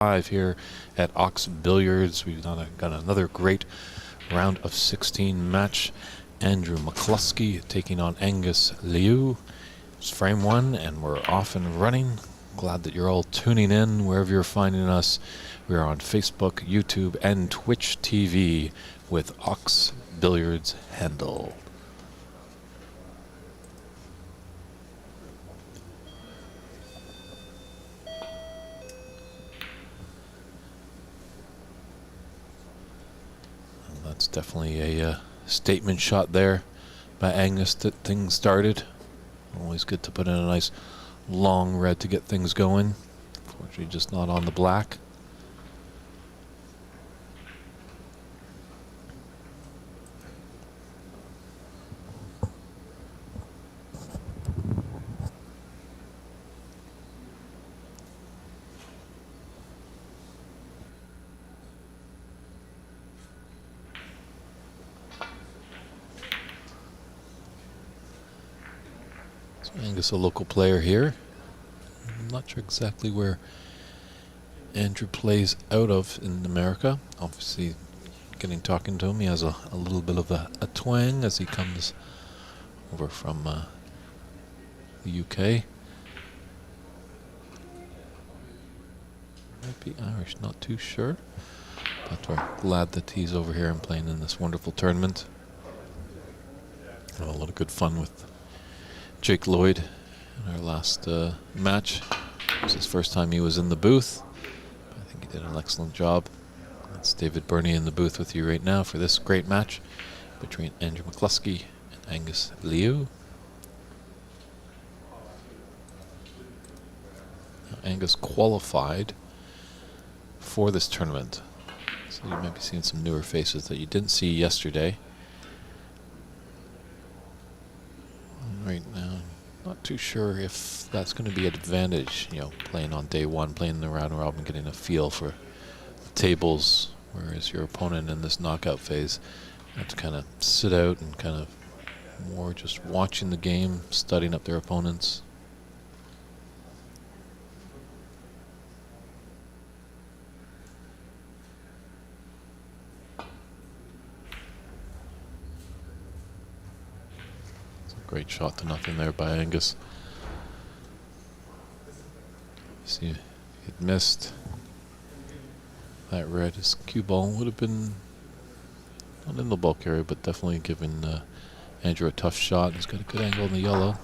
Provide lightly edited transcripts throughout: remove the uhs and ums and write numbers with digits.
Live here at Ox Billiards. We've got another great round of 16 match. Andrew McCluskey taking on Angus Liu. It's frame one, and we're off and running. Glad that you're all tuning in wherever you're finding us. We are on Facebook, YouTube, and Twitch TV with Ox Billiards handle. That's definitely a statement shot there by Angus that things started. Always good to put in a nice long red to get things going. Unfortunately, just not on the black. Angus, a local player here. I'm not sure exactly where Andrew plays out of in America. Obviously, talking to him, he has a little bit of a twang as he comes over from the UK. Might be Irish, not too sure. But we're glad that he's over here and playing in this wonderful tournament. Had a lot of good fun with Jake Lloyd in our last match. It was his first time he was in the booth. I think he did an excellent job. That's David Burney in the booth with you right now for this great match between Andrew McCluskey and Angus Liu. Now, Angus qualified for this tournament, so you might be seeing some newer faces that you didn't see yesterday. Right now, not too sure if that's going to be an advantage, playing on day one, playing the round robin, getting a feel for the tables, whereas your opponent in this knockout phase had to kind of sit out and kind of more just watching the game, studying up their opponents. Great shot to nothing there by Angus. See, if he'd missed that red, his cue ball would have been not in the bulk area, but definitely giving Andrew a tough shot. He's got a good angle in the yellow.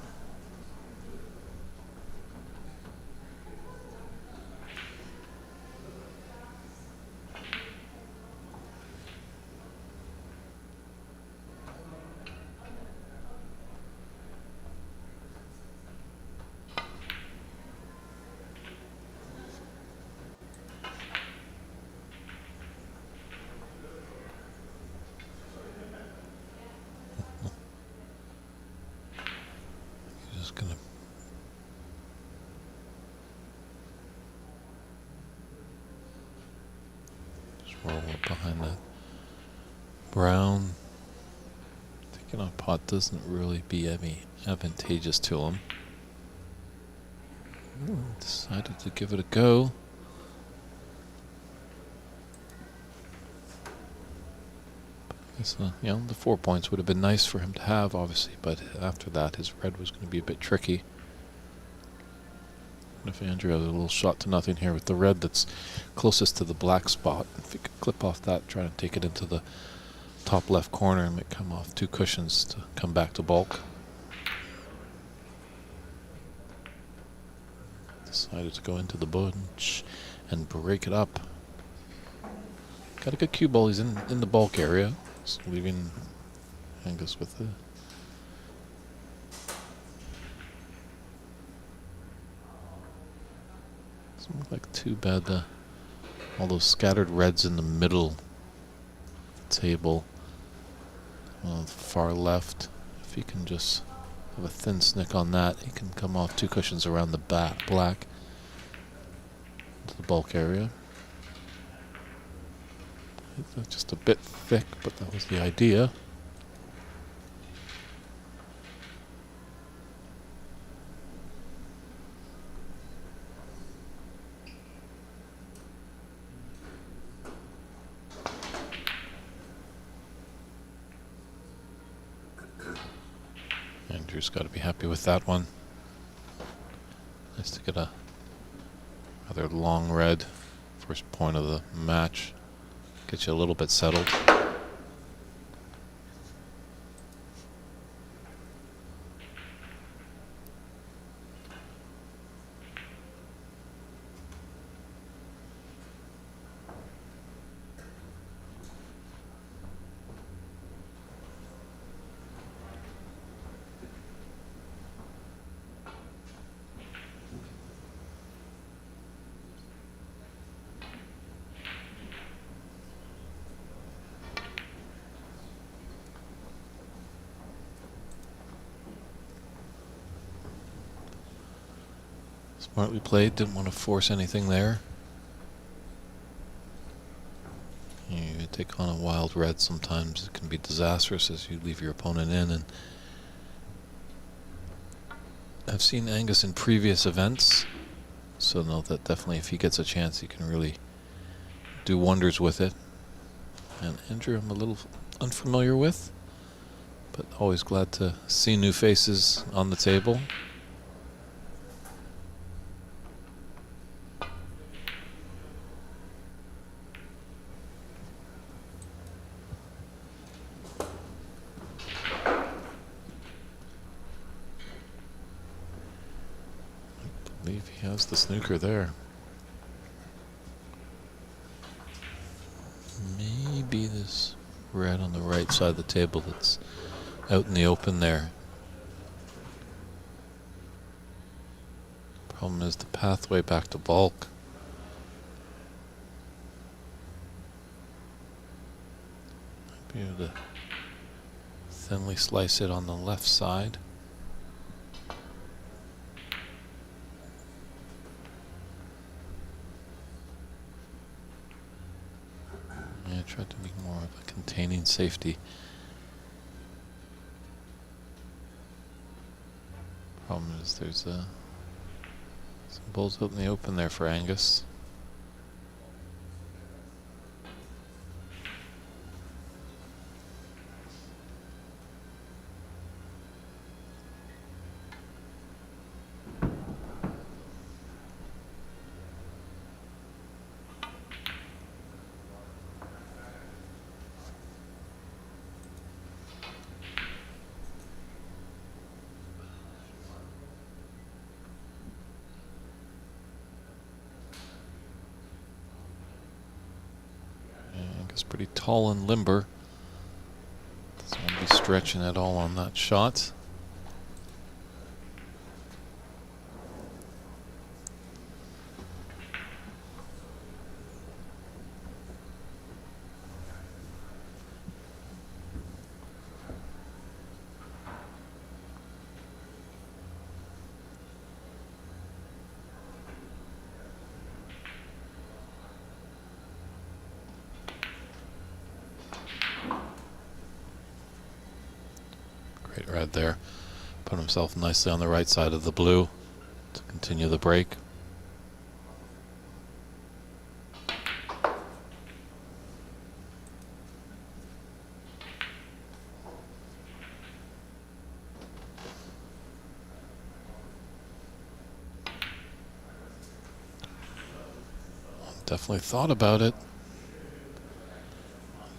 Roll up behind that brown. Taking on pot doesn't really be any advantageous to him. Decided to give it a go. The 4 points would have been nice for him to have, obviously, but after that, his red was going to be a bit tricky. If Andrew has a little shot to nothing here with the red that's closest to the black spot, if he could clip off that, try to take it into the top left corner and make come off 2 cushions to come back to bulk. Decided to go into the bunch and break it up. Got a good cue ball. He's in the bulk area, so leaving Angus with the doesn't look like too bad. All those scattered reds in the middle table, far left. If he can just have a thin snick on that, he can come off 2 cushions around the black into the bulk area. It's just a bit thick, but that was the idea. Andrew's got to be happy with that one. Nice to get a rather long red. First point of the match. Get you a little bit settled. Smartly played, didn't want to force anything there. You take on a wild red, sometimes it can be disastrous as you leave your opponent in. And I've seen Angus in previous events, so know that definitely if he gets a chance he can really do wonders with it. And Andrew I'm a little unfamiliar with, but always glad to see new faces on the table. I believe he has the snooker there. Maybe this red on the right side of the table that's out in the open there. Problem is the pathway back to bulk. Might be able to thinly slice it on the left side. Yeah, I tried to be more of a containing safety. Problem is there's some balls out in the open there for Angus. Angus pretty tall and limber. Doesn't want to be stretching at all on that shot. Great red there. Put himself nicely on the right side of the blue to continue the break. Definitely thought about it.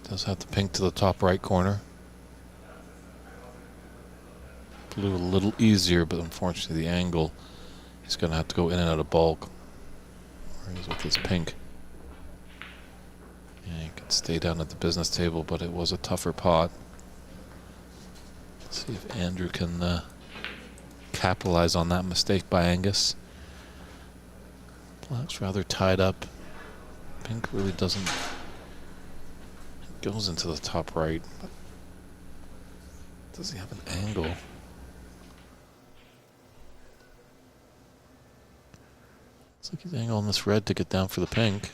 Does have the pink to the top right corner. Blue a little easier, but unfortunately the angle, he's going to have to go in and out of bulk. Whereas with his pink, yeah, he could stay down at the business table, but it was a tougher pot. Let's see if Andrew can capitalize on that mistake by Angus. Black's rather tied up. Pink really doesn't. It goes into the top right, but does he have an angle? Looks like he's angling this red to get down for the pink.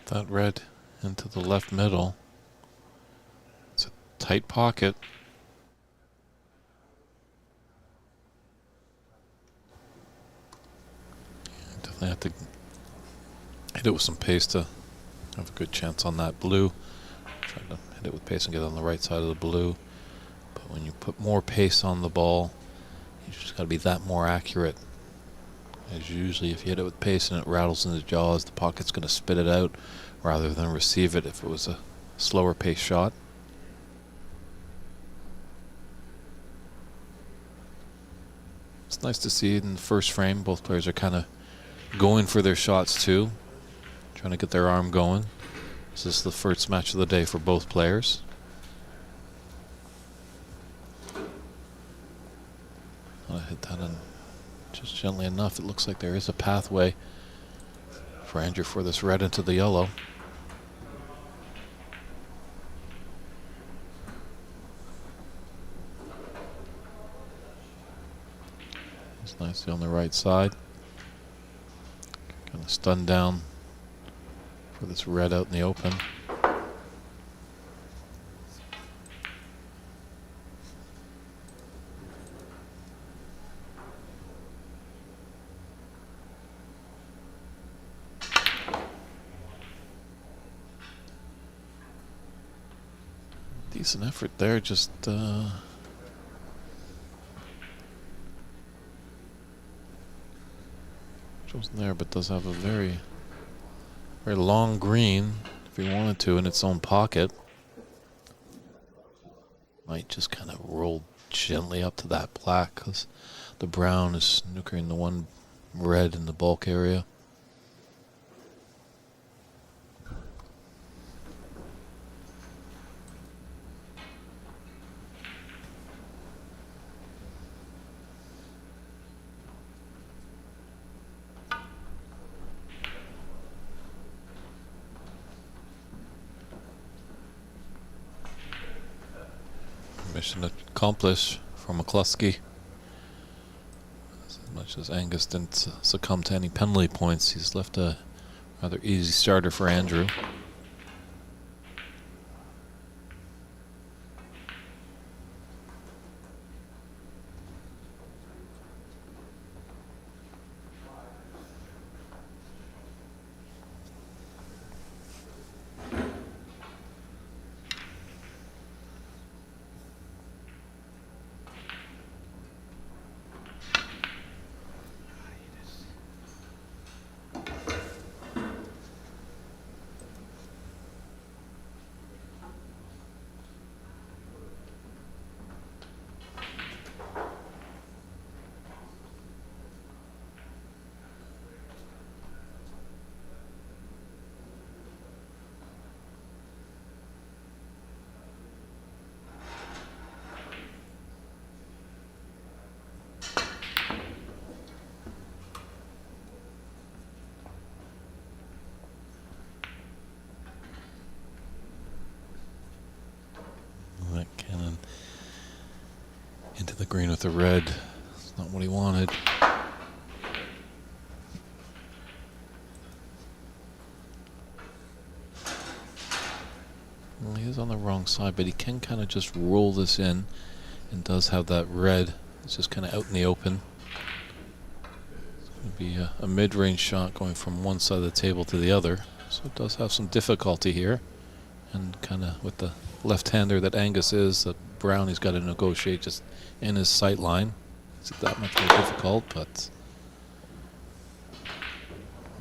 That red into the left middle. It's a tight pocket. Definitely have to hit it with some pace to have a good chance on that blue. Trying to hit it with pace and get on the right side of the blue. But when you put more pace on the ball, you just got to be that more accurate. As usually if you hit it with pace and it rattles in the jaws, the pocket's going to spit it out rather than receive it if it was a slower pace shot. It's nice to see in the first frame both players are kind of going for their shots too, trying to get their arm going. This is the first match of the day for both players. I hit that in just gently enough. It looks like there is a pathway for Andrew for this red into the yellow. It's nicely on the right side. Kind of stunned down for this red out in the open. Decent effort there, just wasn't there, but does have a very long green if he wanted to in its own pocket. Might just kind of roll gently up to that black because the brown is snookering the one red in the bulk area. Mission accomplished for McCluskey. As much as Angus didn't succumb to any penalty points, he's left a rather easy starter for Andrew. That cannon into the green with the red. It's not what he wanted. Well, he is on the wrong side, but he can kind of just roll this in and does have that red. It's just kind of out in the open. It's going to be a mid-range shot going from one side of the table to the other. So it does have some difficulty here. And kind of with the left-hander that Angus is, that brown he's got to negotiate just in his sight line. It's that much more difficult, but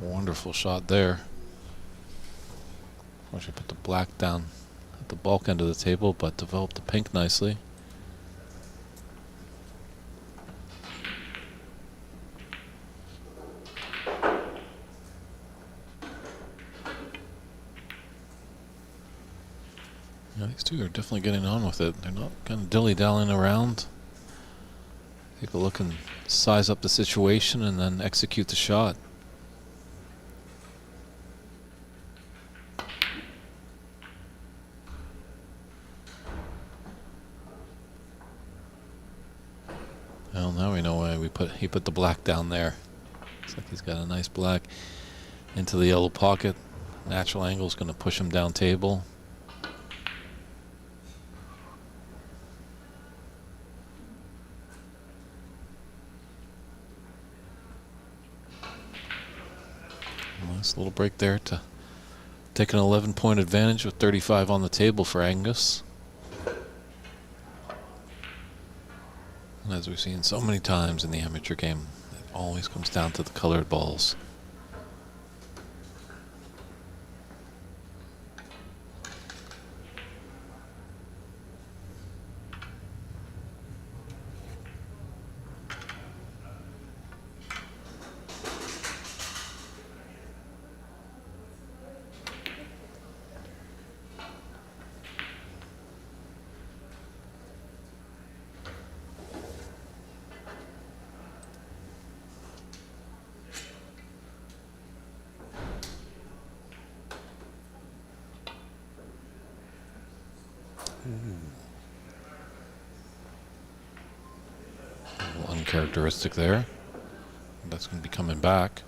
wonderful shot there. I should put the black down at the bulk end of the table, but developed the pink nicely. Yeah, these two are definitely getting on with it. They're not kind of dilly-dallying around. Take a look and size up the situation and then execute the shot. Well, now we know why he put the black down there. Looks like he's got a nice black into the yellow pocket. Natural angle is going to push him down table. Nice little break there to take an 11-point advantage with 35 on the table for Angus. And as we've seen so many times in the amateur game, it always comes down to the colored balls. A little uncharacteristic there. That's going to be coming back.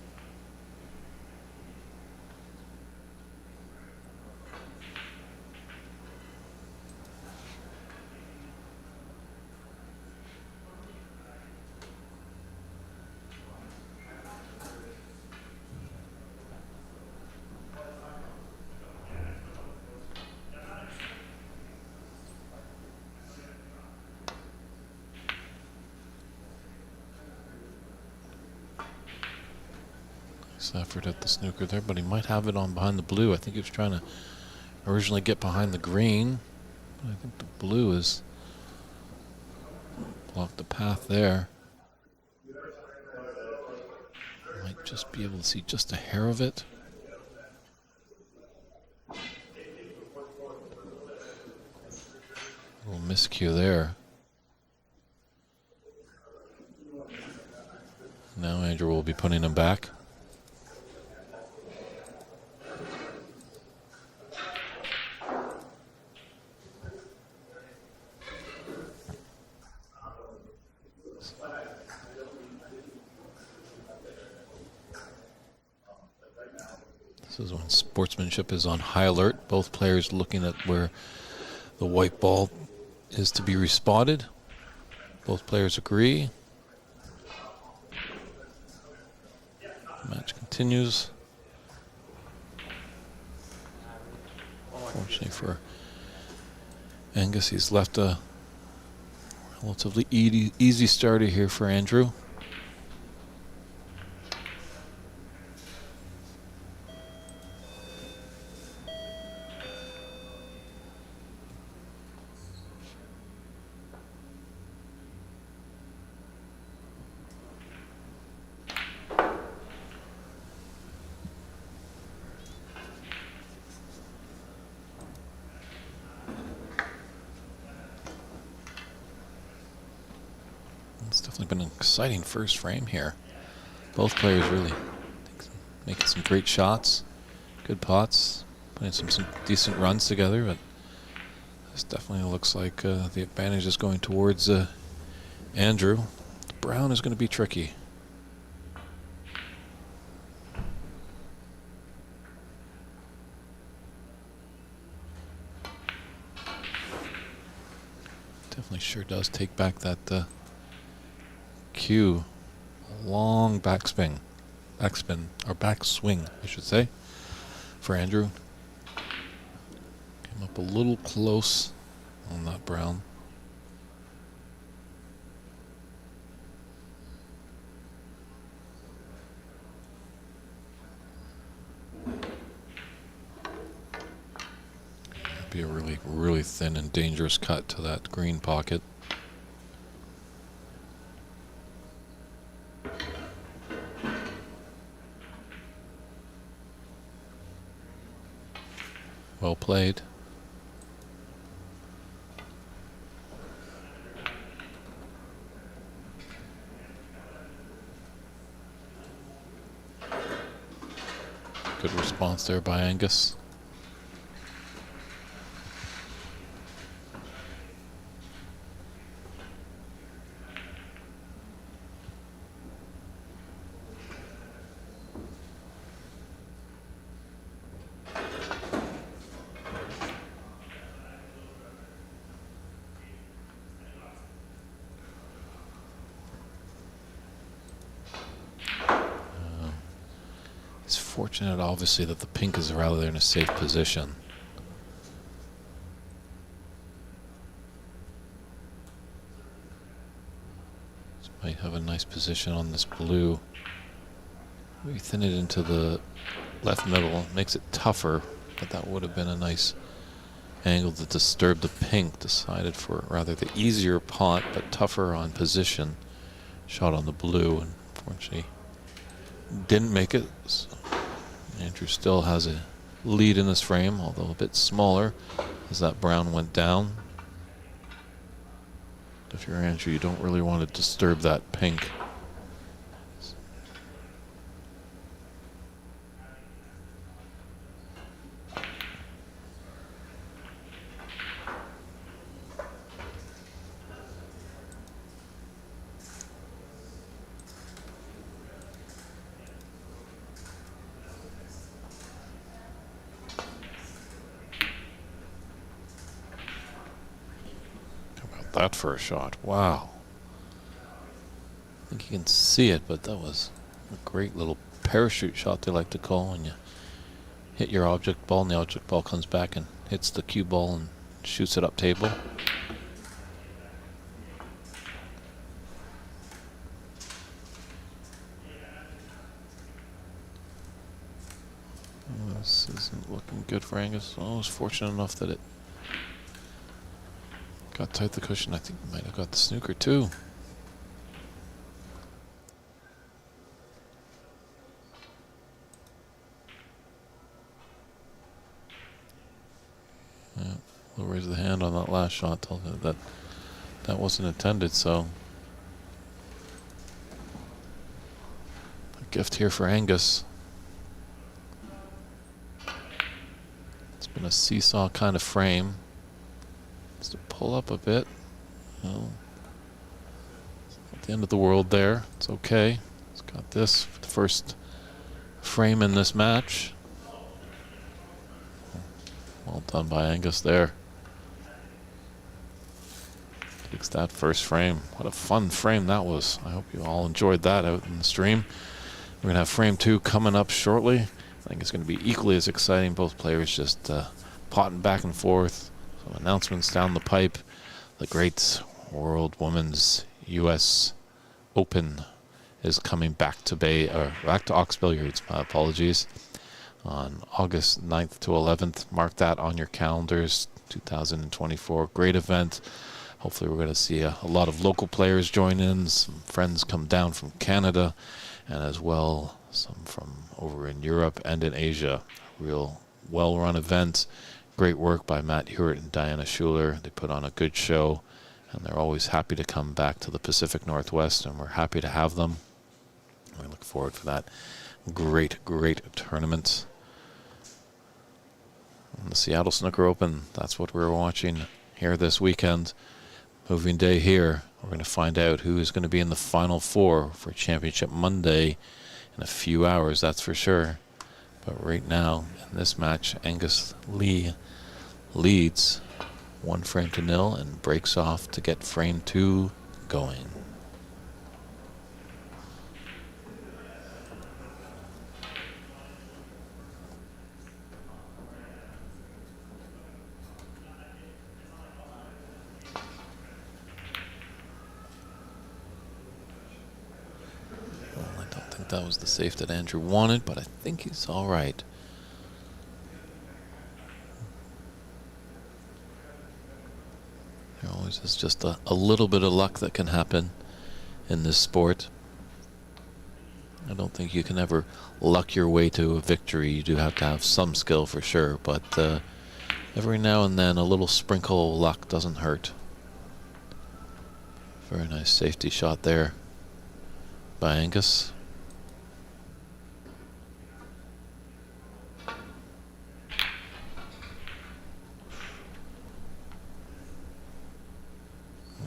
Nice effort at the snooker there, but he might have it on behind the blue. I think he was trying to originally get behind the green. But I think the blue is blocked the path there. Might just be able to see just a hair of it. A little miscue there. Now Andrew will be putting him back. This is when sportsmanship is on high alert. Both players looking at where the white ball is to be respotted. Both players agree. The match continues. Fortunately for Angus, he's left a relatively easy starter here for Andrew. It's definitely been an exciting first frame here. Both players really making some great shots, good pots, putting some decent runs together, but this definitely looks like the advantage is going towards Andrew. The brown is going to be tricky. Definitely sure does take back that cue. Long backspin, or backswing, I should say, for Andrew. Came up a little close on that brown. That'd be a really thin and dangerous cut to that green pocket. Well played. Good response there by Angus. Fortunate, obviously, that the pink is rather in a safe position. This might have a nice position on this blue. We thin it into the left middle, makes it tougher, but that would have been a nice angle to disturb the pink. Decided for rather the easier pot, but tougher on position. Shot on the blue, and unfortunately didn't make it. So Andrew still has a lead in this frame, although a bit smaller as that brown went down. If you're Andrew, you don't really want to disturb that pink. That for a shot. Wow. I think you can see it, but that was a great little parachute shot, they like to call, when you hit your object ball and the object ball comes back and hits the cue ball and shoots it up table. This isn't looking good for Angus. Oh, I was fortunate enough that it got tight the cushion. I think he might have got the snooker too. Yeah, we'll raise the hand on that last shot. Tell them that that wasn't intended. So a gift here for Angus. It's been a seesaw kind of frame. To pull up a bit. Well, at the end of the world there. It's okay. It's got this for the first frame in this match. Well done by Angus there. Takes that first frame. What a fun frame that was. I hope you all enjoyed that out in the stream. We're going to have frame 2 coming up shortly. I think it's going to be equally as exciting. Both players just potting back and forth. Some announcements down the pipe. The great World Women's US Open is coming back to back to Ox Billiards. My apologies. On August 9th to 11th. Mark that on your calendars. 2024. Great event. Hopefully we're going to see a lot of local players join in. Some friends come down from Canada, and as well some from over in Europe and in Asia. Real well-run event. Great work by Matt Hewitt and Diana Schuler. They put on a good show, and they're always happy to come back to the Pacific Northwest, and we're happy to have them. We look forward to that great tournament. And the Seattle Snooker Open, that's what we're watching here this weekend. Moving day here. We're going to find out who is going to be in the Final Four for Championship Monday in a few hours, that's for sure. But right now, in this match, Angus Lee leads 1-0 and breaks off to get frame 2 going. Well, I don't think that was the safe that Andrew wanted, but I think he's all right. There always is just a little bit of luck that can happen in this sport. I don't think you can ever luck your way to a victory. You do have to have some skill for sure, but every now and then a little sprinkle of luck doesn't hurt. Very nice safety shot there by Angus.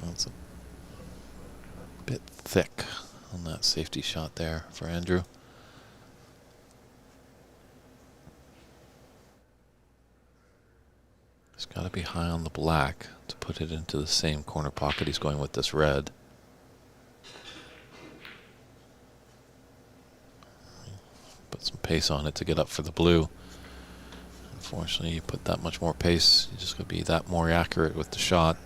That's a bit thick on that safety shot there for Andrew. It's got to be high on the black to put it into the same corner pocket he's going with this red. But put some pace on it to get up for the blue. Unfortunately, you put that much more pace, you just got to be that more accurate with the shot.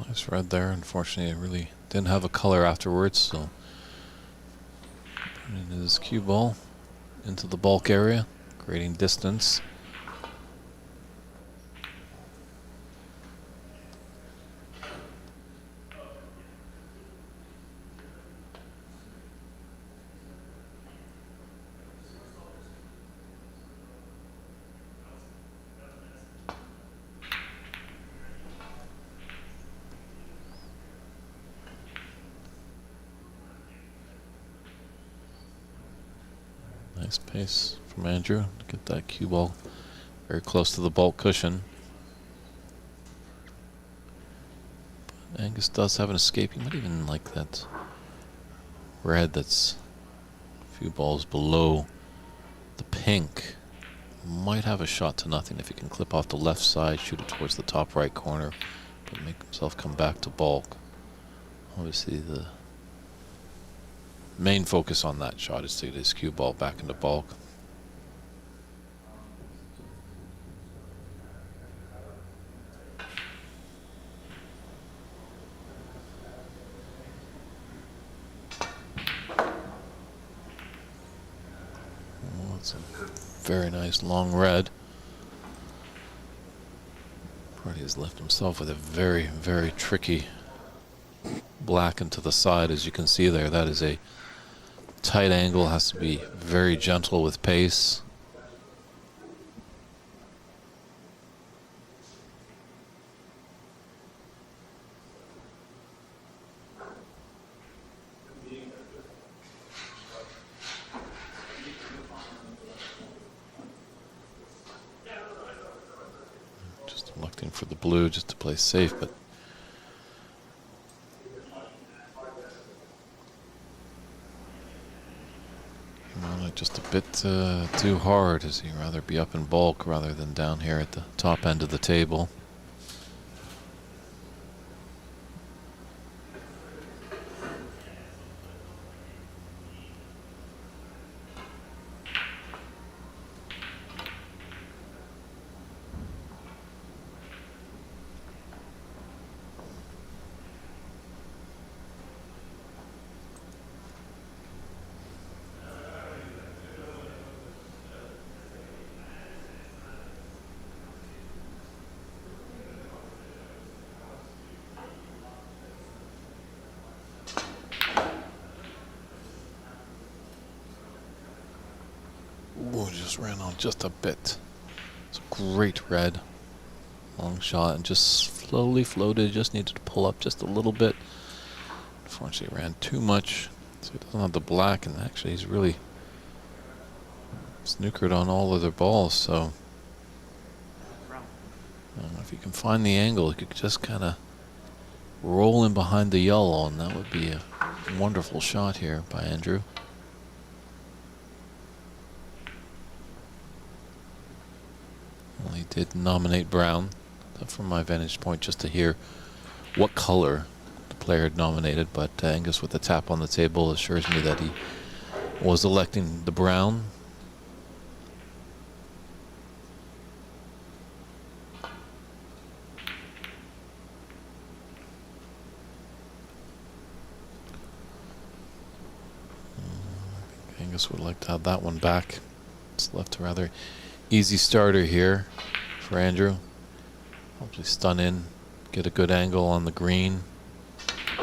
Nice red there. Unfortunately, it really didn't have a color afterwards, so putting his cue ball into the bulk area, creating distance. Nice pace from Andrew to get that cue ball very close to the bulk cushion. But Angus does have an escape. He might even like that red that's a few balls below the pink. Might have a shot to nothing if he can clip off the left side, shoot it towards the top right corner, but make himself come back to bulk. Obviously the main focus on that shot is to get his cue ball back into bulk. Oh, that's a very nice long red. Party has left himself with a very, very tricky black into the side. As you can see there, that is a tight angle, has to be very gentle with pace. Just electing for the blue just to play safe, but just a bit too hard, as he'd rather be up in bulk rather than down here at the top end of the table. Ooh, just ran on just a bit. It's a great red. Long shot and just slowly floated. Just needed to pull up just a little bit. Unfortunately, ran too much. So he doesn't have the black, and actually he's really snookered on all of their balls. So If you can find the angle, you could just kind of roll in behind the yellow, and that would be a wonderful shot here by Andrew. Well, he did nominate brown, from my vantage point, just to hear what color the player had nominated, but Angus with the tap on the table assures me that he was electing the brown. Angus would like to have that one back. It's left a rather easy starter here for Andrew. Hopefully stun in, get a good angle on the green.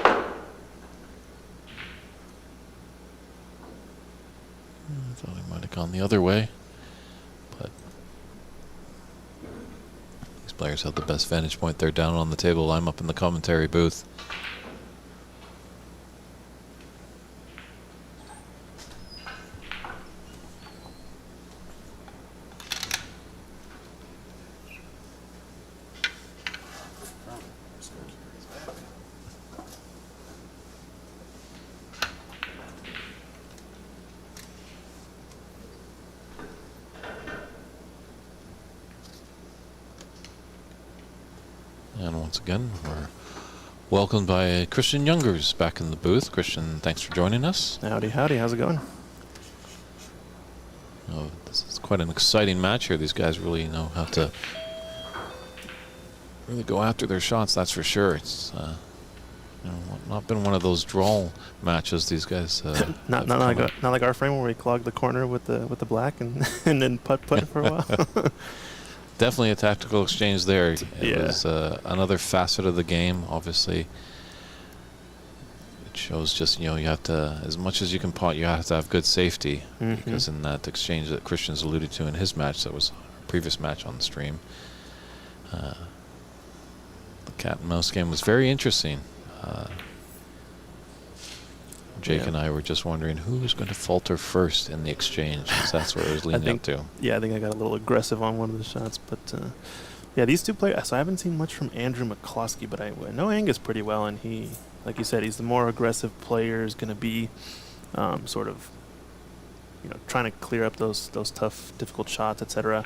I thought he might have gone the other way, but these players have the best vantage point. They're down on the table. I'm up in the commentary booth. And once again, we're welcomed by Christian Youngers back in the booth. Christian, thanks for joining us. Howdy, howdy. How's it going? Oh, this is quite an exciting match here. These guys really know how to really go after their shots, that's for sure. It's not been one of those draw matches. These guys not like our frame where we clogged the corner with the black and and then putt for a while. Definitely a tactical exchange there. It Yeah. was another facet of the game. Obviously, it shows just you have to, as much as you can putt, you have to have good safety, because in that exchange that Christian's alluded to in his match, that was our previous match on the stream, the cat and mouse game was very interesting. Jake and I were just wondering who was going to falter first in the exchange, 'cause that's where it was leading up to. Yeah, I think I got a little aggressive on one of the shots, but yeah, these two players. So I haven't seen much from Andrew McCloskey, but I know Angus pretty well, and he, like you said, he's the more aggressive player. Is going to be sort of, trying to clear up those tough, difficult shots, etc.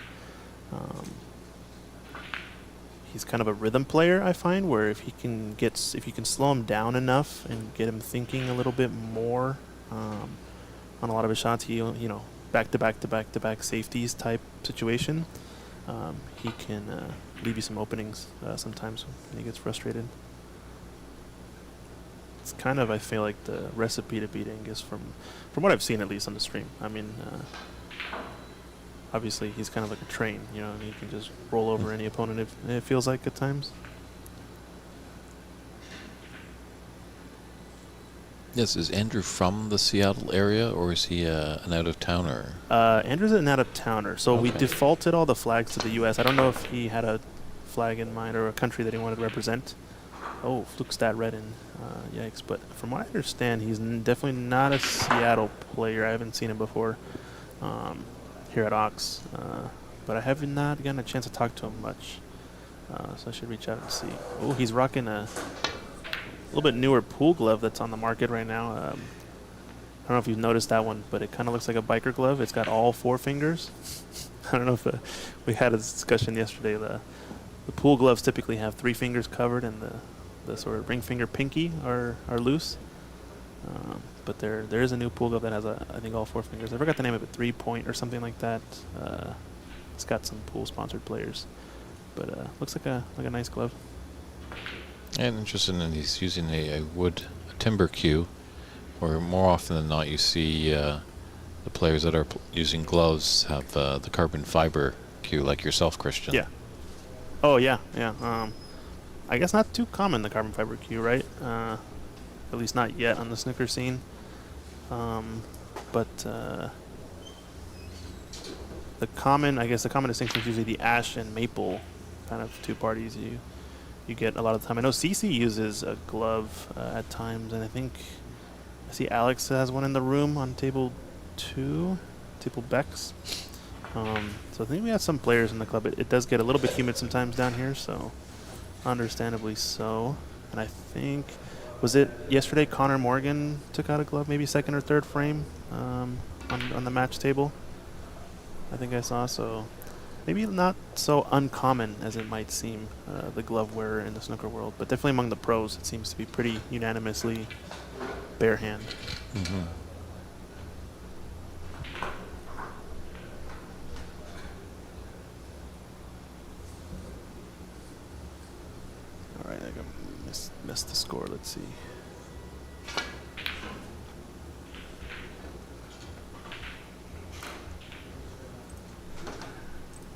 He's kind of a rhythm player, I find, where if you can slow him down enough and get him thinking a little bit more on a lot of his shots, back to back safeties type situation, he can leave you some openings sometimes when he gets frustrated. It's kind of, I feel like, the recipe to beat Angus from what I've seen, at least on the stream. I mean, obviously, he's kind of like a train, and he can just roll over any opponent if it feels like at times. Yes, is Andrew from the Seattle area, or is he an out-of-towner? Andrew's an out-of-towner, so we Okay. defaulted all the flags to the U.S. I don't know if he had a flag in mind or a country that he wanted to represent. Oh, fluke stat red in. Yikes. But from what I understand, he's definitely not a Seattle player. I haven't seen him before here at Ox, but I have not gotten a chance to talk to him much, so I should reach out and see. Oh, he's rocking a little bit newer pool glove that's on the market right now. I don't know if you've noticed that one, but it kind of looks like a biker glove. It's got all 4 fingers. I don't know if we had a discussion yesterday. The pool gloves typically have 3 fingers covered, and the sort of ring finger pinky are loose. But there is a new pool glove that has I think all 4 fingers. I forgot the name of it, 3 Point or something like that. It's got some pool sponsored players, but looks like a nice glove. And interesting that he's using a timber cue, where more often than not you see the players that are using gloves have the carbon fiber cue, like yourself, Christian. Yeah. Oh yeah. I guess not too common, the carbon fiber cue, right? At least not yet on the snooker scene. But the common distinction is usually the ash and maple kind of 2 parties you get a lot of the time. I know CC uses a glove at times, and I see Alex has one in the room on table 2, table Bex. So I think we have some players in the club. It does get a little bit humid sometimes down here, so understandably so. And I think, was it yesterday Connor Morgan took out a glove, maybe second or third frame on the match table? I think I saw, so maybe not so uncommon as it might seem, the glove wearer in the snooker world, but definitely among the pros it seems to be pretty unanimously bare hand. Mm-hmm. All right, I got missed the score. Let's see.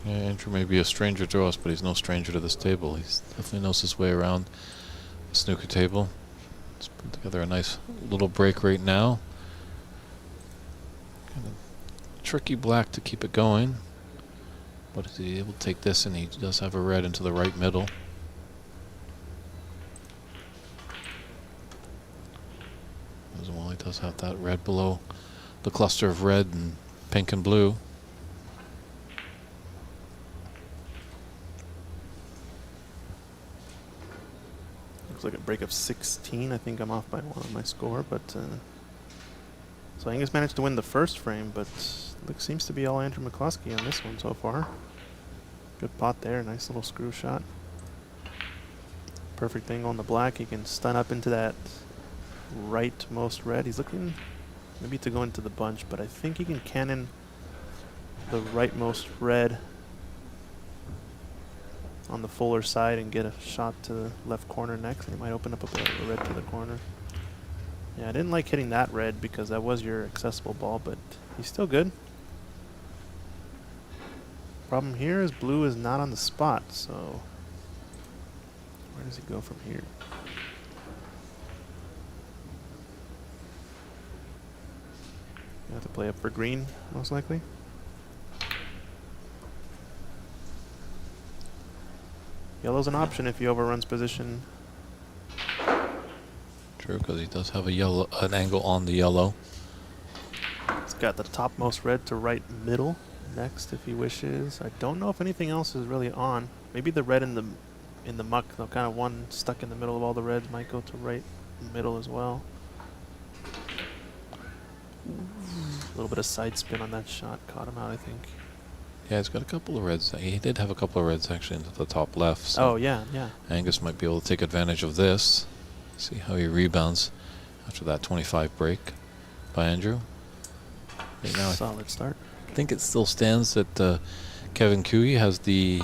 Yeah, Andrew may be a stranger to us, but he's no stranger to this table. He definitely knows his way around the snooker table. Let's put together a nice little break right now. Kind of tricky black to keep it going, but is he able to take this? And he does have a red into the right middle. As well, he does have that red below the cluster of red and pink and blue. Looks like a break of 16. I think I'm off by one on my score, but so Angus managed to win the first frame, but seems to be all Andrew McCloskey on this one so far. Good pot there, nice little screw shot. Perfect angle on the black. He can stun up into that rightmost red. He's looking maybe to go into the bunch, but I think he can cannon the rightmost red on the fuller side and get a shot to the left corner next. He might open up a red to the corner. Yeah, I didn't like hitting that red because that was your accessible ball, but he's still good. Problem here is blue is not on the spot, so where does he go from here? You have to play up for green, most likely. Yellow's an option if he overruns position. True, because he does have an angle on the yellow. He's got the topmost red to right middle next if he wishes. I don't know if anything else is really on. Maybe the red in the muck, though, kind of one stuck in the middle of all the reds, might go to right middle as well. A little bit of side spin on that shot caught him out, I think. Yeah, he's got a couple of reds. He did have a couple of reds actually into the top left. So oh, yeah, yeah. Angus might be able to take advantage of this. See how he rebounds after that 25 break by Andrew. Right now, solid start. I think it still stands that Kevin Cooey has the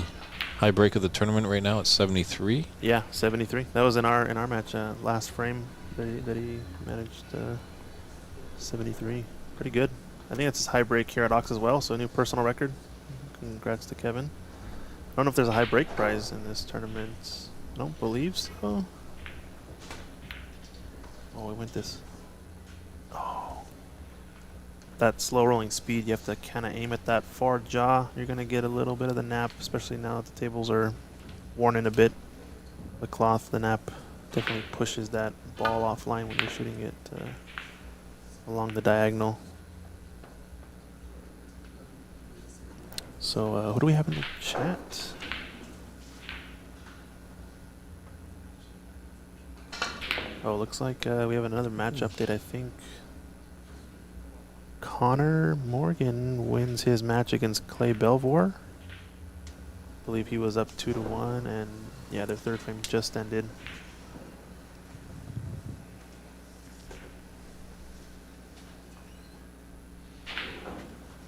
high break of the tournament right now at 73. Yeah, 73. That was in our match last frame that he managed 73. Pretty good. I think it's his high break here at Ox as well, so a new personal record. Congrats to Kevin. I don't know if there's a high break prize in this tournament. I don't believe so. Oh, we went this. Oh. That slow rolling speed, you have to kind of aim at that far jaw. You're going to get a little bit of the nap, especially now that the tables are worn in a bit. The cloth, the nap definitely pushes that ball offline when you're shooting it along the diagonal. So who do we have in the chat? Oh, looks like we have another match update, I think. Connor Morgan wins his match against Clay Belvoir. I believe he was up 2-1, and yeah, their third frame just ended.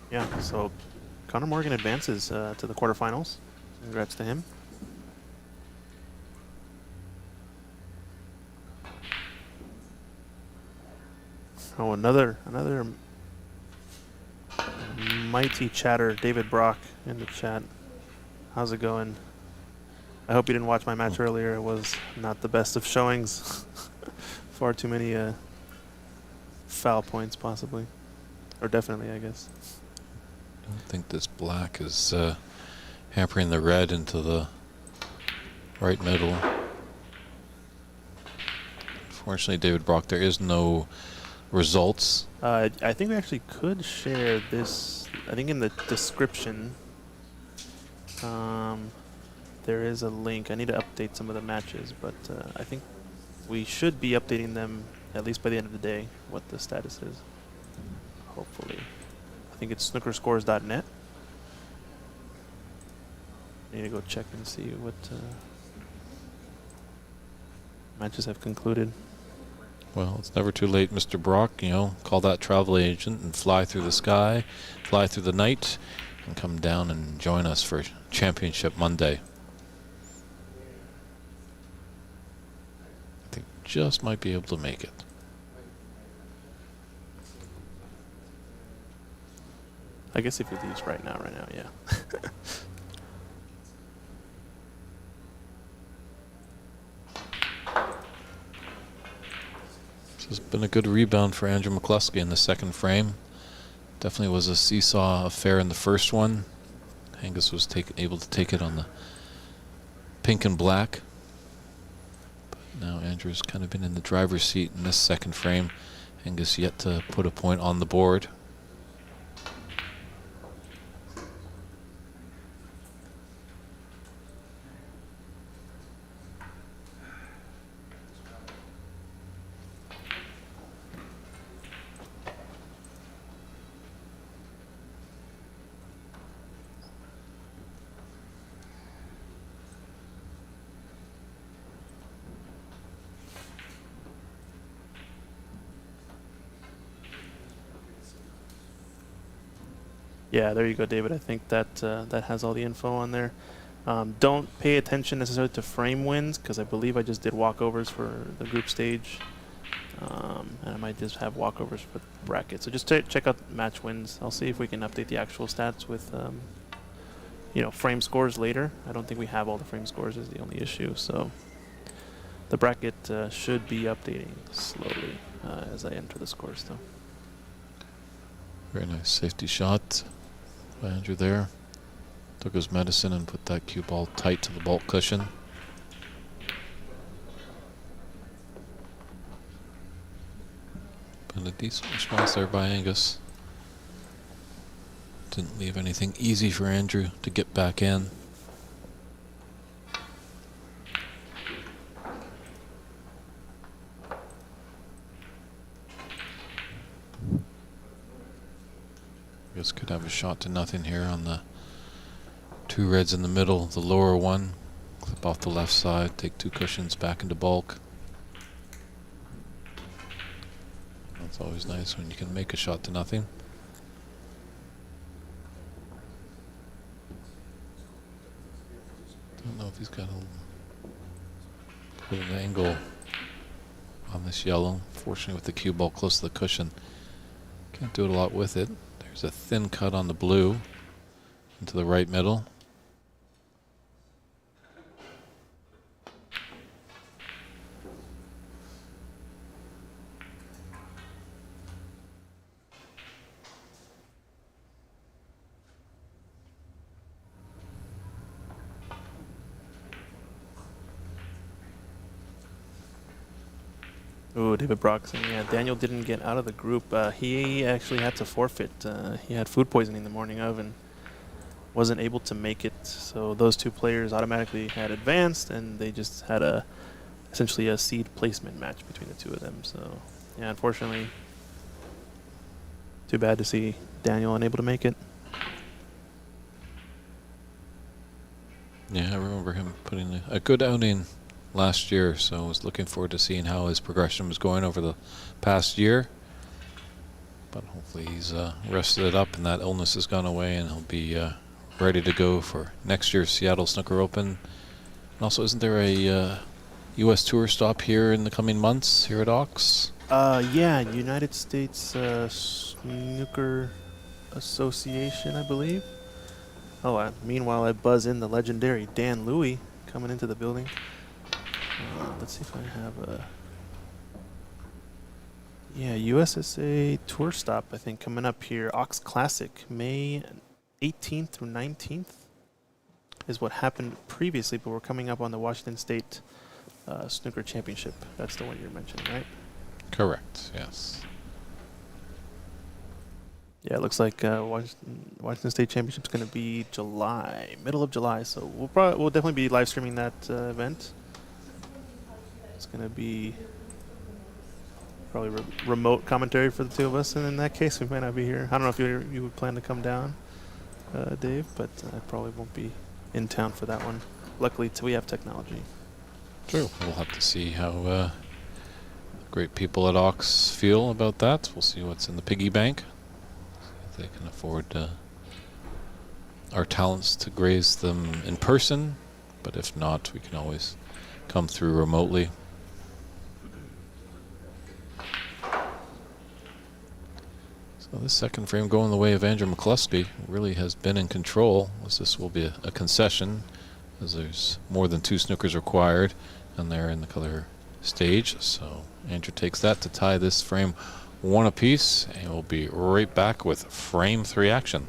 Yeah, so Connor Morgan advances to the quarterfinals. Congrats to him. Oh, another mighty chatter, David Brock in the chat. How's it going? I hope you didn't watch my match earlier. It was not the best of showings. Far too many foul points, possibly. Or definitely, I guess. I don't think this black is hampering the red into the right middle. Unfortunately, David Brock, there is no results? I think we actually could share this. I think in the description, there is a link. I need to update some of the matches, but I think we should be updating them at least by the end of the day, what the status is. Hopefully. I think it's snookerscores.net. I need to go check and see what matches have concluded. Well, it's never too late, Mr. Brock. You know, call that travel agent and fly through the sky, fly through the night, and come down and join us for Championship Monday. I think just might be able to make it. I guess if it leaves right now, yeah. This has been a good rebound for Andrew McCluskey in the second frame. Definitely was a seesaw affair in the first one. Angus was able to take it on the pink and black. But now Andrew's kind of been in the driver's seat in this second frame. Angus yet to put a point on the board. Yeah, there you go, David. I think that that has all the info on there. Don't pay attention necessarily to frame wins, because I believe I just did walkovers for the group stage. And I might just have walkovers for the bracket. So just check out match wins. I'll see if we can update the actual stats with, you know, frame scores later. I don't think we have all the frame scores is the only issue. So the bracket should be updating slowly as I enter the scores, though. Very nice safety shot by Andrew there. Took his medicine and put that cue ball tight to the vault cushion. But a decent response there by Angus. Didn't leave anything easy for Andrew to get back in. Angus could have a shot to nothing here on the two reds in the middle, the lower one. Clip off the left side, take two cushions back into bulk. That's always nice when you can make a shot to nothing. Don't know if he's got a put an angle on this yellow. Fortunately, with the cue ball close to the cushion, can't do it a lot with it. There's a thin cut on the blue into the right middle. Ooh, David Brock saying, yeah, Daniel didn't get out of the group. He actually had to forfeit. He had food poisoning the morning of and wasn't able to make it. So those two players automatically had advanced, and they just had essentially a seed placement match between the two of them. So, yeah, unfortunately, too bad to see Daniel unable to make it. Yeah, I remember him putting a good outing last year, so I was looking forward to seeing how his progression was going over the past year. But hopefully he's rested it up and that illness has gone away, and he'll be ready to go for next year's Seattle Snooker Open. And also, isn't there a U.S. Tour stop here in the coming months here at Ox? Yeah, United States Snooker Association, I believe. Oh, meanwhile, I buzz in the legendary Dan Louie coming into the building. Let's see if I have a... Yeah, USSA tour stop, I think, coming up here. Ox Classic, May 18th through 19th is what happened previously, but we're coming up on the Washington State Snooker Championship. That's the one you're mentioning, right? Correct, yes. Yeah, it looks like Washington State Championship's going to be July, middle of July. So we'll definitely be live streaming that event. It's going to be probably remote commentary for the two of us, and in that case, we might not be here. I don't know if you would plan to come down, Dave, but I probably won't be in town for that one. Luckily, we have technology. True. We'll have to see how great people at Ox feel about that. We'll see what's in the piggy bank. See if they can afford our talents to graze them in person, but if not, we can always come through remotely. So this second frame going the way of Andrew McCluskey really has been in control, as this will be a concession, as there's more than 2 snookers required, and they're in the color stage. So Andrew takes that to tie this frame 1 apiece, and we'll be right back with frame 3 action.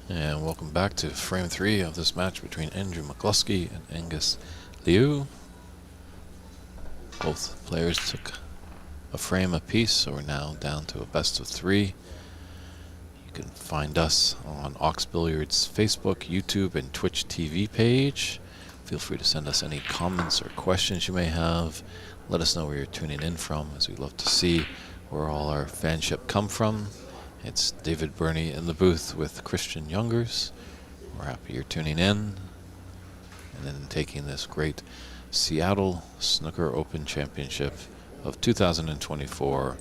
And welcome back to frame 3 of this match between Andrew McCluskey and Angus Liu. Both players took a frame apiece, so we're now down to a best of 3. You can find us on Ox Billiards Facebook, YouTube, and Twitch TV page. Feel free to send us any comments or questions you may have. Let us know where you're tuning in from, as we'd love to see where all our fanship come from. It's David Burney in the booth with Christian Youngers. We're happy you're tuning in. and then taking this great Seattle Snooker Open Championship of 2024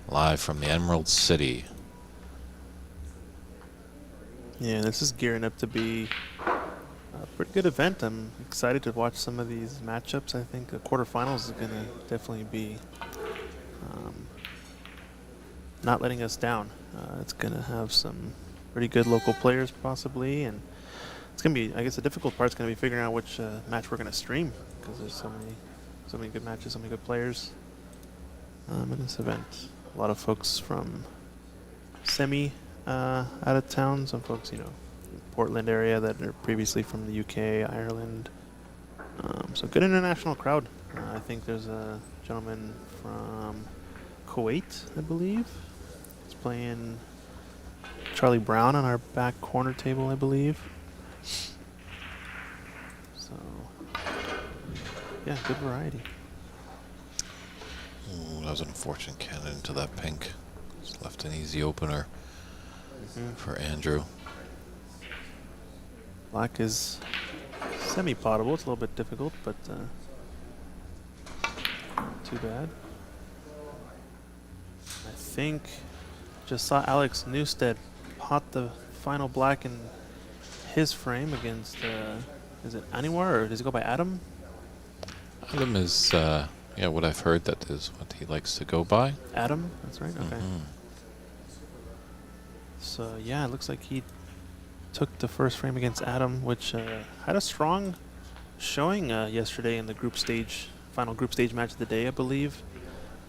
live from the Emerald City. Yeah, this is gearing up to be a pretty good event. I'm excited to watch some of these matchups. I think the quarterfinals is going to definitely be not letting us down. It's going to have some pretty good local players possibly, and it's going to be, I guess the difficult part's going to be figuring out which match we're going to stream, because there's so many good matches, so many good players in this event. A lot of folks from semi out of town, some folks, Portland area that are previously from the UK, Ireland. So good international crowd. I think there's a gentleman from Kuwait, I believe. He's playing Charlie Brown on our back corner table, I believe. So, yeah, good variety. Ooh, that was an unfortunate cannon into that pink. Just left an easy opener for Andrew. Black is semi-potable. It's a little bit difficult, but not too bad. I think just saw Alex Newstead pot the final black in his frame against, is it Anwar, or does he go by Adam? Adam is, what I've heard, that is what he likes to go by. Adam, that's right, okay. So yeah, it looks like he took the first frame against Adam, which had a strong showing yesterday in the final group stage match of the day, I believe.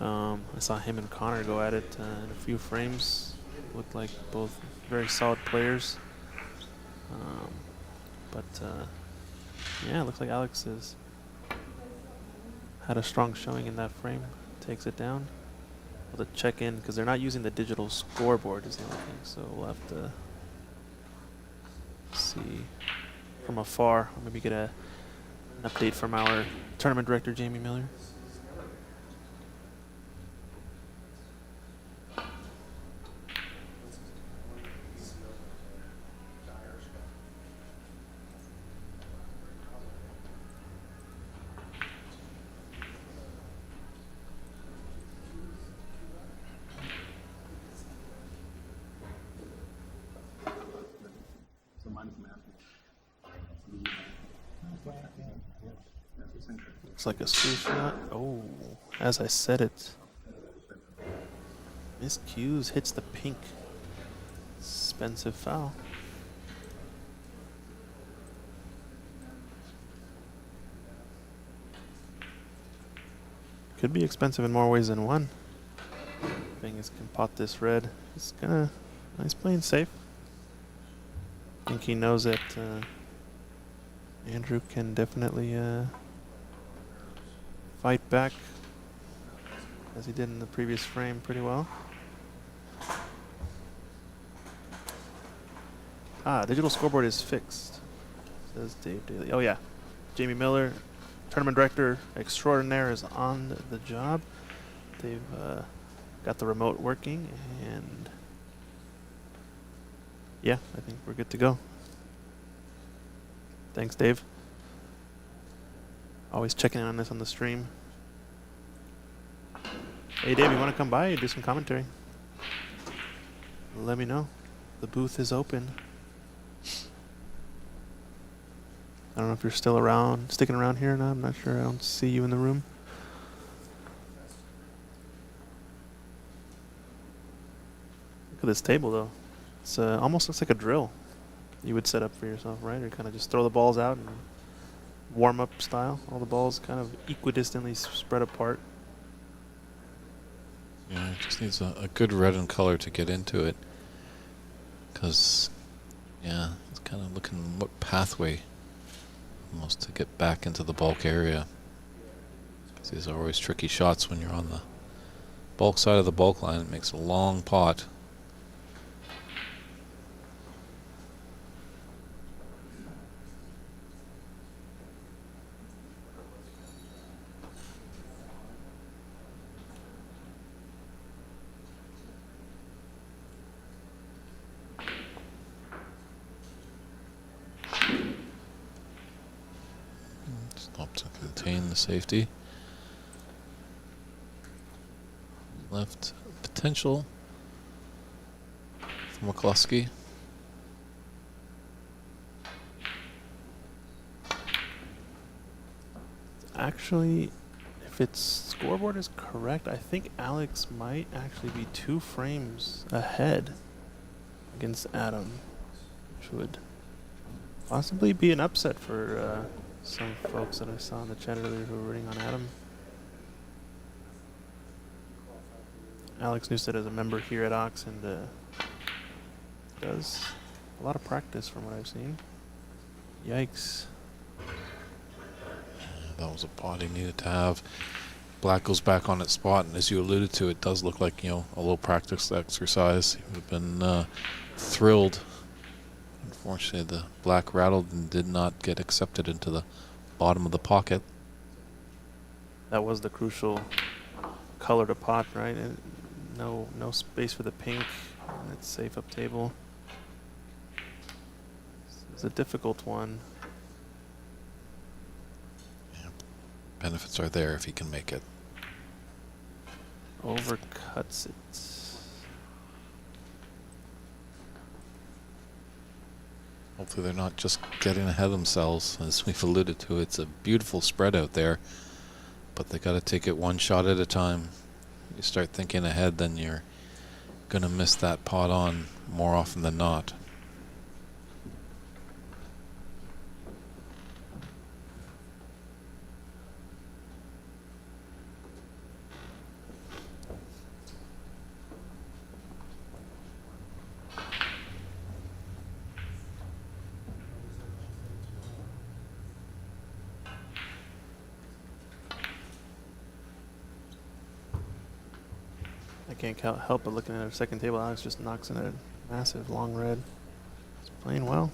I saw him and Connor go at it in a few frames. Looked like both very solid players. Yeah, it looks like Alex has had a strong showing in that frame. Takes it down. We'll have to check in, because they're not using the digital scoreboard is the only thing, so we'll have to see from afar, or maybe get an update from our tournament director, Jamie Miller. Looks like a screw shot. Oh, as I said it. Miscues, hits the pink. Expensive foul. Could be expensive in more ways than one. Vegas can pot this red. He's playing safe. I think he knows that Andrew can definitely fight back, as he did in the previous frame pretty well. Digital scoreboard is fixed, says Dave Daly. Oh yeah, Jamie Miller, tournament director extraordinaire, is on the job. They've got the remote working, and yeah, I think we're good to go. Thanks, Dave. Always checking in on this on the stream. Hey, Dave, you want to come by and do some commentary? Let me know. The booth is open. I don't know if you're still around, sticking around here or not. I'm not sure. I don't see you in the room. Look at this table, though. It's almost looks like a drill you would set up for yourself, right? Or kind of just throw the balls out and warm-up style. All the balls kind of equidistantly spread apart. Yeah, it just needs a good red in color to get into it. Because, yeah, it's kind of looking what pathway almost to get back into the bulk area. Because these are always tricky shots when you're on the bulk side of the bulk line. It makes a long pot. retain the safety. Left potential for McCluskey. Actually, if its scoreboard is correct, I think Alex might actually be 2 frames ahead against Adam, which would possibly be an upset for some folks that I saw in the chat earlier who were rooting on Adam. Alex Newstead is a member here at Ox and does a lot of practice from what I've seen. Yikes. That was a pot he needed to have. Black goes back on its spot, and as you alluded to, it does look like, you know, a little practice exercise. He would have been thrilled. Unfortunately, the black rattled and did not get accepted into the bottom of the pocket. That was the crucial color to pot, right? And no space for the pink. And it's safe up table. It's a difficult one. Benefits are there if he can make it. Overcuts it. Hopefully they're not just getting ahead of themselves. As we've alluded to, it's a beautiful spread out there, but they got to take it one shot at a time. You start thinking ahead, then you're going to miss that pot on more often than not. I can't help but looking at our second table. Alex just knocks in a massive long red. He's playing well.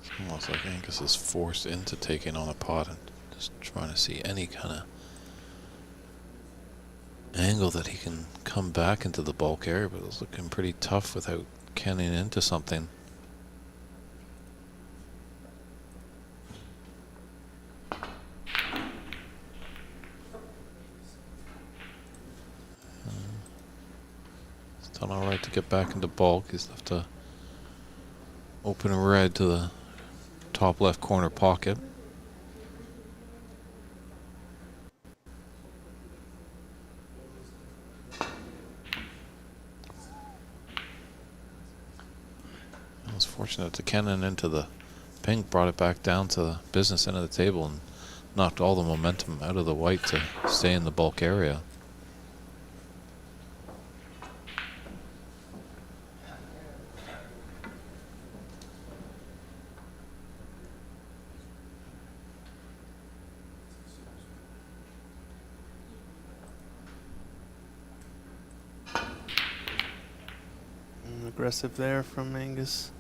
It's almost like Angus is forced into taking on a pot and just trying to see any kind of angle that he can come back into the bulk area, but it's looking pretty tough without canning into something. It's done alright to get back into bulk. He's left a open red to the top left corner pocket. Was fortunate to cannon into the pink, brought it back down to the business end of the table and knocked all the momentum out of the white to stay in the bulk area. Aggressive there from Angus.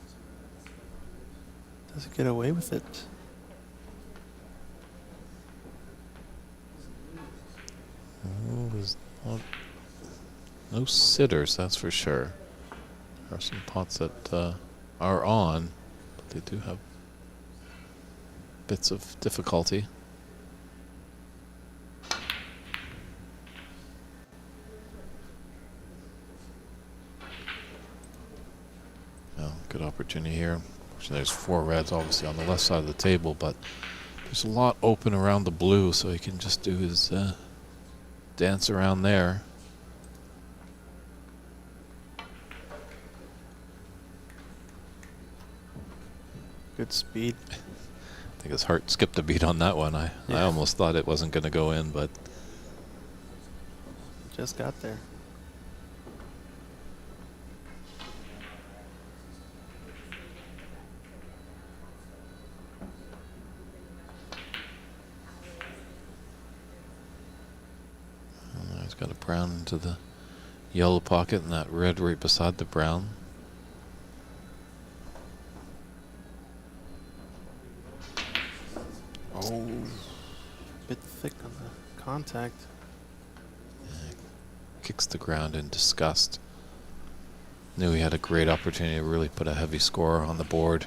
Does it get away with it? Oh, there's no sitters, that's for sure. There are some pots that are on, but they do have bits of difficulty. Good opportunity here. There's 4 reds obviously on the left side of the table, but there's a lot open around the blue, so he can just do his dance around there. Good speed. I think his heart skipped a beat on that one. I almost thought it wasn't going to go in, but just got there. He's got a brown into the yellow pocket and that red right beside the brown. Oh, Bit thick on the contact. Kicks the ground in disgust. Knew he had a great opportunity to really put a heavy score on the board.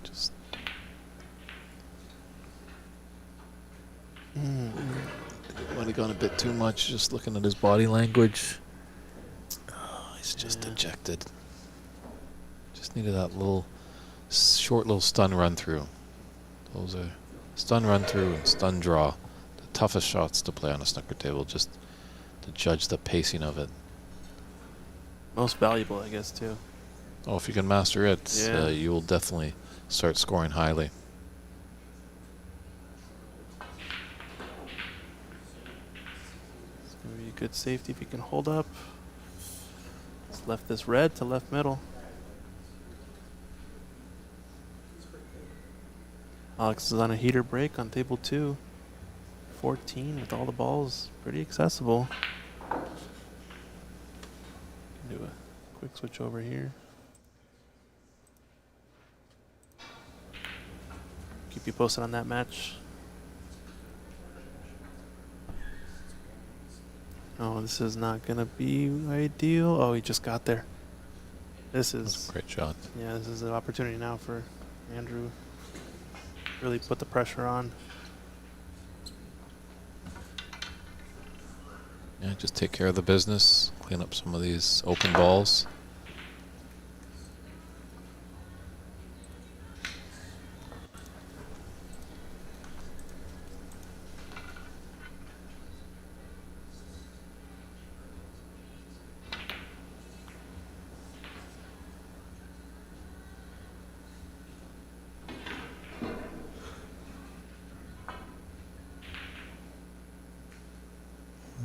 Just might have gone a bit too much, just looking at his body language. Oh, he's just dejected. Just needed that little short little stun run through. Those are stun run through and stun draw. The toughest shots to play on a snooker table, just to judge the pacing of it. Most valuable, I guess, too. Oh, if you can master it, Yeah. you will definitely start scoring highly. It's going to be a good safety if he can hold up. He's left this red to left middle. Alex is on a heater break on table 2. 14 with all the balls. Pretty accessible. Do a quick switch over here. Keep you posted on that match. Oh, this is not going to be ideal. Oh, he just got there. This That's is, a great shot. yeah, this is an opportunity now for Andrew. Really put the pressure on. Yeah, just take care of the business, clean up some of these open balls.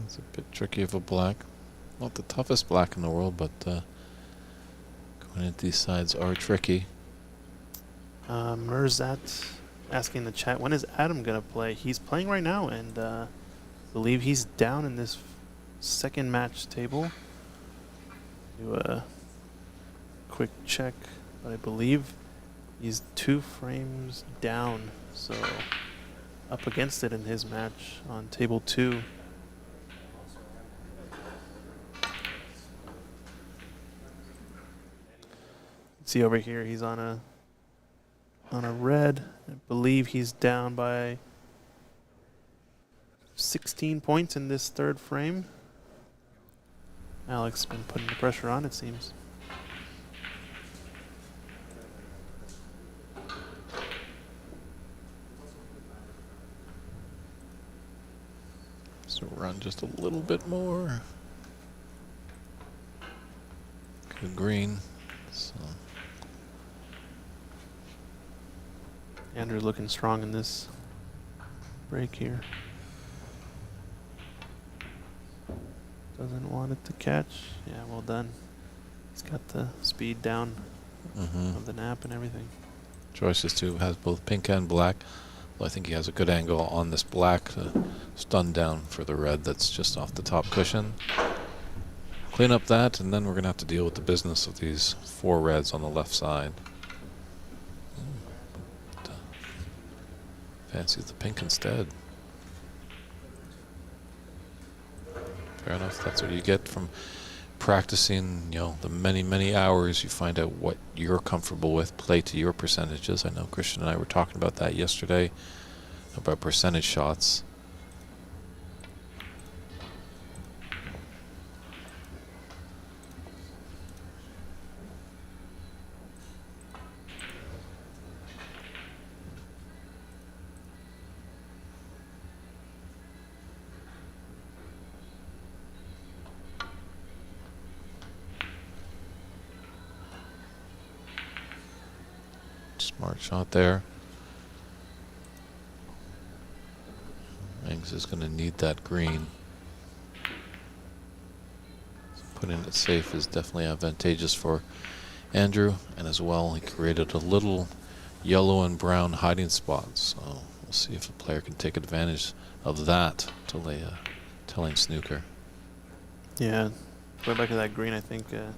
It's a bit tricky of a black. Not the toughest black in the world, but going into these sides are tricky. Merzat asking in the chat, when is Adam going to play? He's playing right now, and I believe he's down in this second match table. Do a quick check, but I believe he's 2 frames down, so up against it in his match on table 2. See over here, he's on a red. I believe he's down by 16 points in this third frame. Alex has been putting the pressure on, it seems. So run just a little bit more. Good green. So Andrew looking strong in this break here. Doesn't want it to catch. Yeah, well done. He's got the speed down of the nap and everything. Choices too has both pink and black. Well, I think he has a good angle on this black to stun down for the red that's just off the top cushion. Clean up that, and then we're going to have to deal with the business of these 4 reds on the left side. Fancies the pink instead. Fair enough. That's what you get from practicing, you know, the many, many hours. You find out what you're comfortable with, play to your percentages. I know Christian and I were talking about that yesterday, about percentage shots. Smart shot there. Angus is going to need that green. So putting it safe is definitely advantageous for Andrew, and as well he created a little yellow and brown hiding spot, so we'll see if the player can take advantage of that to lay a telling snooker. Yeah, going back to that green, I think it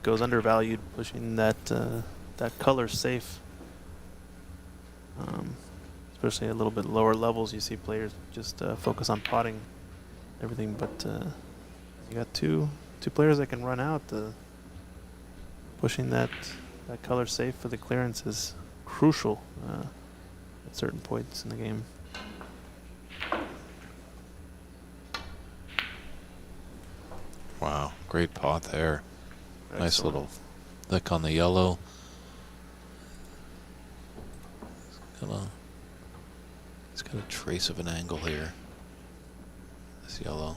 goes undervalued pushing that that color safe. Especially a little bit lower levels, you see players just focus on potting everything, but you got two players that can run out. Pushing that color safe for the clearance is crucial at certain points in the game. Wow, great pot there. Excellent. Nice little lick on the yellow. It's got a trace of an angle here. This yellow.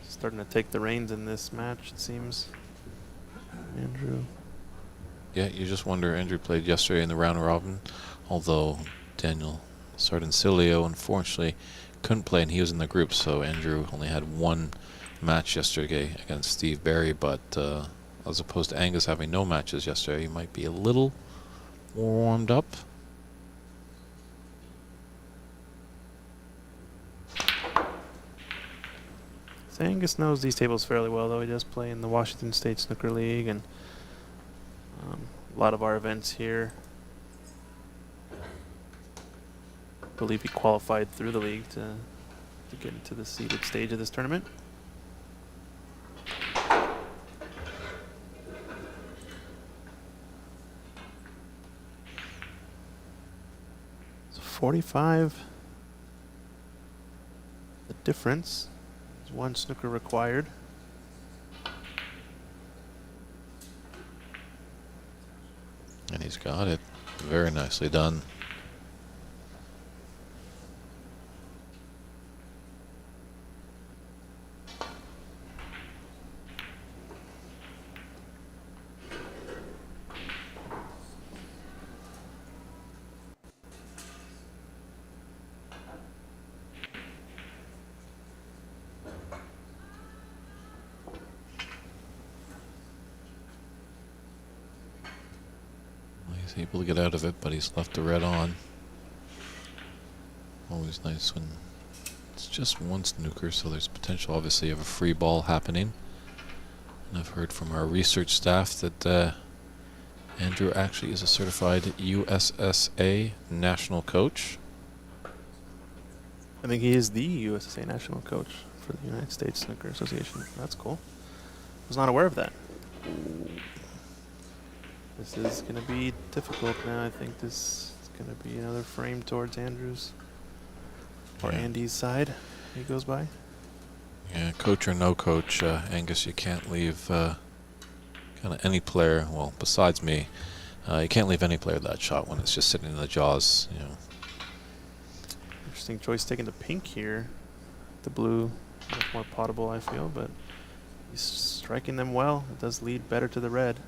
Starting to take the reins in this match, it seems. Andrew. Yeah, you just wonder. Andrew played yesterday in the round robin, although Daniel Sardancilio unfortunately couldn't play, and he was in the group, so Andrew only had one match yesterday against Steve Barry, but as opposed to Angus having no matches yesterday, he might be a little more warmed up. So Angus knows these tables fairly well, though. He does play in the Washington State Snooker League and a lot of our events here. I believe he qualified through the league to get into the seeded stage of this tournament. So 45. The difference is one snooker required. And he's got it. Very nicely done. He's able to get out of it, but he's left the red on. Always nice when it's just one snooker, so there's potential obviously of a free ball happening. And I've heard from our research staff that Andrew actually is a certified USSA national coach. I think he is the USSA national coach for the United States Snooker Association. That's cool. I was not aware of that. This is going to be difficult now. I think this is going to be another frame towards Andrew's or Andy's side he goes by. Yeah, coach or no coach, Angus, you can't leave kind of any player, well, besides me, you can't leave any player that shot when it's just sitting in the jaws, you know. Interesting choice taking the pink here. The blue, much more potable, I feel, but he's striking them well. It does lead better to the red.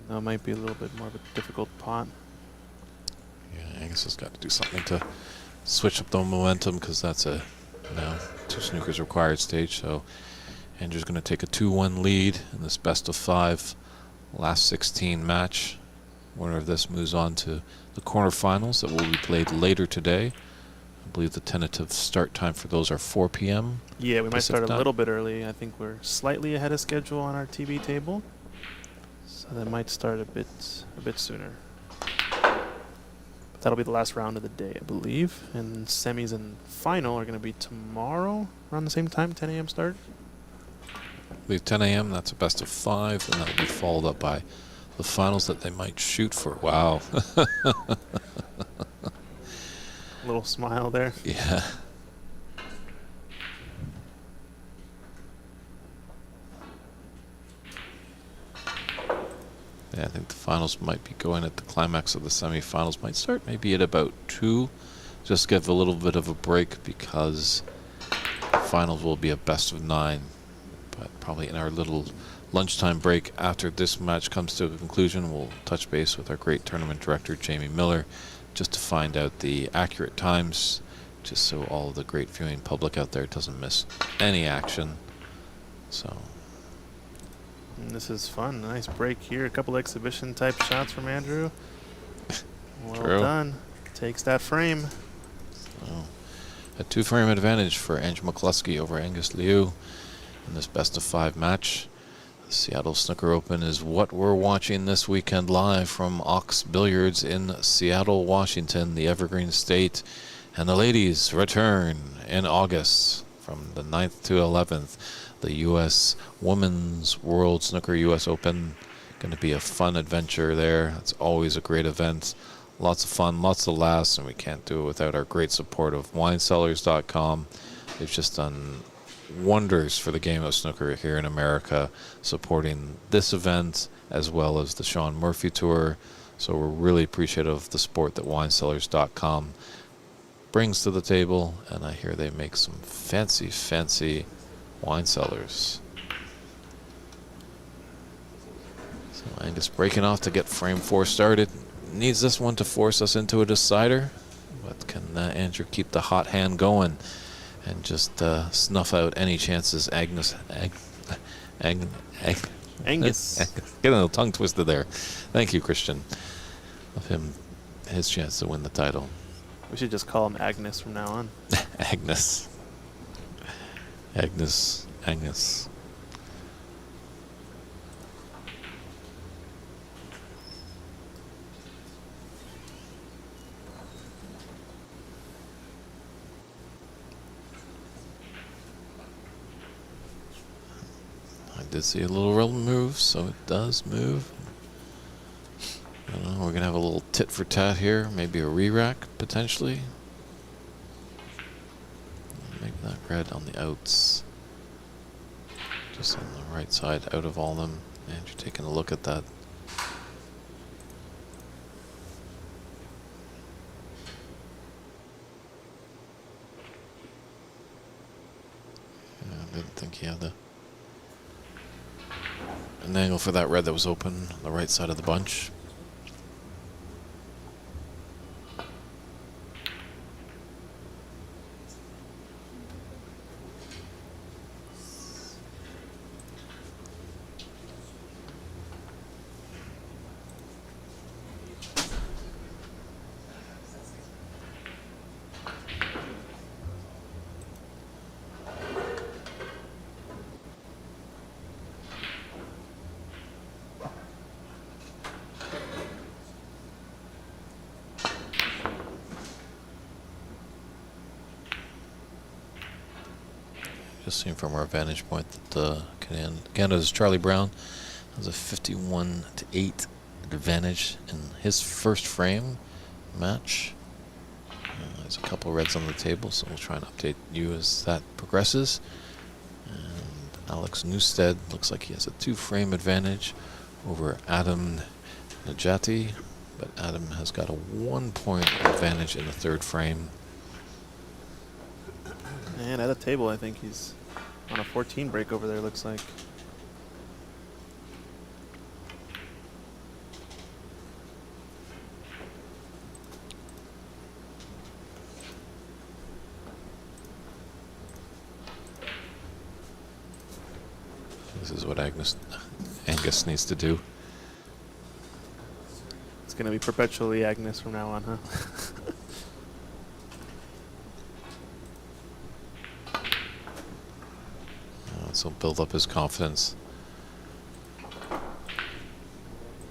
That might be a little bit more of a difficult pot. Yeah, Angus has got to do something to switch up the momentum, because that's a now 2 snookers required stage. So Andrew's going to take a 2-1 lead in this best of 5 last 16 match. Winner of this moves on to the quarterfinals that will be played later today. I believe the tentative start time for those are 4 p.m. Yeah, we might start a time. little bit early. I think we're slightly ahead of schedule on our TV table, so that might start a bit sooner. But that'll be the last round of the day, I believe. And semis and final are going to be tomorrow around the same time, 10 a.m. start. I believe 10 a.m. That's a best of 5, and that'll be followed up by the finals that they might shoot for. Wow. Little smile there. Yeah. Yeah, I think the finals might be going at the climax of the semifinals. Might start maybe at about 2. Just give a little bit of a break, because the finals will be a best of 9. But probably in our little lunchtime break after this match comes to a conclusion, we'll touch base with our great tournament director, Jamie Miller, just to find out the accurate times, just so all of the great viewing public out there doesn't miss any action. So. And this is fun. Nice break here. A couple exhibition type shots from Andrew. Well True. done. Takes that frame. So, a 2-frame advantage for Andrew McCluskey over Angus Liu in this best-of-5 match. The Seattle Snooker Open is what we're watching this weekend live from Ox Billiards in Seattle, Washington, the Evergreen State. And the ladies return in August from the 9th to 11th. The U.S. Women's World Snooker U.S. Open. Going to be a fun adventure there. It's always a great event. Lots of fun, lots of laughs, and we can't do it without our great support of WineCellars.com. They've just done wonders for the game of snooker here in America, supporting this event as well as the Sean Murphy Tour. So we're really appreciative of the support that WineCellars.com brings to the table, and I hear they make some fancy, fancy wine cellars. So Angus breaking off to get frame 4 started. Needs this one to force us into a decider, but can Andrew keep the hot hand going and just snuff out any chances Angus get a little tongue twisted there. Thank you, Christian. Of him, his chance to win the title. We should just call him Agnes from now on. Agnes. I did see a little roll move, so it does move. I don't know, we're going to have a little tit for tat here. Maybe a re-rack, potentially. Maybe that red on the outs. Just on the right side, out of all of them. And you're taking a look at that. Yeah, I didn't think he had an angle for that red that was open on the right side of the bunch. Just seen from our vantage point that Canada's Charlie Brown has a 51-8 advantage in his first frame match. There's a couple reds on the table, so we'll try and update you as that progresses. And Alex Newstead looks like he has a 2-frame advantage over Adam Najati, but Adam has got a 1-point advantage in the 3rd frame. And at a table, I think he's on a 14 break over there, looks like. This is what Angus needs to do. It's going to be perpetually Agnes from now on, huh? So build up his confidence.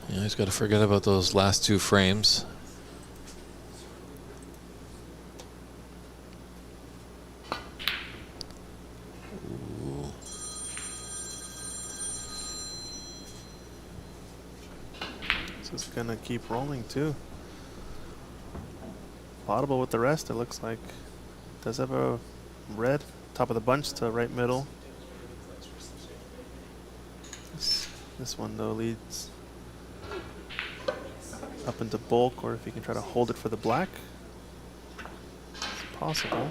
Yeah, he's got to forget about those last 2 frames. Ooh. This is going to keep rolling too. Audible with the rest, it looks like. Does have a red top of the bunch to right middle. This one though leads up into bulk, or if you can try to hold it for the black, it's possible.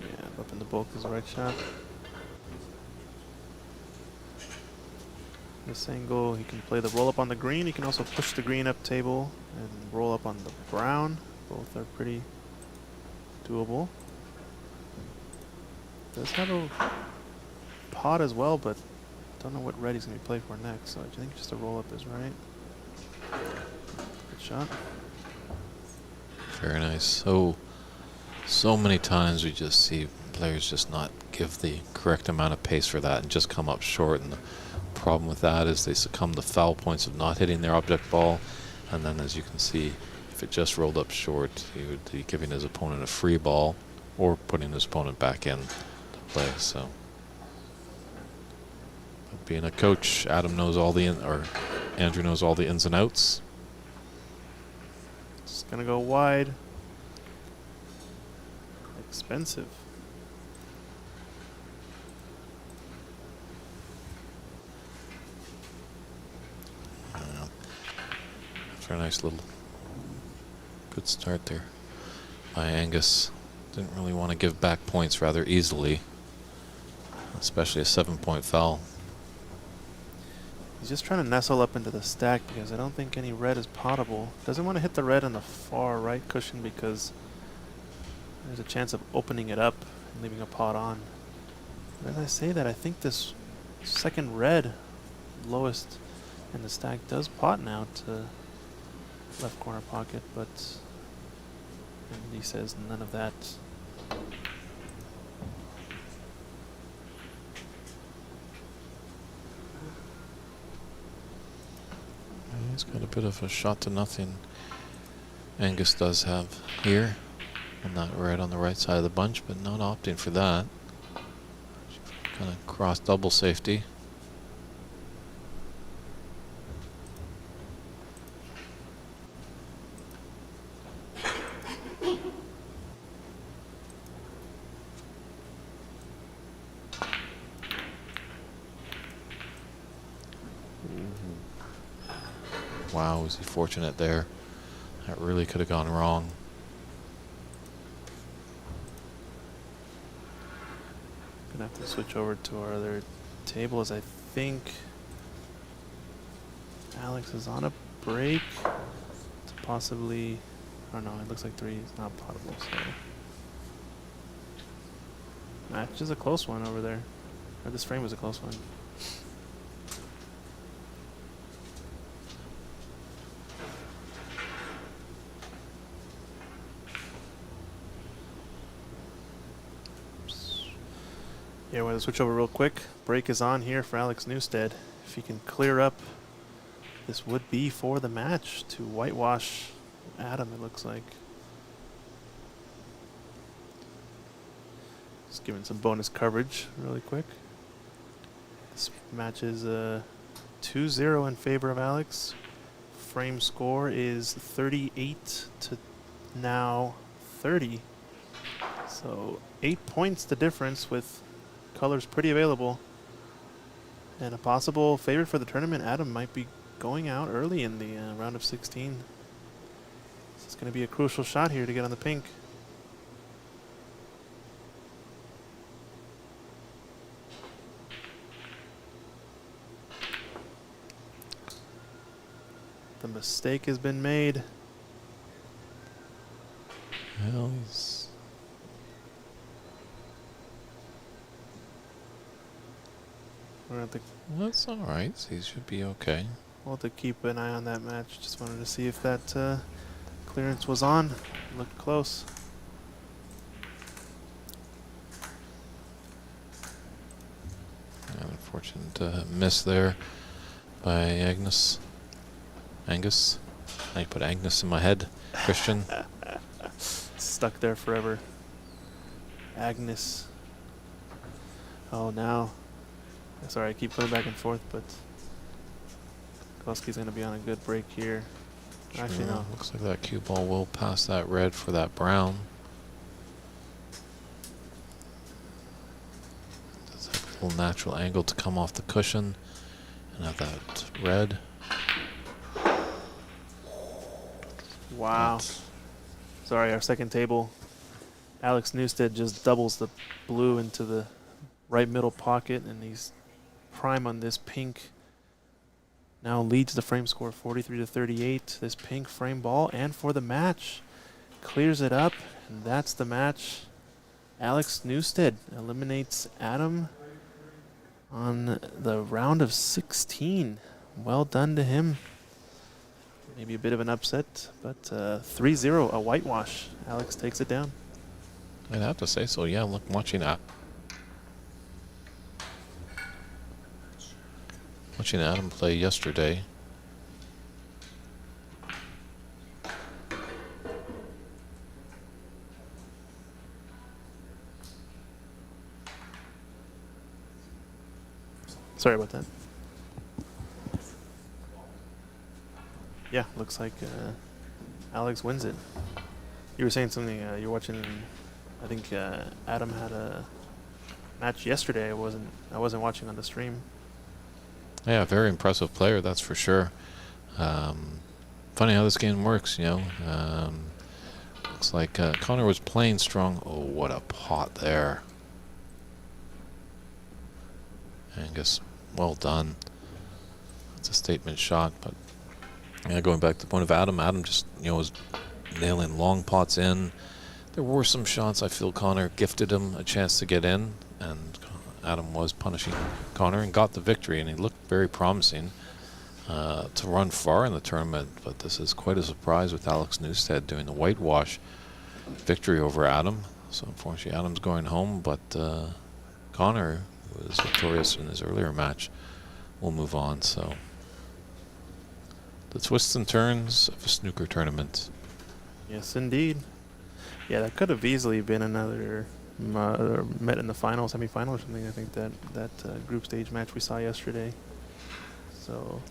Yeah, up in the bulk is the right shot. This angle, he can play the roll up on the green. He can also push the green up table and roll up on the brown. Both are pretty doable. Does have a pot as well, but don't know what red he's going to play for next. So I think just a roll up is right. Good shot. Very nice. So many times we just see players just not give the correct amount of pace for that and just come up short. And the problem with that is they succumb to foul points of not hitting their object ball. And then, as you can see, if it just rolled up short, he would be giving his opponent a free ball or putting his opponent back in to play. So, but being a coach, Adam knows all the or Andrew knows all the ins and outs. Just gonna go wide. Expensive. After a nice little good start there by Angus. Didn't really want to give back points rather easily, especially a 7-point foul. He's just trying to nestle up into the stack because I don't think any red is potable. Doesn't want to hit the red on the far right cushion because there's a chance of opening it up and leaving a pot on. But as I say that, I think this second red, lowest in the stack, does pot now to left corner pocket, but and he says none of that. He's got a bit of a shot to nothing. Angus does have here, and that red on the right side of the bunch, but not opting for that. Kind of cross double safety. Wow, was he fortunate there? That really could have gone wrong. Gonna have to switch over to our other table as I think Alex is on a break to possibly, I don't know, it looks like 3 is not potable, so. Match is a close one over there. Or this frame was a close one. Yeah, we're going to switch over real quick. Break is on here for Alex Newstead. If he can clear up, this would be for the match to whitewash Adam, it looks like. Just giving some bonus coverage really quick. This match is 2-0 in favor of Alex. Frame score is 38 to now 30. So 8 points the difference with colors pretty available. And a possible favorite for the tournament, Adam, might be going out early in the round of 16. This is going to be a crucial shot here to get on the pink. The mistake has been made. Well, he's We're going to have to, that's all right. He should be okay. we'll have to keep an eye on that match. Just wanted to see if that clearance was on. Looked close. Unfortunate miss there by Angus. I put Agnes in my head. Christian. Stuck there forever. Agnes. Oh, now. Sorry, I keep going back and forth, but Koski's going to be on a good break here. Actually, no. Looks like that cue ball will pass that red for that brown. Does have a little natural angle to come off the cushion and have that red. Wow. Sorry, our second table. Alex Newstead just doubles the blue into the right middle pocket, and he's prime on this pink now leads the frame score 43-38. This pink frame ball, and for the match, clears it up, and that's the match. Alex Newstead eliminates Adam on the round of 16. Well done to him. Maybe a bit of an upset, but 3-0, a whitewash. Alex takes it down. I'd have to say so. Yeah, look, watching Adam play yesterday. Sorry about that. Yeah, looks like Alex wins it. You were saying something, you're watching, I think Adam had a match yesterday. I wasn't watching on the stream. Yeah, very impressive player, that's for sure. Funny how this game works, you know. Looks like Connor was playing strong. Oh, what a pot there. Angus, well done. It's a statement shot, but yeah, going back to the point of Adam, Adam just, you know, was nailing long pots in. There were some shots I feel Connor gifted him a chance to get in, and Adam was punishing Connor and got the victory, and he looked very promising to run far in the tournament. But this is quite a surprise with Alex Newstead doing the whitewash victory over Adam. So unfortunately Adam's going home, but Connor, who was victorious in his earlier match, will move on. So the twists and turns of a snooker tournament. Yes, indeed. Yeah, that could have easily been another met in the final, semi-final or something. I think that group stage match we saw yesterday. So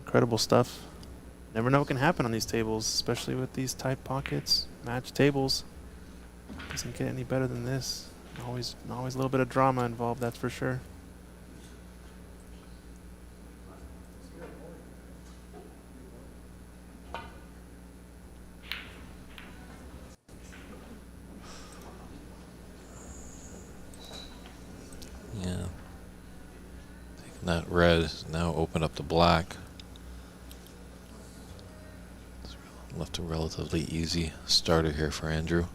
incredible stuff. Never know what can happen on these tables, especially with these tight pockets. Match tables doesn't get any better than this. Always a little bit of drama involved, that's for sure. Yeah. Taking that red, now open up to black. It's left a relatively easy starter here for Andrew.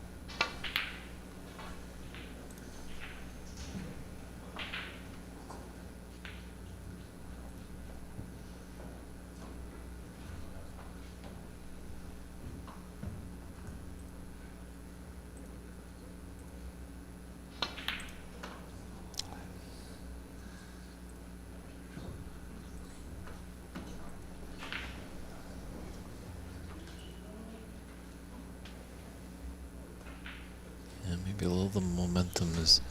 Maybe a little of the momentum is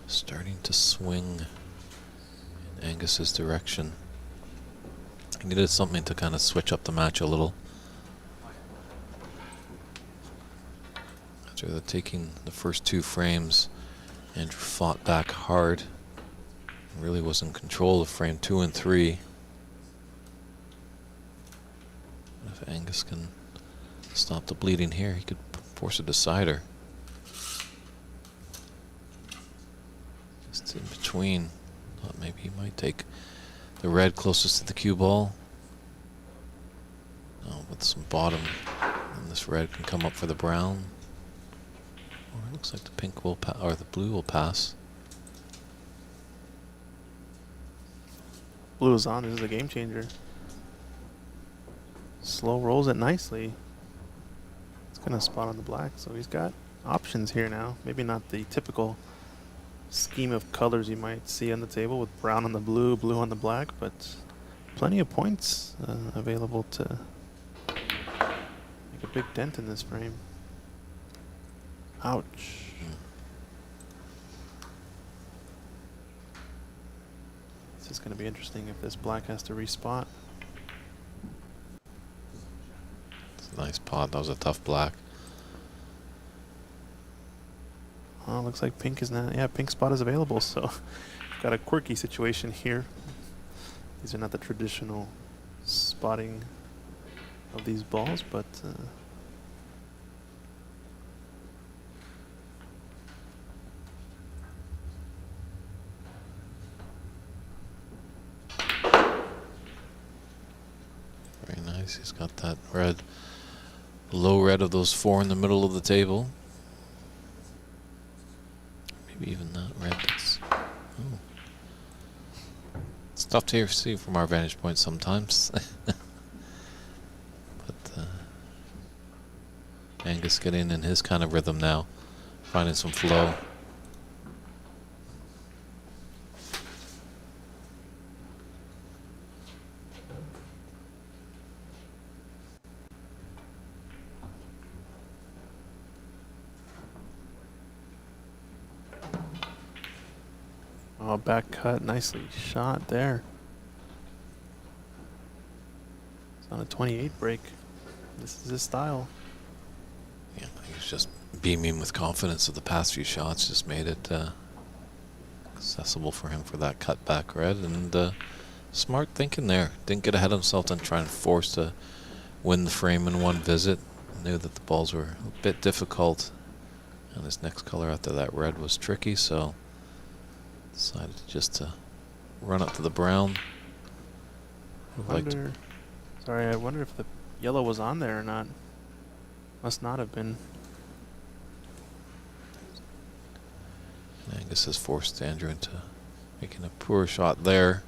starting to swing in Angus's direction. He needed something to kind of switch up the match a little. After taking the first two frames, Andrew fought back hard. Really was in control of frame 2 and 3. If Angus can stop the bleeding here, he could force a decider. Just in between. Thought maybe he might take the red closest to the cue ball. No, with some bottom, and this red can come up for the brown. Or it looks like the pink will or the blue will pass. Blue is on. This is a game changer. Slow rolls it nicely. It's gonna spot on the black, so he's got options here now. Maybe not the typical scheme of colors you might see on the table with brown on the blue, blue on the black, but plenty of points available to make a big dent in this frame. Ouch. This is going to be interesting if this black has to respot. It's a nice pot. That was a tough black. Oh, looks like pink is not. Yeah, pink spot is available. So, we've got a quirky situation here. These are not the traditional spotting of these balls, but Nice. He's got that red, low red of those 4 in the middle of the table. Maybe even that red. Oh. It's tough to see from our vantage point sometimes. But Angus getting in his kind of rhythm now, finding some flow. Oh, back cut, nicely shot there. It's on a 28 break. This is his style. Yeah, he's just beaming with confidence of the past few shots. Just made it accessible for him for that cut back red, and smart thinking there. Didn't get ahead of himself and try and force to win the frame in one visit. Knew that the balls were a bit difficult, and his next color after that red was tricky, so decided just to run up to the brown. I wonder if the yellow was on there or not. Must not have been. Angus has forced Andrew into making a poor shot there.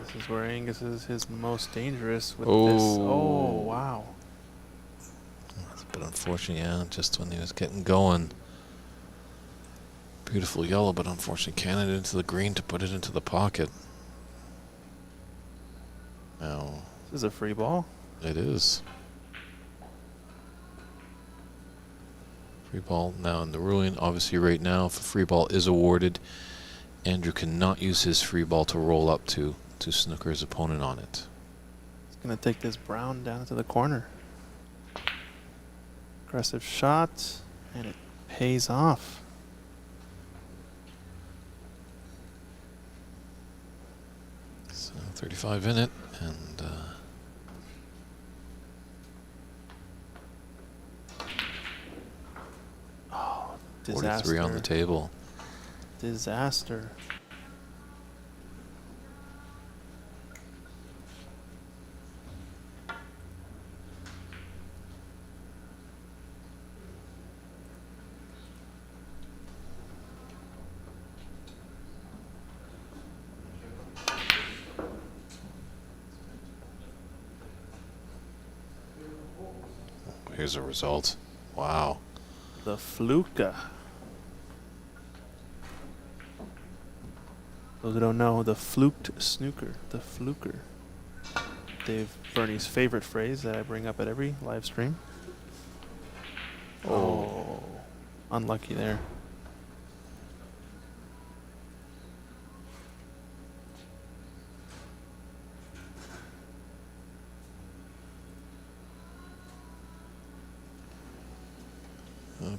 This is where Angus is his most dangerous with this. Oh, wow. That's a bit unfortunate, yeah, just when he was getting going. Beautiful yellow, but unfortunately cannon it into the green to put it into the pocket. Now, This is a free ball. it is. Free ball now in the ruling. Obviously right now, if a free ball is awarded, Andrew cannot use his free ball to roll up to snooker his opponent on it. He's going to take this brown down into the corner. Aggressive shot, and it pays off. So 35 in it, and oh, 43 on the table. Disaster. Here's a result. Wow. The fluka. Those who don't know, the fluked snooker. The fluker. Dave Burney's favorite phrase that I bring up at every live stream. Oh, unlucky there.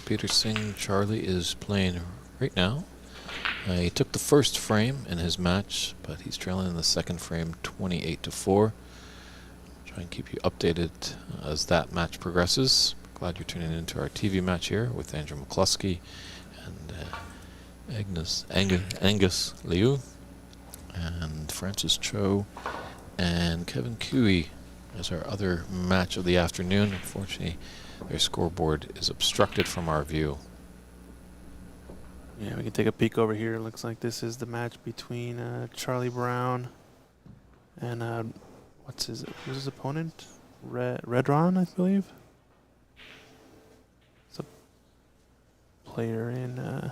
Peter Singh Charlie is playing right now. He took the first frame in his match, but he's trailing in the second frame 28-4. Try and keep you updated as that match progresses. Glad you're tuning into our TV match here with Andrew McCluskey and Angus Liu and Francis Cho and Kevin Cooey as our other match of the afternoon. Unfortunately, their scoreboard is obstructed from our view. Yeah, we can take a peek over here. Looks like this is the match between Charlie Brown and who's his opponent? Redron, I believe. It's a player in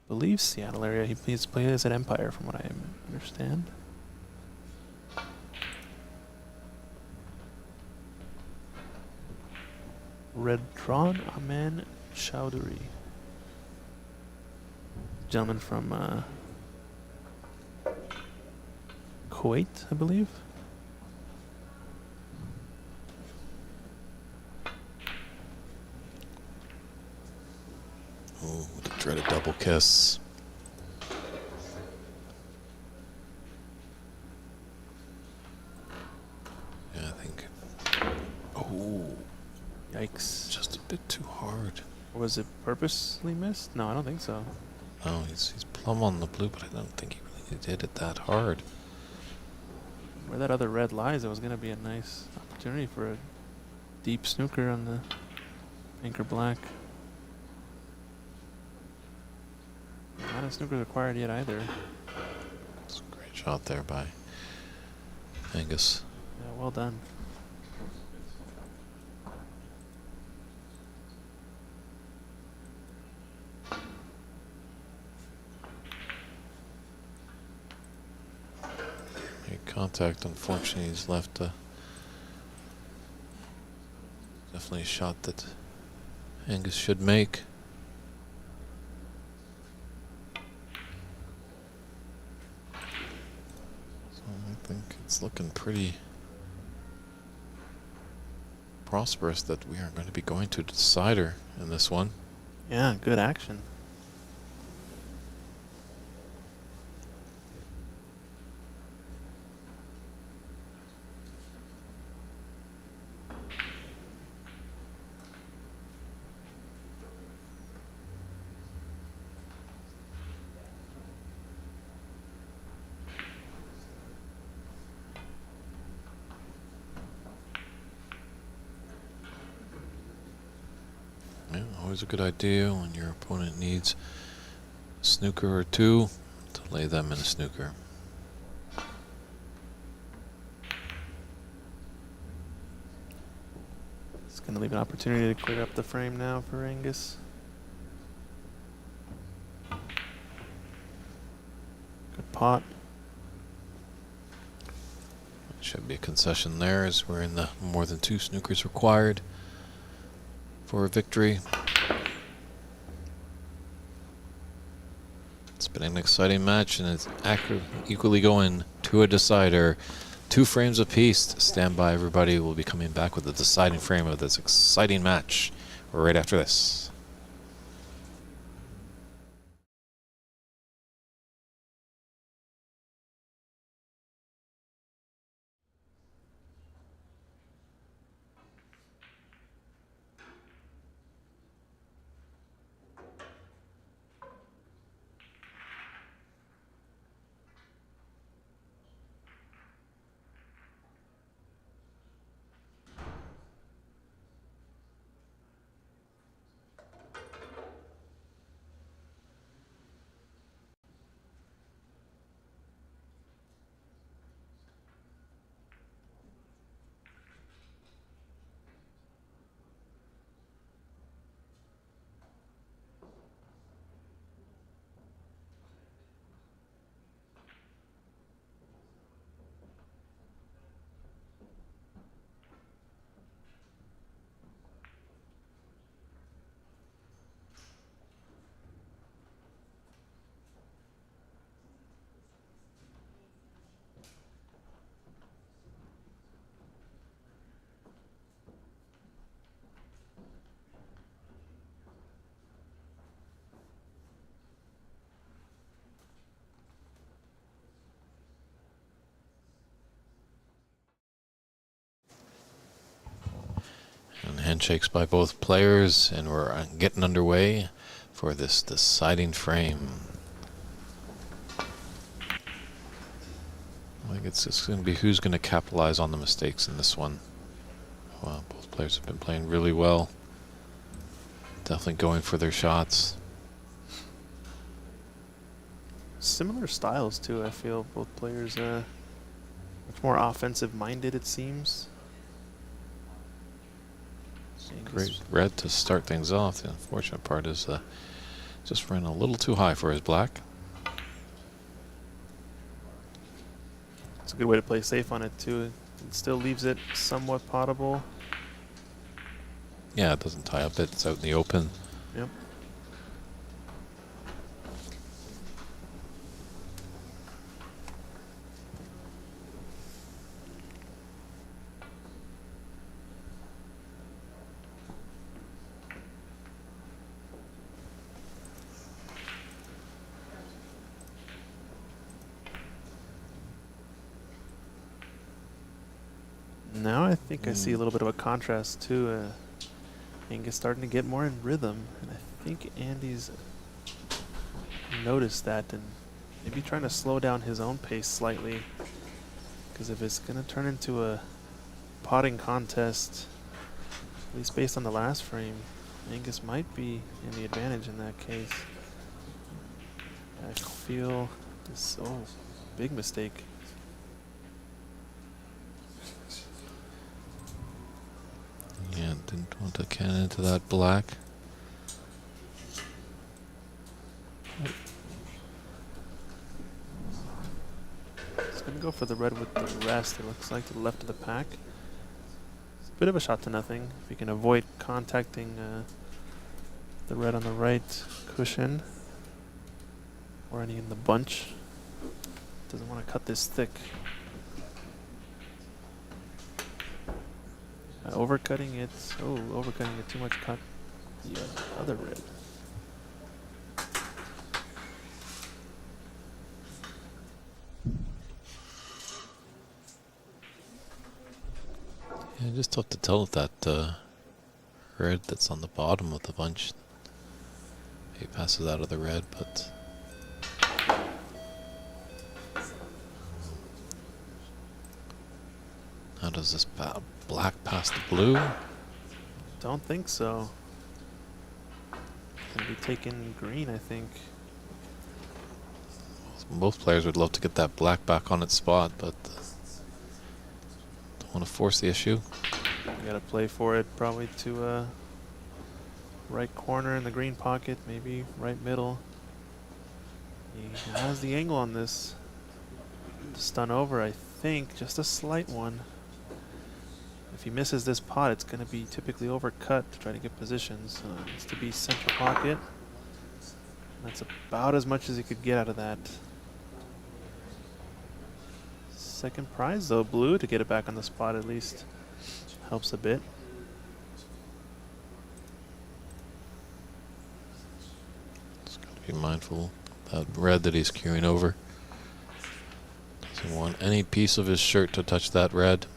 believe Seattle area. He plays at Empire, from what I understand. Redron Aman Chowdhury. Gentleman from Kuwait, I believe. Oh, the dreaded double kiss. Yikes. Just a bit too hard. Was it purposely missed? No, I don't think so. No, he's plumb on the blue, but I don't think he really did it that hard. Where that other red lies, it was going to be a nice opportunity for a deep snooker on the pink or black. Not a snooker required yet either. It's a great shot there by Angus. Yeah, well done. Made contact. Unfortunately, he's left definitely a shot that Angus should make. So I think it's looking pretty prosperous that we are going to be going to the decider in this one. Yeah, good action. Yeah, always a good idea when your opponent needs a snooker or two to lay them in a snooker. It's going to leave an opportunity to clear up the frame now for Angus. Good pot. Should be a concession there as we're in the more than 2 snookers required for a victory. It's been an exciting match and it's equally going to a decider. 2 frames apiece. Stand by, everybody. We'll be coming back with the deciding frame of this exciting match right after this. And handshakes by both players, and we're getting underway for this deciding frame. I think it's just going to be who's going to capitalize on the mistakes in this one. Well, both players have been playing really well. Definitely going for their shots. Similar styles too, I feel. Both players much more offensive minded, it seems. Great red to start things off. The unfortunate part is just ran a little too high for his black. It's a good way to play safe on it too. It still leaves it somewhat potable. Yeah, it doesn't tie up. It's out in the open. Yep. Now I think I see a little bit of a contrast too. Angus starting to get more in rhythm, and I think Andy's noticed that and maybe trying to slow down his own pace slightly. Because if it's going to turn into a potting contest, at least based on the last frame, Angus might be in the advantage in that case. I feel this, oh, big mistake. Yeah, didn't want to cannon into that black. It's going to go for the red with the rest, it looks like, to the left of the pack. It's a bit of a shot to nothing. If you can avoid contacting the red on the right cushion or any in the bunch. Doesn't want to cut this thick. Overcutting it. Oh, overcutting it too much. Cut the other red. Yeah, just tough to tell if that red that's on the bottom of the bunch. He passes out of the red, but how does this black pass the blue? Don't think so. Gonna be taking green, I think. Both players would love to get that black back on its spot, but don't want to force the issue. You gotta play for it probably to right corner in the green pocket, maybe right middle. He has the angle on this. Stun over, I think, just a slight one. If he misses this pot, it's going to be typically overcut to try to get positions. It needs to be center pocket. That's about as much as he could get out of that. Second prize, though, blue, to get it back on the spot at least. Helps a bit. Just got to be mindful of that red that he's queuing over. Doesn't want any piece of his shirt to touch that red.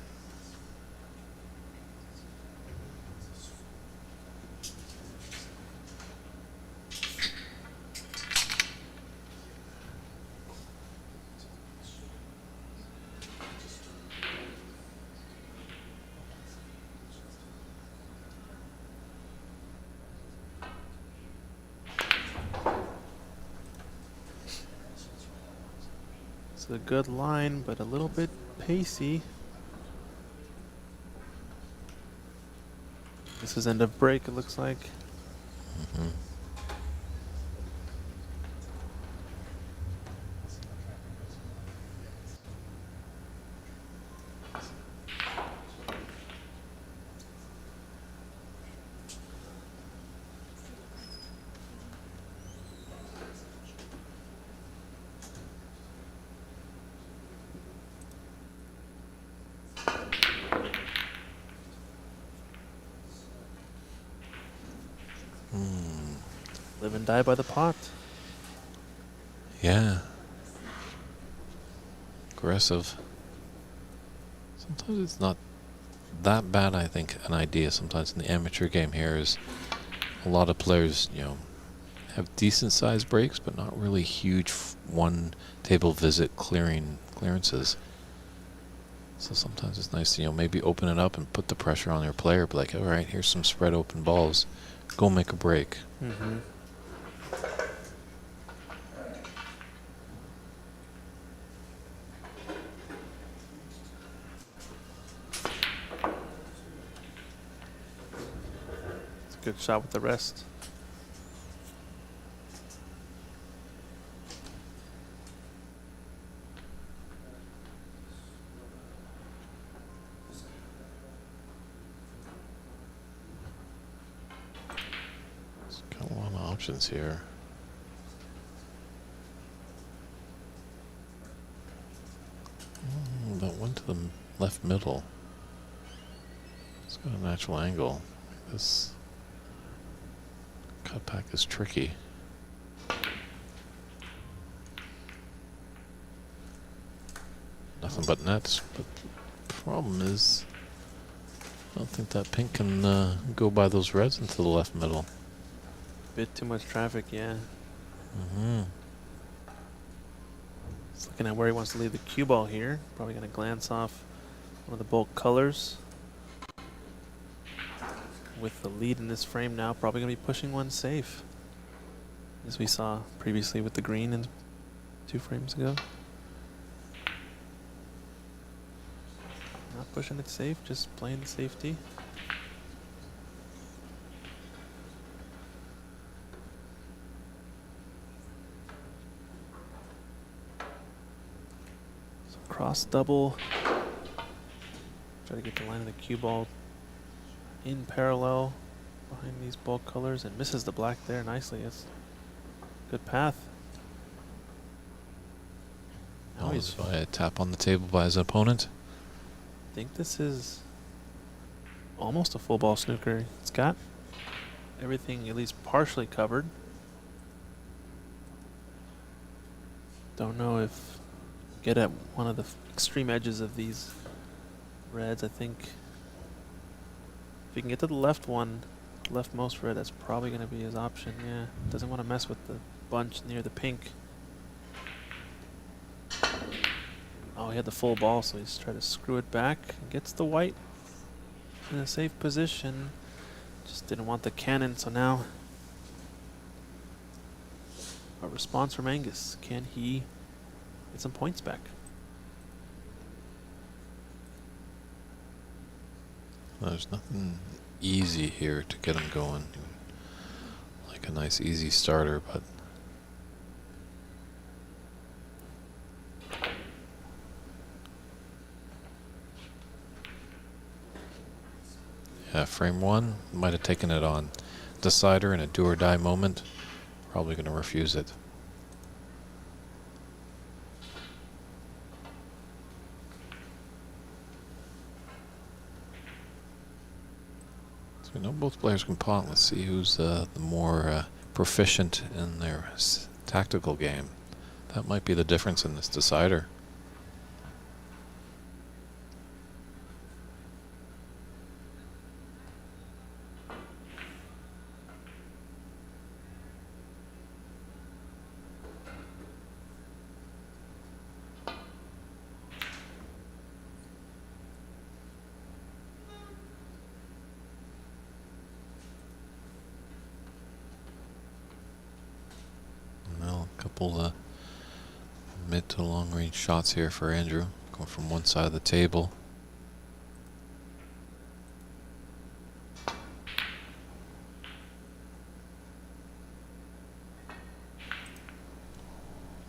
It's a good line, but a little bit pacey. This is end of break, it looks like. Mm-hmm. Live and die by the pot. Yeah. Aggressive. Sometimes it's not that bad, I think, an idea sometimes in the amateur game here is a lot of players, you know, have decent sized breaks, but not really huge one table visit clearances. So sometimes it's nice to, you know, maybe open it up and put the pressure on your player, be like, all right, here's some spread open balls. Go make a break. Mm-hmm. It's a good shot with the rest. Got a lot of options here. That went to the left middle. It's got a natural angle. This cutback is tricky. Nothing but nets. But the problem is I don't think that pink can go by those reds into the left middle. Bit too much traffic, yeah. He's looking at where he wants to leave the cue ball here. Probably going to glance off one of the bulk colors. With the lead in this frame now, probably going to be pushing one safe. As we saw previously with the green and 2 frames ago. Not pushing it safe, just playing the safety. So cross double. Try to get the line of the cue ball in parallel behind these bulk colors and misses the black there nicely. It's a good path. Now he's by a tap on the table by his opponent. I think this is almost a full ball snooker. It's got everything at least partially covered. Don't know if get at one of the extreme edges of these reds. I think if he can get to the left one, leftmost red, that's probably going to be his option. Yeah, doesn't want to mess with the bunch near the pink. Oh, he had the full ball, so he's trying to screw it back. Gets the white in a safe position. Just didn't want the cannon, so now a response from Angus. Can he get some points back? There's nothing easy here to get him going. Like a nice easy starter, but yeah, frame 1 might have taken it on decider in a do or die moment. Probably going to refuse it. So we know both players can pot. Let's see who's the more proficient in their tactical game. That might be the difference in this decider. Couple mid to long range shots here for Andrew, going from one side of the table.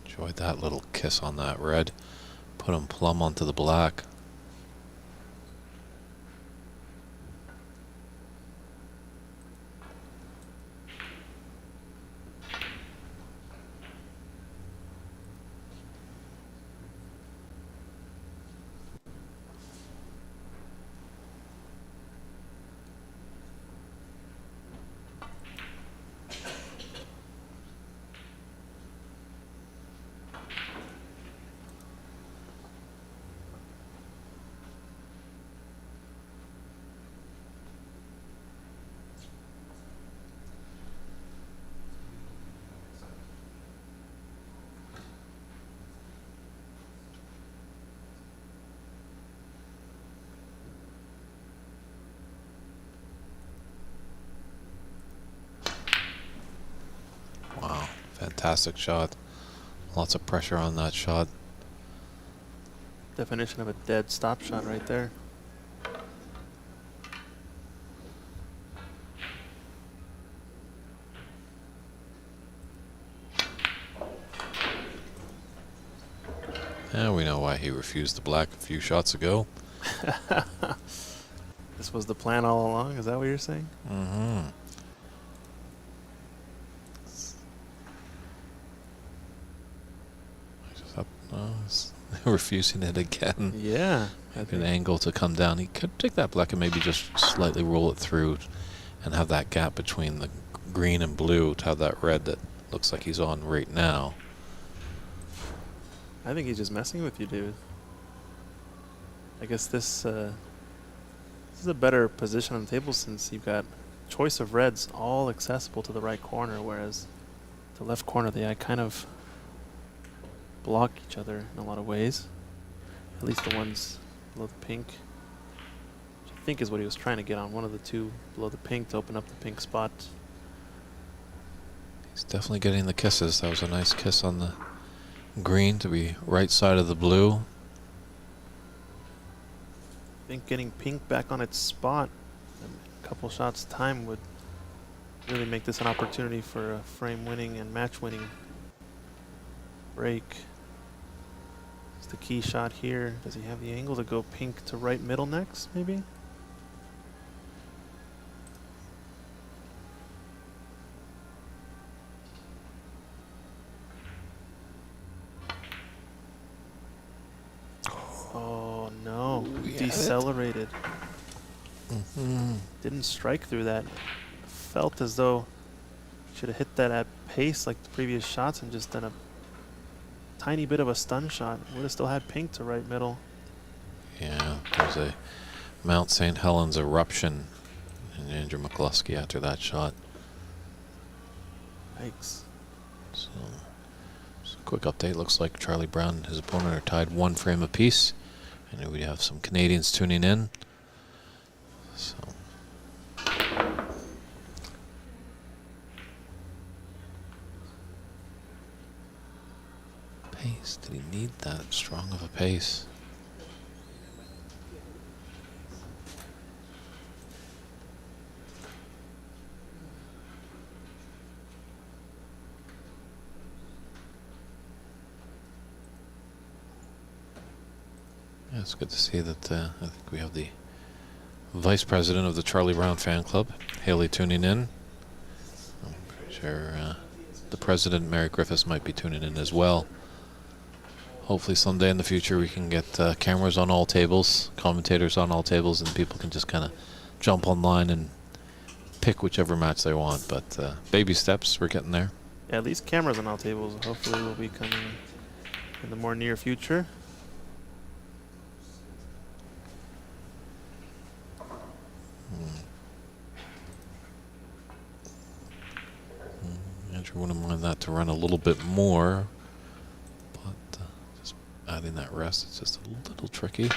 Enjoyed that little kiss on that red, put him plumb onto the black. Wow, fantastic shot. Lots of pressure on that shot. Definition of a dead stop shot right there. Yeah, we know why he refused the black a few shots ago. This was the plan all along, is that what you're saying? Mm-hmm. Refusing it again. Yeah. An angle to come down. He could take that black and maybe just slightly roll it through and have that gap between the green and blue to have that red that looks like he's on right now. I think he's just messing with you, dude. I guess this This is a better position on the table since you've got choice of reds all accessible to the right corner, whereas the left corner they kind of block each other in a lot of ways. At least the ones below the pink, which I think is what he was trying to get on. One of the two below the pink to open up the pink spot. He's definitely getting the kisses. That was a nice kiss on the green to be right side of the blue. I think getting pink back on its spot in a couple shots time would really make this an opportunity for a frame winning and match winning break. It's the key shot here. Does he have the angle to go pink to right middle next, maybe? Oh no, decelerated. Didn't strike through that. Felt as though should have hit that at pace like the previous shots and just done a tiny bit of a stun shot. Would have still had pink to right middle. Yeah, there's a Mount St. Helens eruption in Andrew McCluskey after that shot. Yikes. So, just a quick update. Looks like Charlie Brown and his opponent are tied 1 frame apiece. And we have some Canadians tuning in. So. Pace. Did he need that strong of a pace? Yeah, it's good to see that I think we have the vice president of the Charlie Brown fan club, Haley, tuning in. I'm pretty sure the president, Mary Griffiths, might be tuning in as well. Hopefully someday in the future we can get cameras on all tables, commentators on all tables, and people can just kind of jump online and pick whichever match they want. But baby steps, we're getting there. Yeah, at least cameras on all tables hopefully will be coming in the more near future. Andrew wouldn't mind that to run a little bit more, but just adding that rest, it's just a little tricky.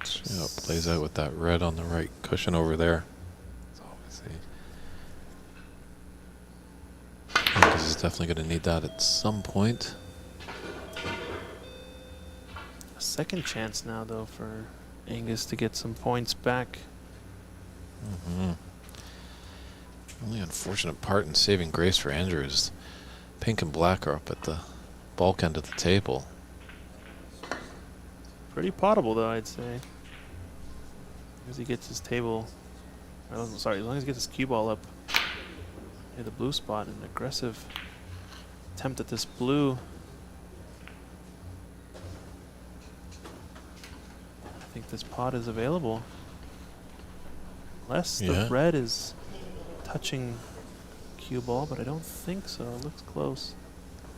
See how it plays out with that red on the right cushion over there. So because he's definitely going to need that at some point. A second chance now, though, for Angus to get some points back. Only unfortunate part in saving grace for Andrew is pink and black are up at the bulk end of the table. Pretty potable, though, I'd say. As he gets his table, sorry, as long as he gets his cue ball up near the blue spot, an aggressive attempt at this blue. I think this pot is available. Unless the red is touching cue ball, but I don't think so. It looks close.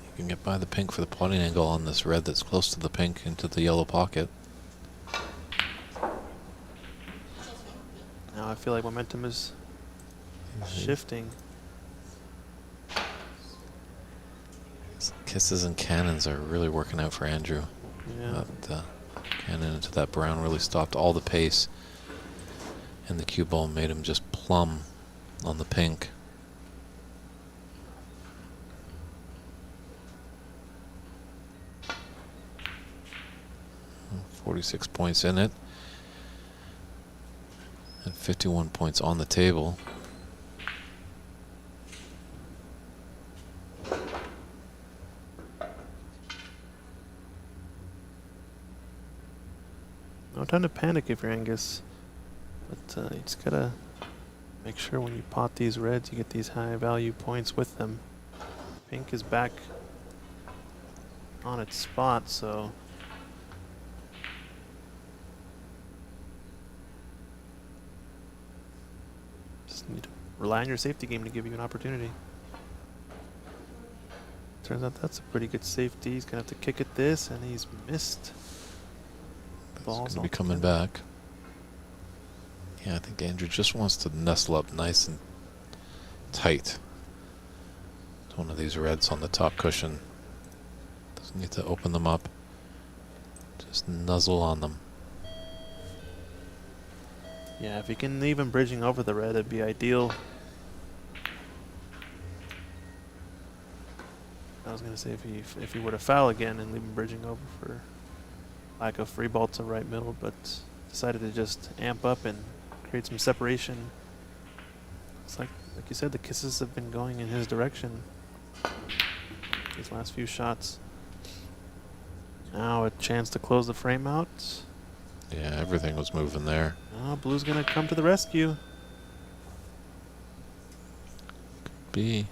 You can get by the pink for the potting angle on this red that's close to the pink into the yellow pocket. Now I feel like momentum is shifting. Kisses and cannons are really working out for Andrew. Yeah. That cannon into that brown really stopped all the pace, and the cue ball made him just plumb on the pink. 46 points in it, and 51 points on the table. No time to panic if you're Angus, but you just gotta make sure when you pot these reds you get these high value points with them. Pink is back on its spot, so Just need to rely on your safety game to give you an opportunity. Turns out that's a pretty good safety. He's gonna have to kick at this, and he's missed. He's gonna be coming back. Yeah, I think Andrew just wants to nestle up nice and tight. One of these reds on the top cushion. Doesn't need to open them up. Just nuzzle on them. Yeah, if he can leave him bridging over the red, it'd be ideal. I was gonna say if he were to foul again and leave him bridging over for lack of free ball to right middle, but decided to just amp up and create some separation. It's like you said, the kisses have been going in his direction these last few shots. Now a chance to close the frame out. Yeah, everything was moving there. Oh, blue's gonna come to the rescue. B.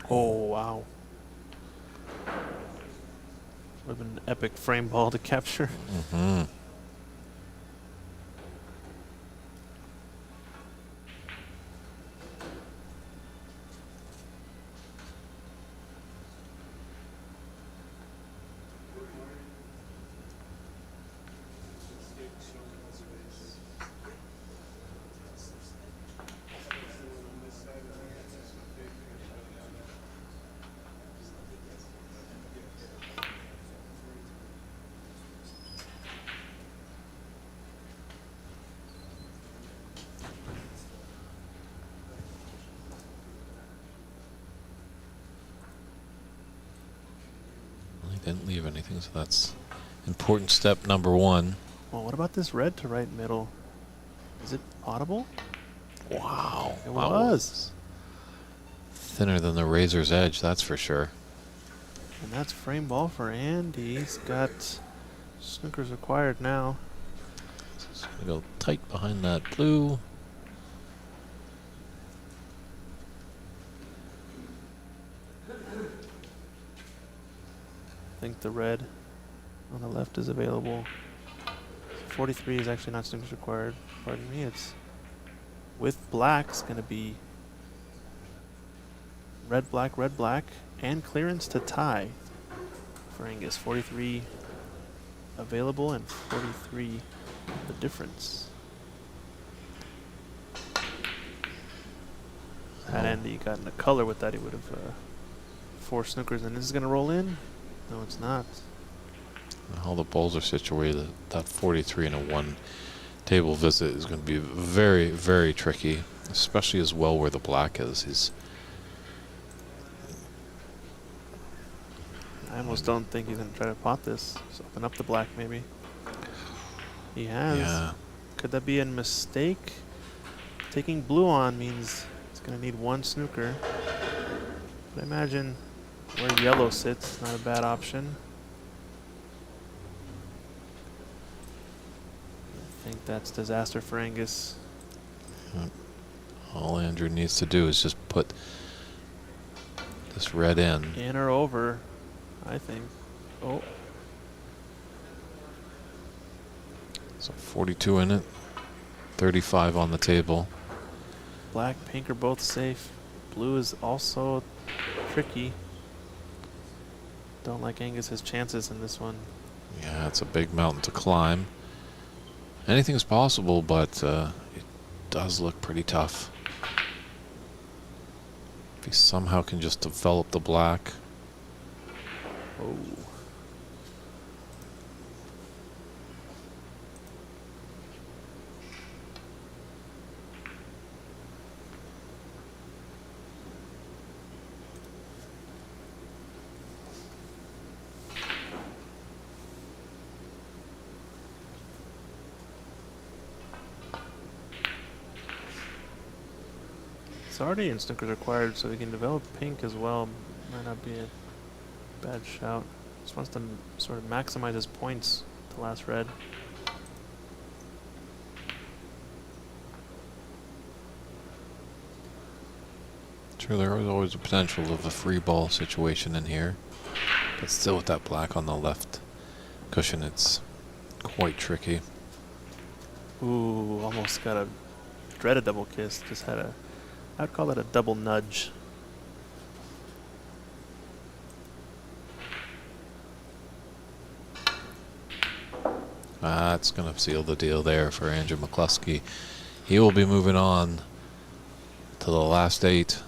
Oh, wow. Would have been an epic frame ball to capture. Mm-hmm. Didn't leave anything, so that's important step number one. Well, what about this red to right middle? Is it audible? Wow. It was. Thinner than the razor's edge, that's for sure. And that's frame ball for Andy. He's got snookers acquired now. So it's going to go tight behind that blue. I think the red on the left is available. 43 is actually not snookers required. Pardon me. It's with black. It's going to be red, black, and clearance to tie for Angus. 43 available and 43 the difference. Had Andy gotten a color with that, he would have 4 snookers. And this is going to roll in. No, it's not. How the balls are situated, that 43 and a 1 table visit is going to be very, very tricky, especially as well where the black is. I almost don't think he's going to try to pot this. So open up the black, maybe. He has. Yeah. Could that be a mistake? Taking blue on means it's going to need 1 snooker. But I imagine where yellow sits, not a bad option. I think that's disaster for Angus. All Andrew needs to do is just put this red in. In or over, I think. Oh. So 42 in it, 35 on the table. Black, pink are both safe. Blue is also tricky. Don't like Angus's chances in this one. Yeah, it's a big mountain to climb. Anything's possible, but it does look pretty tough. If he somehow can just develop the black. Oh. It's already in snookers required, so we can develop pink as well. Might not be a bad shout. Just wants to sort of maximize his points. The last red. Sure, there is always a potential of a free ball situation in here, but still with that black on the left cushion, it's quite tricky. Ooh, almost got a dreaded double kiss. Just had a, I'd call it a double nudge. That's going to seal the deal there for Andrew McCluskey. He will be moving on to the last 8.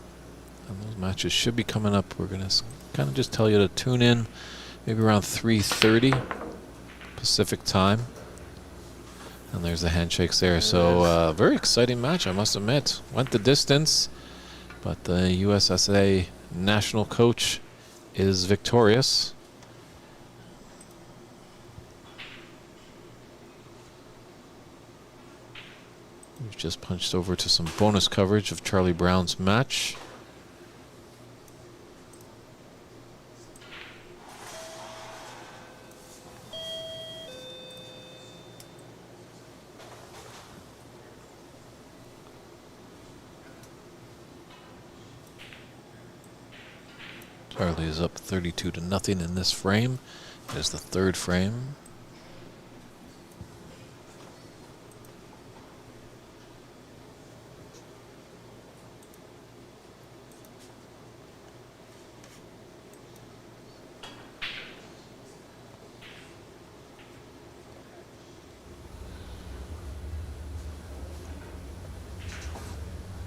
And those matches should be coming up. We're going to kind of just tell you to tune in maybe around 3:30 Pacific time. And there's the handshakes there. So very exciting match, I must admit. Went the distance, but the USSA national coach is victorious. We've just punched over to some bonus coverage of Charlie Brown's match. Charlie is up 32-0 in this frame. There's the 3rd frame.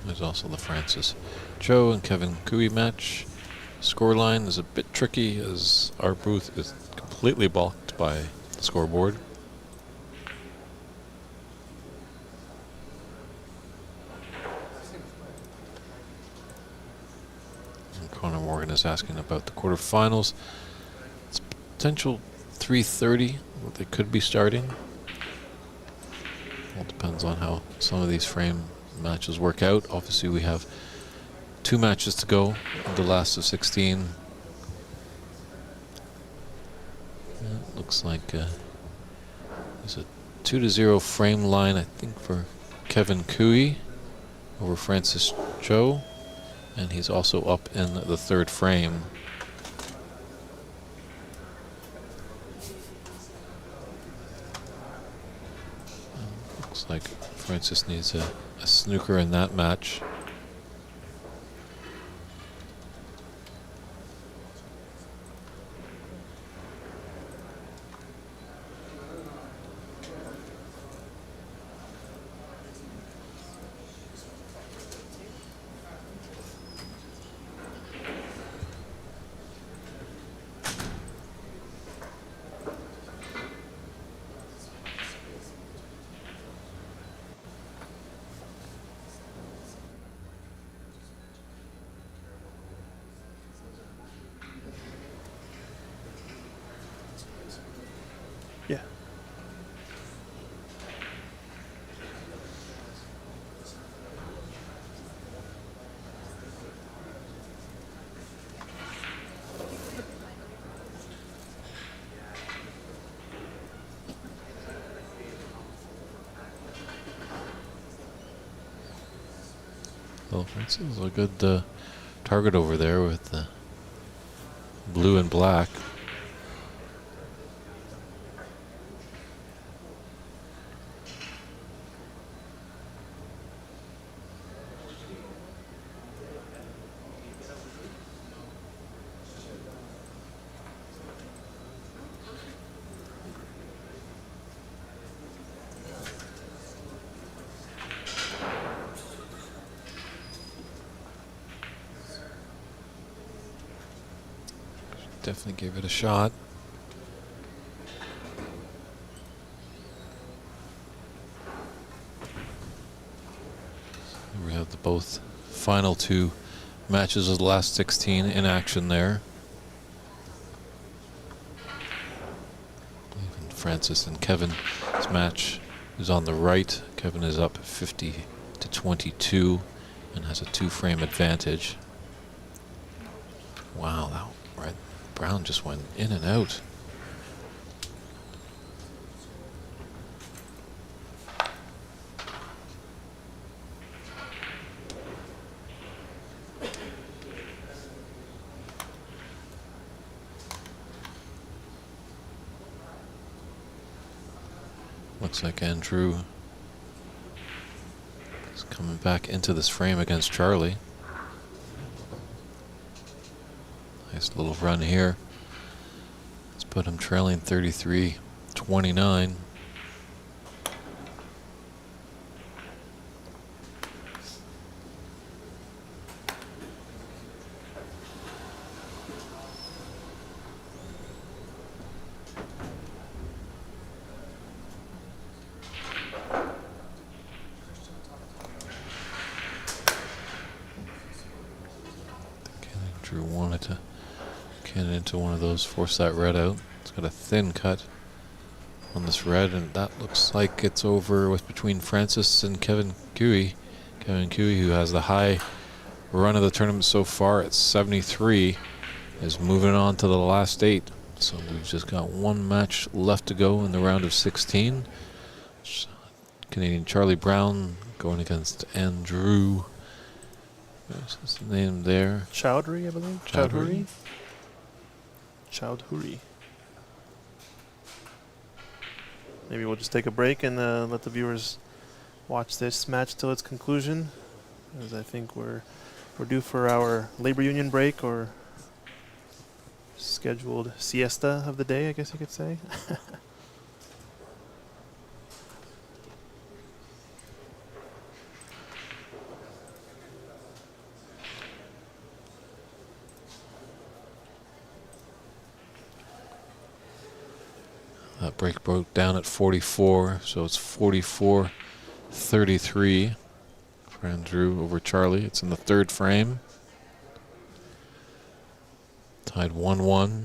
There's also the Francis Joe and Kevin Cooey match. Scoreline is a bit tricky as our booth is completely blocked by the scoreboard. And Connor Morgan is asking about the quarterfinals. It's potential 3:30 that they could be starting. All depends on how some of these frame matches work out. Obviously we have 2 matches to go in the last of 16. It looks like there's a 2-0 frame line, I think, for Kevin Cooey over Francis Joe, and he's also up in the 3rd frame. Looks like Francis needs a snooker in that match. Yeah. Well, Francis is a good target over there with the blue and black. Definitely gave it a shot. We have the both final 2 matches of the last 16 in action there. Even Francis and Kevin's match is on the right. Kevin is up 50-22 and has a 2-frame advantage. Wow, that right Brown just went in and out. Looks like Andrew is coming back into this frame against Charlie. Nice little run here. Let's put him trailing 33-29. Andrew wanted to get into one of those, force that red out. It's got a thin cut on this red, and that looks like it's over with between Francis and Kevin Cooey. Kevin Cooey, who has the high run of the tournament so far at 73, is moving on to the last 8. So we've just got one match left to go in the round of 16. Canadian Charlie Brown going against Andrew. What's his name there? Chowdhury, I believe. Chowdhury. Chowdhury. Maybe we'll just take a break and let the viewers watch this match till its conclusion, as I think we're due for our labor union break, or scheduled siesta of the day, I guess you could say. That break broke down at 44, so it's 44-33 for Andrew over Charlie. It's in the 3rd frame. Tied 1-1.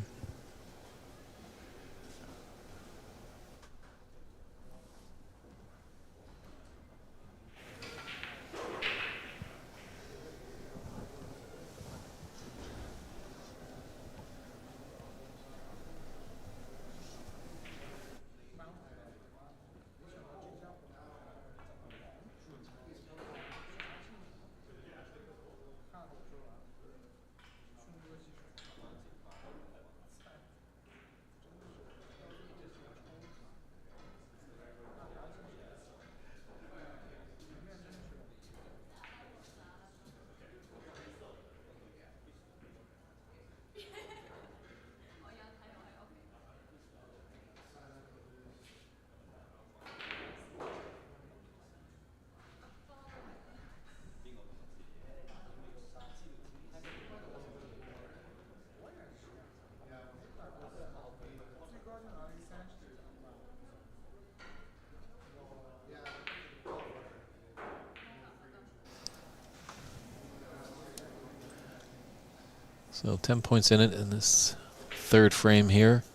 So 10 points in it in this 3rd frame here.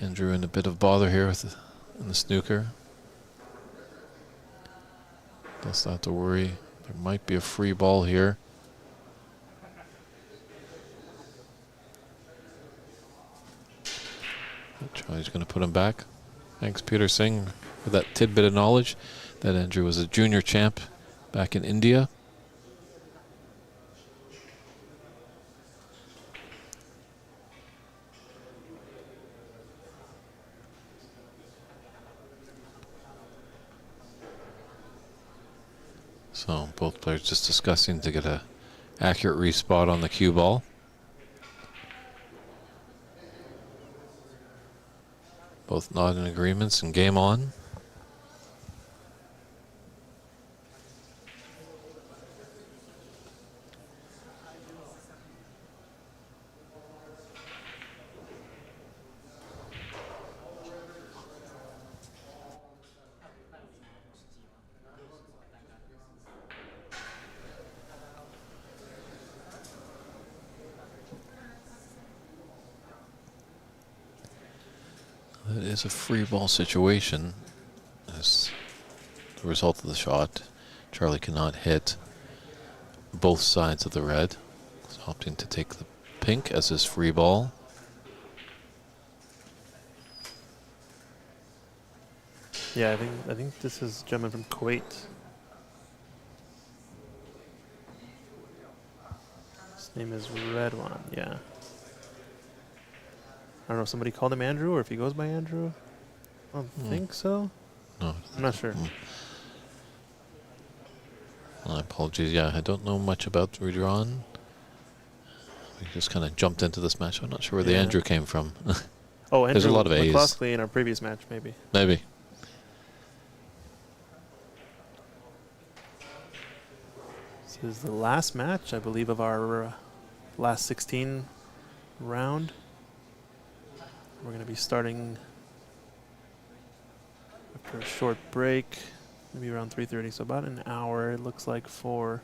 Andrew in a bit of bother here with in the snooker. Does not have to worry. There might be a free ball here. Charlie's going to put him back. Thanks, Peter Singh, for that tidbit of knowledge that Andrew was a junior champ back in India. So both players just discussing to get a accurate respot on the cue ball. Both nodding agreements and game on. It is a free ball situation as the result of the shot. Charlie cannot hit both sides of the red. He's opting to take the pink as his free ball. Yeah, I think this is a gentleman from Kuwait. His name is Redwan. Yeah. I don't know if somebody called him Andrew or if he goes by Andrew. I don't think so. No, I'm not sure. My apologies. Yeah, I don't know much about Redwan. We just kind of jumped into this match. I'm not sure where the Yeah. Andrew came from. Oh, Andrew There's a lot of A's. McCloskey in our previous match, maybe. Maybe. This is the last match, I believe, of our last 16 round. We're going to be starting after a short break, maybe around 3:30, so about an hour, it looks like, for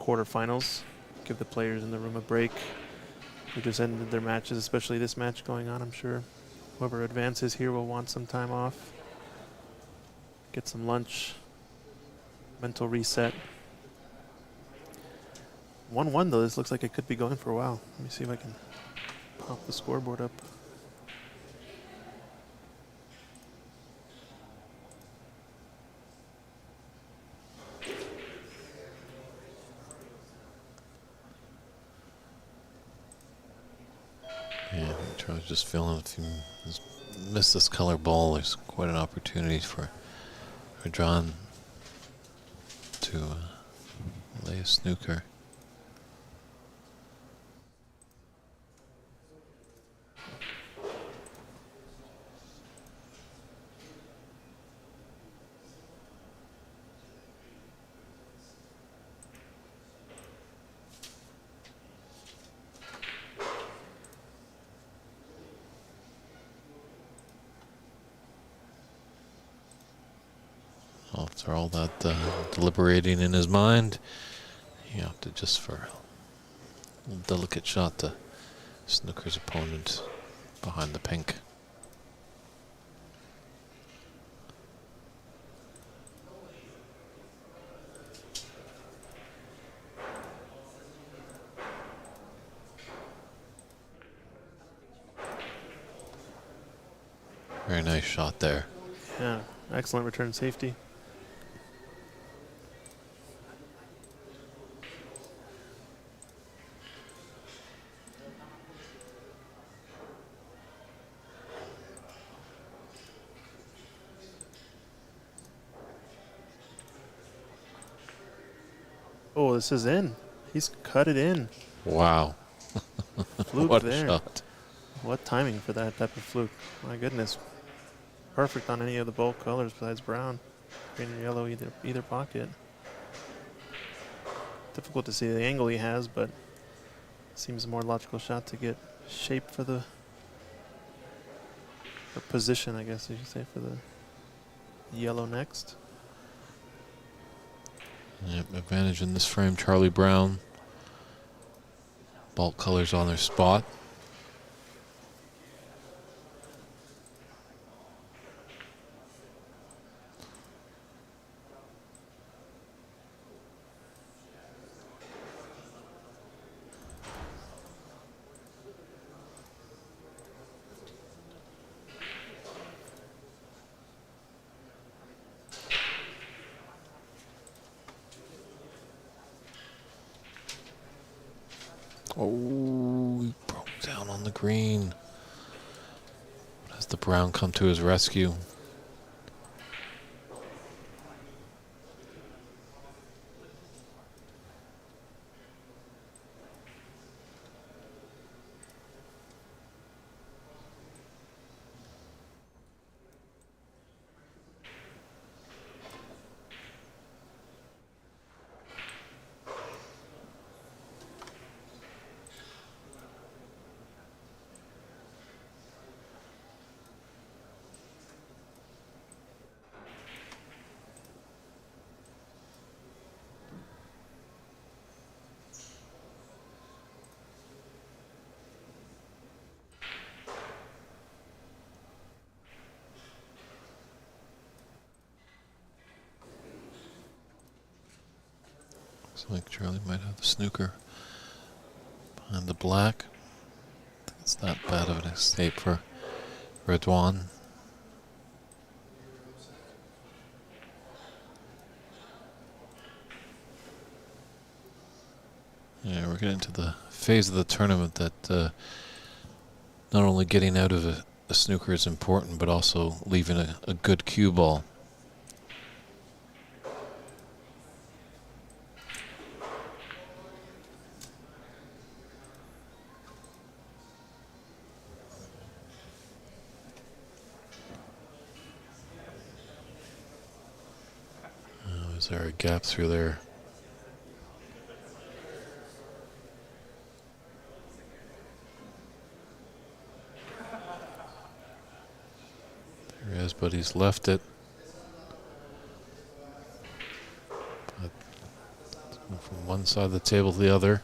quarterfinals. Give the players in the room a break. We just ended their matches, especially this match going on, I'm sure. Whoever advances here will want some time off. Get some lunch. Mental reset. 1-1 though, this looks like it could be going for a while. Let me see if I can pop the scoreboard up. Yeah, I was just feeling if you miss this color ball, there's quite an opportunity for John to lay a snooker. After all that deliberating in his mind, he opted just for a little delicate shot to snooker's opponent behind the pink. Very nice shot there. Yeah, excellent return safety. Oh, this is in. He's cut it in. Wow. Fluke What there. a shot. What timing for that type of fluke. My goodness. Perfect on any of the bold colors besides brown. Green or yellow, either pocket. Difficult to see the angle he has, but seems a more logical shot to get shape for the or position, I guess you should say, for the yellow next. Yep, advantage in this frame, Charlie Brown. Bulk colors on their spot. Oh, he broke down on the green. As the brown come to his rescue. Looks like Charlie might have the snooker And the black. It's not bad of an escape for Redouane. Yeah, we're getting to the phase of the tournament that not only getting out of a snooker is important, but also leaving a good cue ball. Is there a gap through there? There is, but he's left it. But from one side of the table to the other.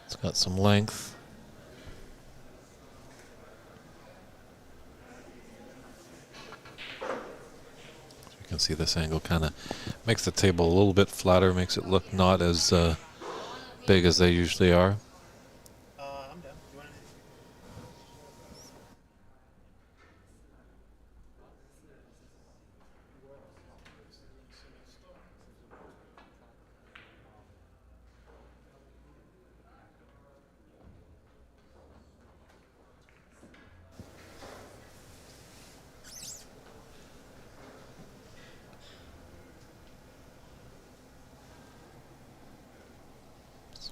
It's got some length. You can see this angle kind of makes the table a little bit flatter, makes it look not as big as they usually are. I'm done. You want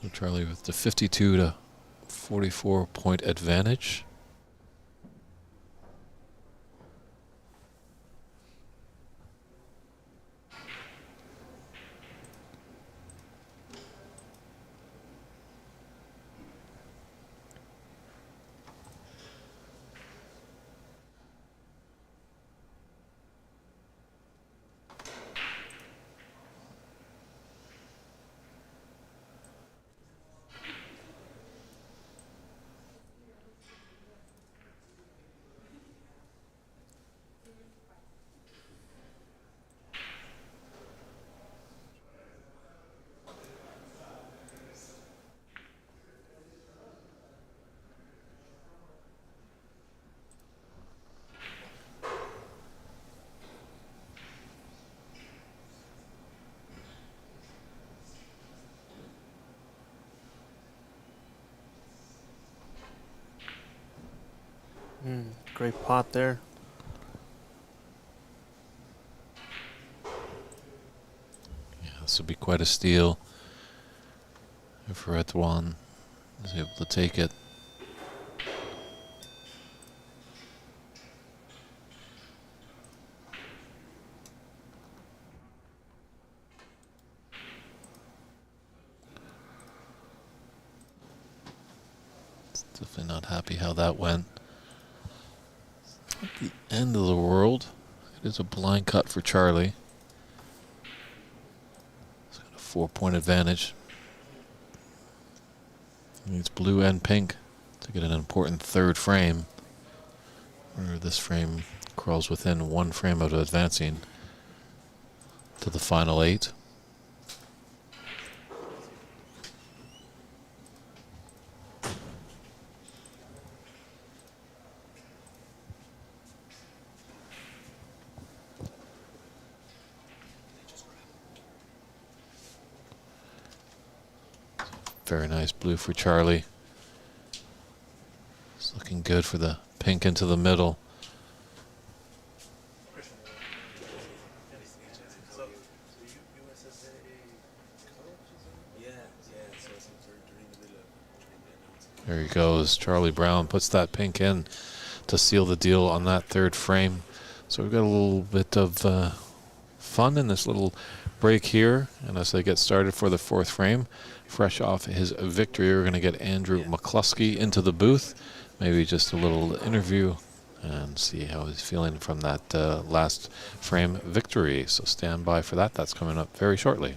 So Charlie with the 52 to 44 point advantage. great pot there. Yeah, this would be quite a steal if Redouane is able to take it. Definitely not happy how that went. It's not the end of the world. It is a blind cut for Charlie. He's got a 4-point advantage. He needs blue and pink to get an important third frame. Where this frame crawls within one frame of advancing to the final 8. Very nice blue for Charlie. It's looking good for the pink into the middle. There he goes. Charlie Brown puts that pink in to seal the deal on that third frame. So we've got a little bit of fun in this little break here. And as they get started for the fourth frame, fresh off his victory, we're going to get Andrew McCluskey into the booth. Maybe just a little interview and see how he's feeling from that last frame victory. So stand by for that. That's coming up very shortly.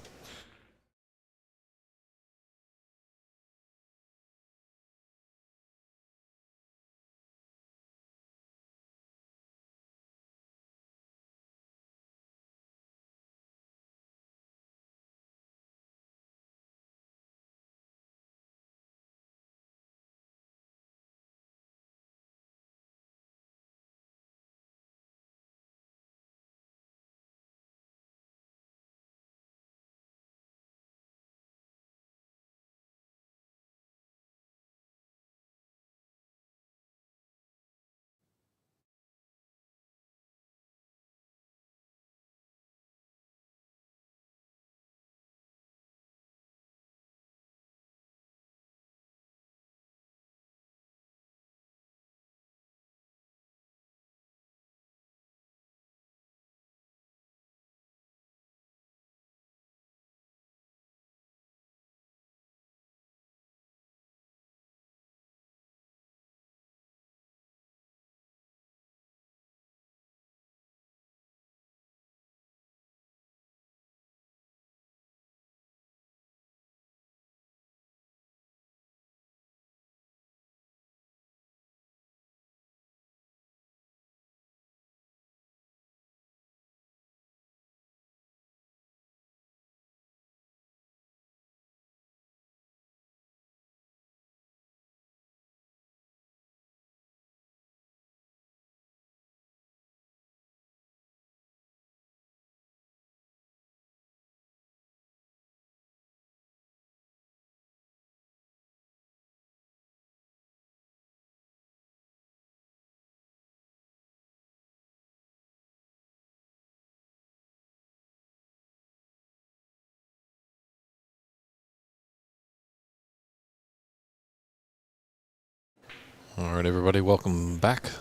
All right, everybody, welcome back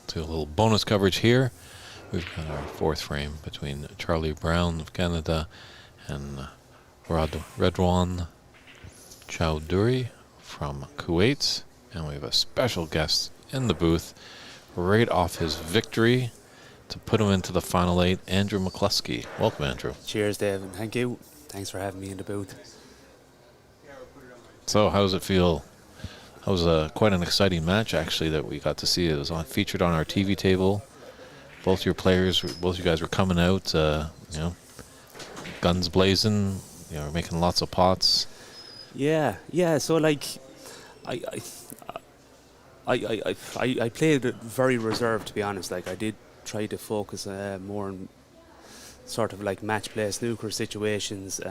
to a little bonus coverage here. We've got our fourth frame between Charlie Brown of Canada and Redwan Chowdhury from Kuwait. And we have a special guest in the booth right off his victory to put him into the final 8, Andrew McCluskey. Welcome, Andrew. Cheers, Dave, and thank you. Thanks for having me in the booth. So how does it feel? That was quite an exciting match, actually, that we got to see. It was featured on our TV table. Both you guys were coming out, guns blazing, making lots of pots. Yeah. So like, I played it very reserved, to be honest. Like, I did try to focus more on sort of like match play snooker situations.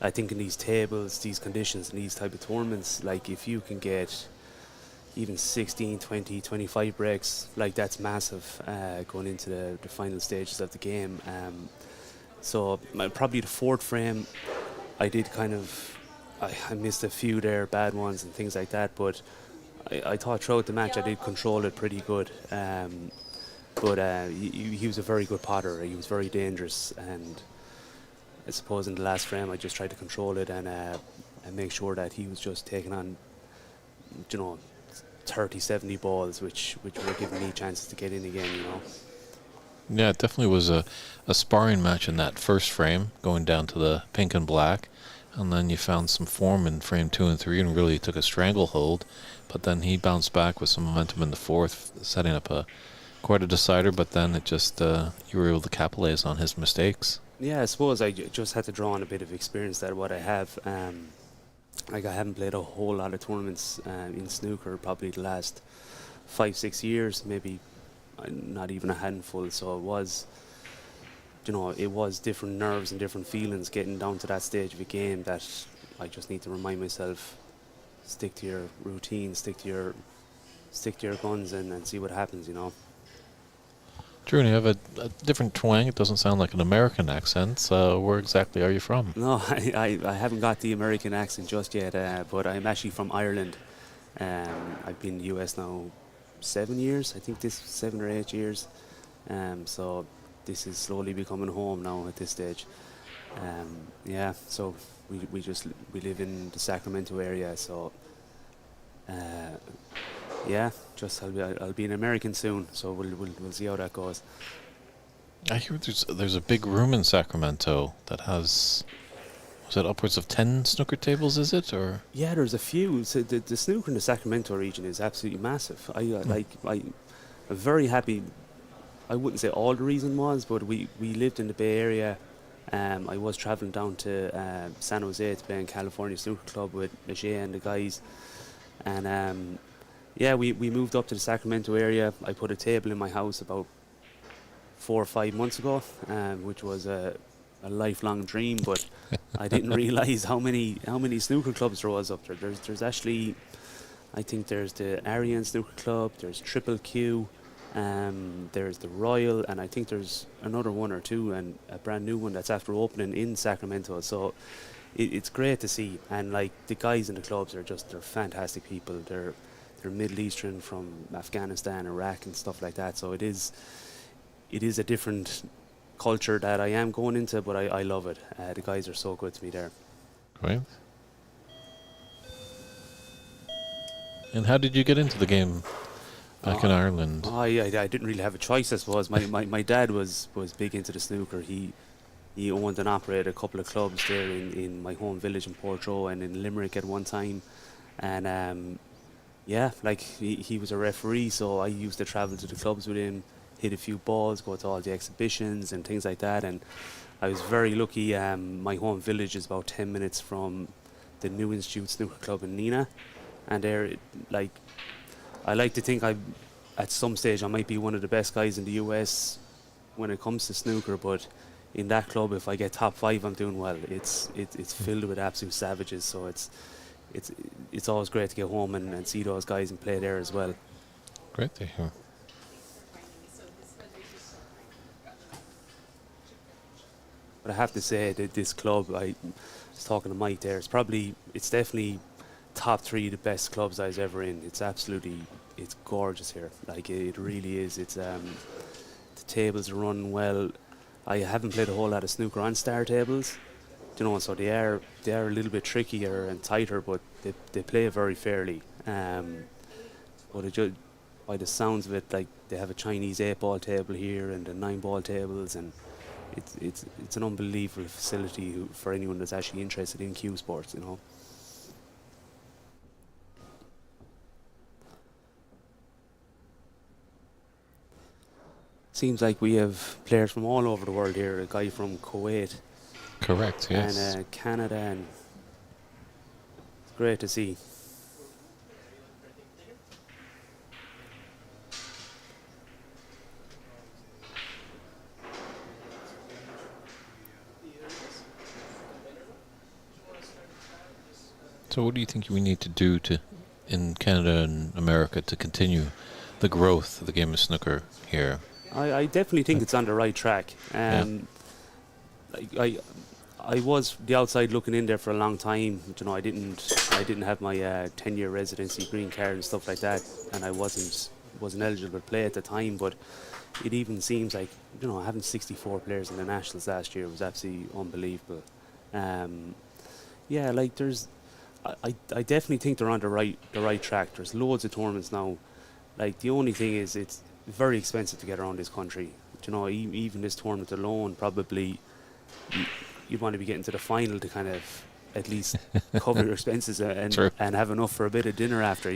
I think in these tables, these conditions, and these type of tournaments, like if you can get even 16, 20, 25 breaks, like that's massive going into the final stages of the game. So probably the fourth frame, I did I missed a few there, bad ones and things like that, but I thought throughout the match I did control it pretty good. But he was a very good potter. He was very dangerous, and I suppose in the last frame I just tried to control it and make sure that he was just taking on, 30, 70 balls, which were giving me chances to get in again, Yeah, it definitely was a sparring match in that first frame, going down to the pink and black. And then you found some form in frame 2 and 3 and really took a stranglehold. But then he bounced back with some momentum in the fourth, setting up quite a decider. But then it just, you were able to capitalize on his mistakes. Yeah, I suppose I just had to draw on a bit of experience that what I have. Like I haven't played a whole lot of tournaments in snooker probably the last 5-6 years, maybe not even a handful. So it was different nerves and different feelings getting down to that stage of a game that I just need to remind myself, stick to your routine, stick to your guns and see what happens, Drew, you have a different twang. It doesn't sound like an American accent. So where exactly are you from? No, I haven't got the American accent just yet, but I'm actually from Ireland. I've been in the US now 7 years, I think this 7 or 8 years. So this is slowly becoming home now at this stage. So we live in the Sacramento area, so I'll be an American soon, so we'll see how that goes. I hear there's a big room in Sacramento that has, was it upwards of 10 snooker tables, is it? Or Yeah, there's a few. So the snooker in the Sacramento region is absolutely massive. I'm very happy. I wouldn't say all the reason was, but we lived in the Bay Area. I was traveling down to San Jose to play in California Snooker Club with Ajay and the guys. And we moved up to the Sacramento area. I put a table in my house about 4 or 5 months ago, which was a lifelong dream, but I didn't realize how many snooker clubs there was up there. There's actually, I think there's the Arian Snooker Club, there's Triple Q, there's the Royal, and I think there's another one or two, and a brand new one that's after opening in Sacramento. So it's great to see, and like the guys in the clubs they're fantastic people. They're Middle Eastern, from Afghanistan, Iraq, and stuff like that. So it is a different culture that I am going into, but I love it. The guys are so good to me there. Great. And how did you get into the game back in Ireland? I didn't really have a choice, I suppose. My dad was big into the snooker. He owned and operated a couple of clubs there in my home village in Portroe and in Limerick at one time. And he was a referee, so I used to travel to the clubs with him, hit a few balls, go to all the exhibitions and things like that. And I was very lucky. My home village is about 10 minutes from the New Institute Snooker Club in Nina, and I like to think at some stage I might be one of the best guys in the US when it comes to snooker. But in that club, if I get top 5, I'm doing well. It's filled with absolute savages, so it's always great to get home and see those guys and play there as well. Great to hear. But I have to say that this club, I was talking to Mike there, it's definitely top 3 the best clubs I was ever in. It's gorgeous here. Like it really is. It's the tables are running well. I haven't played a whole lot of snooker on star tables, so they are a little bit trickier and tighter, but they play very fairly. But by the sounds of it, like they have a Chinese 8-ball table here and the 9-ball tables, and it's an unbelievable facility for anyone that's actually interested in cue sports. Seems like we have players from all over the world here. A guy from Kuwait. Correct, yes. And Canada, and it's great to see. So what do you think we need to do in Canada and America to continue the growth of the game of snooker here? I definitely think it's on the right track. I was the outside looking in there for a long time. I didn't have my 10-year residency green card and stuff like that, and I wasn't eligible to play at the time. But it even seems like having 64 players in the nationals last year was absolutely unbelievable. I definitely think they're on the right track. There's loads of tournaments now. Like the only thing is it's very expensive to get around this country. Even this tournament alone, probably you'd want to be getting to the final to kind of at least cover your expenses and have enough for a bit of dinner after,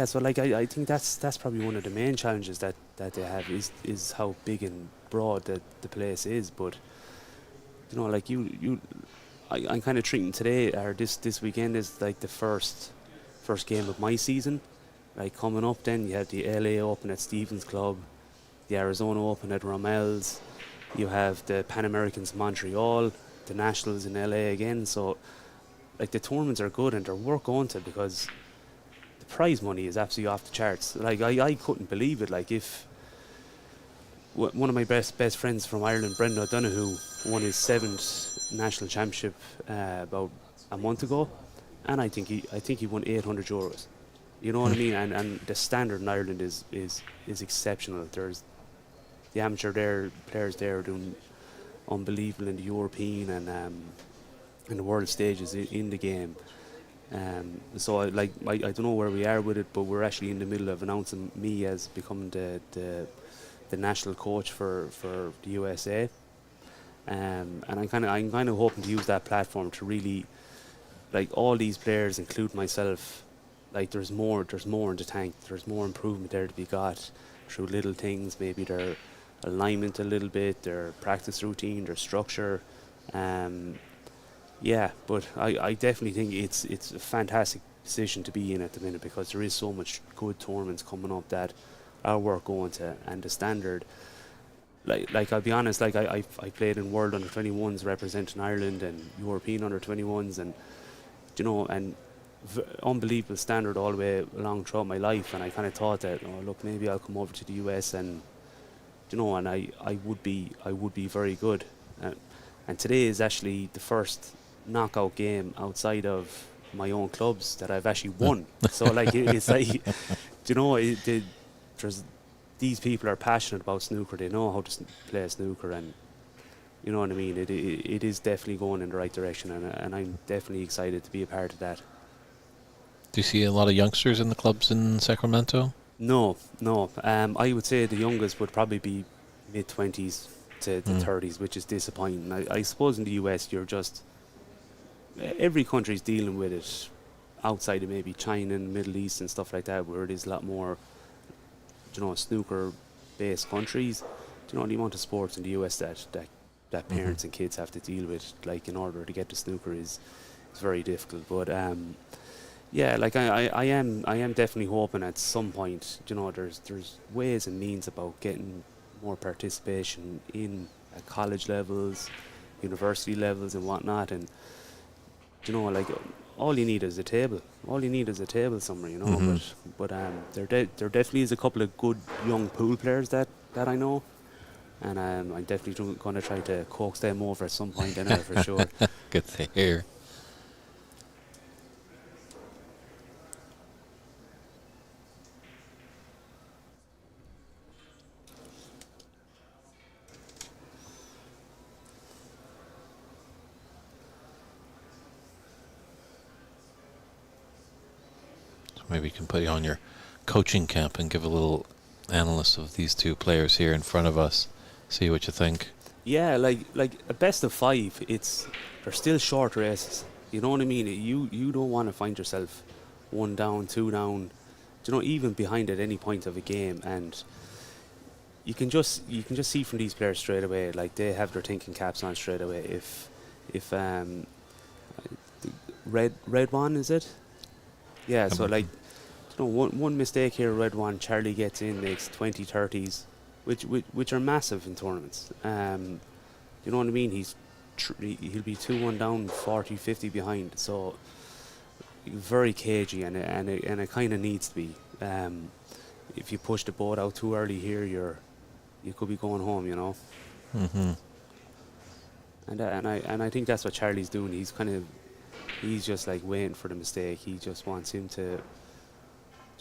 So like I think that's probably one of the main challenges that they have is how big and broad the place is. But I'm kind of treating today or this weekend as like the first game of my season. Like coming up, then you have the LA Open at Stevens Club, the Arizona Open at Rommel's. You have the Pan Americans Montreal, the Nationals in LA again. So, like the tournaments are good and they're worth going to because the prize money is absolutely off the charts. Like I couldn't believe it. Like if one of my best friends from Ireland, Brendan O'Donoghue, won his 7th national championship about a month ago, and I think he won €800. You know what I mean? And the standard in Ireland is exceptional. There's the amateur players there are doing unbelievable in the European and the world stages in the game. So I don't know where we are with it, but we're actually in the middle of announcing me as becoming the national coach for the USA. And I'm kind of hoping to use that platform to really, like all these players, include myself. Like there's more in the tank. There's more improvement there to be got through little things. Maybe their alignment a little bit, their practice routine, their structure. But I definitely think it's a fantastic position to be in at the minute because there is so much good tournaments coming up that are worth going to, and the standard. Like I'll be honest, like I played in World Under 21s representing Ireland and European Under 21s, and unbelievable standard all the way along throughout my life. And I kind of thought that, look, maybe I'll come over to the US and and I would be very good. And today is actually the first knockout game outside of my own clubs that I've actually won. So like it's like there's these people are passionate about snooker. They know how to play snooker, and you know what I mean. It is definitely going in the right direction, and I'm definitely excited to be a part of that. Do you see a lot of youngsters in the clubs in Sacramento? No. I would say the youngest would probably be mid-20s to the 30s, which is disappointing. I suppose in the US, every country's dealing with it outside of maybe China and Middle East and stuff like that, where it is a lot more, snooker-based countries. The amount of sports in the US that parents and kids have to deal with, like, in order to get to snooker is very difficult. But I am definitely hoping at some point, there's ways and means about getting more participation in at college levels, university levels and whatnot, and all you need is a table. All you need is a table somewhere, But there definitely is a couple of good young pool players that I know, and I'm definitely going to try to coax them over at some point anyway, for sure. Good to hear. Maybe you can put you on your coaching camp and give a little analysis of these two players here in front of us. See what you think. Yeah, like a best of 5. They're still short races. You know what I mean? You don't want to find yourself 1 down, 2 down, even behind at any point of a game, and you can just see from these players straight away, like they have their thinking caps on straight away. If red one, is it? Yeah. So like, one mistake here, red one, Charlie gets in, makes 20, 30s, which are massive in tournaments. You know what I mean? He'll be 2-1 down, 40, 50 behind. So very cagey, and it kind of needs to be. If you push the boat out too early here, you could be going home, Mm-hmm. And I think that's what Charlie's doing. He's just like waiting for the mistake. He just wants him to,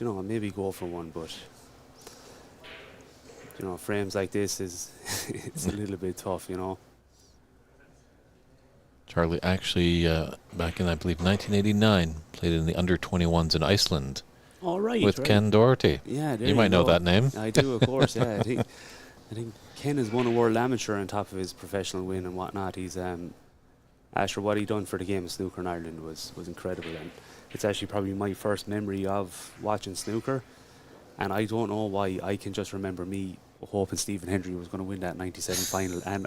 maybe go for one, but frames like this it's a little bit tough, Charlie actually, back in, I believe, 1989, played in the under-21s in Iceland All right, with right. Ken Doherty. Yeah, there You might know that name. I do, of course. Yeah, I think Ken has won a world amateur on top of his professional win and whatnot. He's Asher, what he done for the game of snooker in Ireland was incredible, and it's actually probably my first memory of watching snooker. And I don't know why, I can just remember me hoping Stephen Hendry was going to win that 97 final, and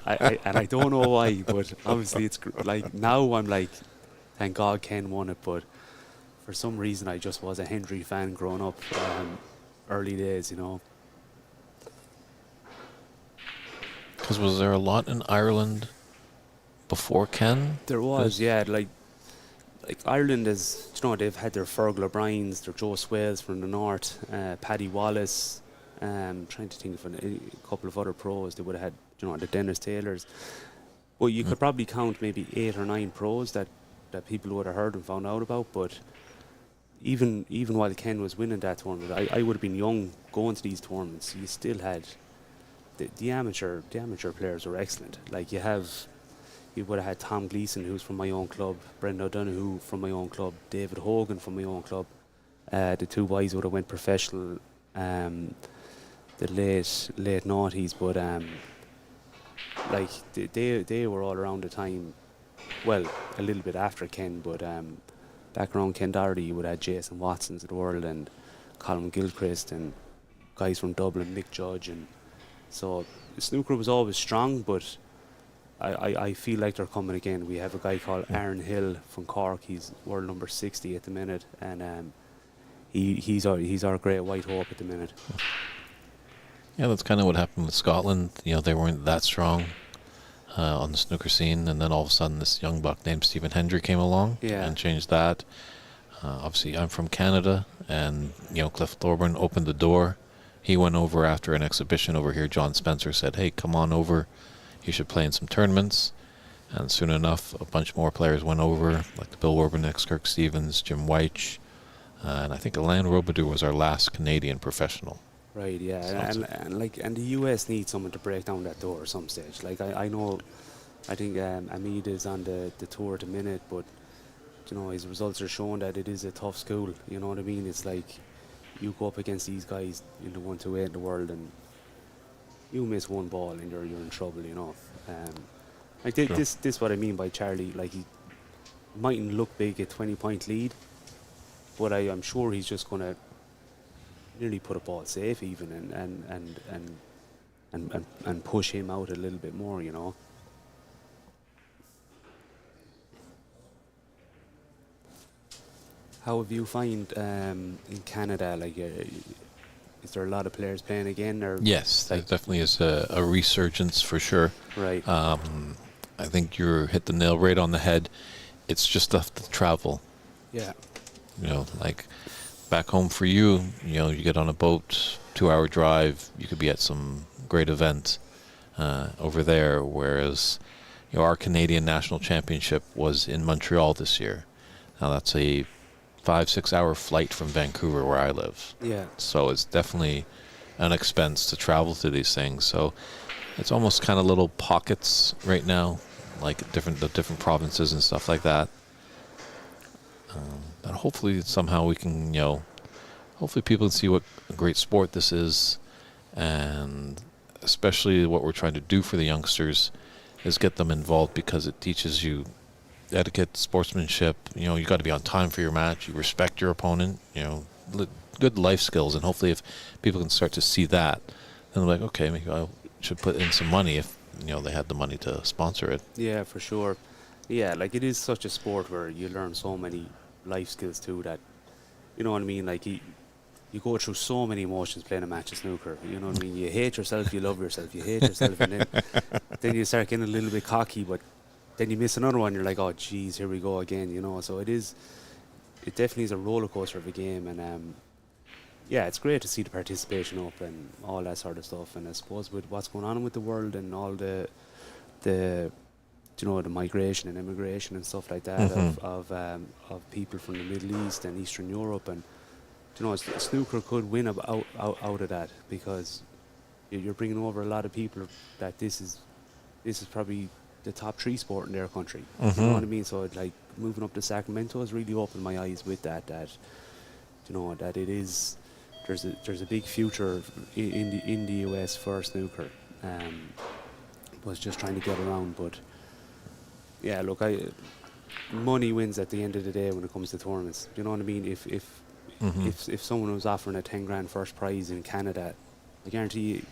I don't know why, but obviously it's like now I'm like, thank God Ken won it, but for some reason I just was a Hendry fan growing up, early days, Because was there a lot in Ireland before Ken? There was, yeah, like Ireland is, they've had their Fergal O'Briens, their Joe Swales from the north, Paddy Wallace, trying to think of a couple of other pros they would have had, the Dennis Taylors. But you could probably count maybe 8 or 9 pros that people would have heard and found out about. But even while Ken was winning that tournament, I would have been young going to these tournaments. You still had the amateur players were excellent. Like you would have had Tom Gleeson, who's from my own club, Brendan O'Donoghue from my own club, David Hogan from my own club. The 2 boys would have went professional the late noughties, but like they were all around the time, well, a little bit after Ken, but back around Ken Doherty you would have Jason Watsons of the world and Colin Gilchrist and guys from Dublin, Mick Judge, and so snooker was always strong, but I feel like they're coming again. We have a guy called Aaron Hill from Cork. He's world number 60 at the minute, and he's our great white hope at the minute. Yeah, that's kind of what happened with Scotland. They weren't that strong on the snooker scene, and then all of a sudden this young buck named Stephen Hendry came along and changed that. Obviously, I'm from Canada, and Cliff Thorburn opened the door. He went over after an exhibition over here. John Spencer said, "Hey, come on over. You should play in some tournaments." And soon enough, a bunch more players went over, like the Bill Warbenicks, Kirk Stevens, Jim Weich, and I think Alain Robidoux was our last Canadian professional. Right, yeah, and the US needs someone to break down that door at some stage. Like I know, I think Amid is on the tour at the minute, but his results are showing that it is a tough school. You know what I mean? It's like you go up against these guys in the 128 in the world, and you miss one ball and you're in trouble. Like this is what I mean by Charlie. Like he mightn't look big at 20-point lead, but I'm sure he's just gonna nearly put a ball safe even and push him out a little bit more, How have you find in Canada, like is there a lot of players playing again? Or yes, there definitely is a resurgence for sure. Right. I think you hit the nail right on the head. It's just the travel. Yeah. Like back home for you, you get on a boat, 2-hour drive, you could be at some great event over there, whereas our Canadian National Championship was in Montreal this year. Now that's a 5-6 hour flight from Vancouver where I live. Yeah. So it's definitely an expense to travel to these things. So it's almost kind of little pockets right now, like the different provinces and stuff like that. And hopefully somehow we can, hopefully people can see what a great sport this is, and especially what we're trying to do for the youngsters is get them involved, because it teaches you etiquette, sportsmanship. You got to be on time for your match. You respect your opponent. Good life skills. And hopefully, if people can start to see that, then they're like, okay, maybe I should put in some money if they had the money to sponsor it. Yeah, for sure. Yeah, like it is such a sport where you learn so many life skills too. That you know what I mean. Like you go through so many emotions playing a match of snooker. You know what I mean? You hate yourself, you love yourself, you hate yourself, and then you start getting a little bit cocky, but then you miss another one, you're like, oh geez, here we go again, So it definitely is a roller coaster of a game, and yeah, it's great to see the participation up and all that sort of stuff. And I suppose with what's going on with the world and all the the migration and immigration and stuff like that of people from the Middle East and Eastern Europe, and snooker could win out of that, because you're bringing over a lot of people that this is probably the top 3 sport in their country. You know what I mean? So like moving up to Sacramento has really opened my eyes with that that it is there's a big future in the US for snooker. Was just trying to get around, but yeah, look, money wins at the end of the day when it comes to tournaments. You know what I mean? If someone was offering a 10 grand first prize in Canada, I guarantee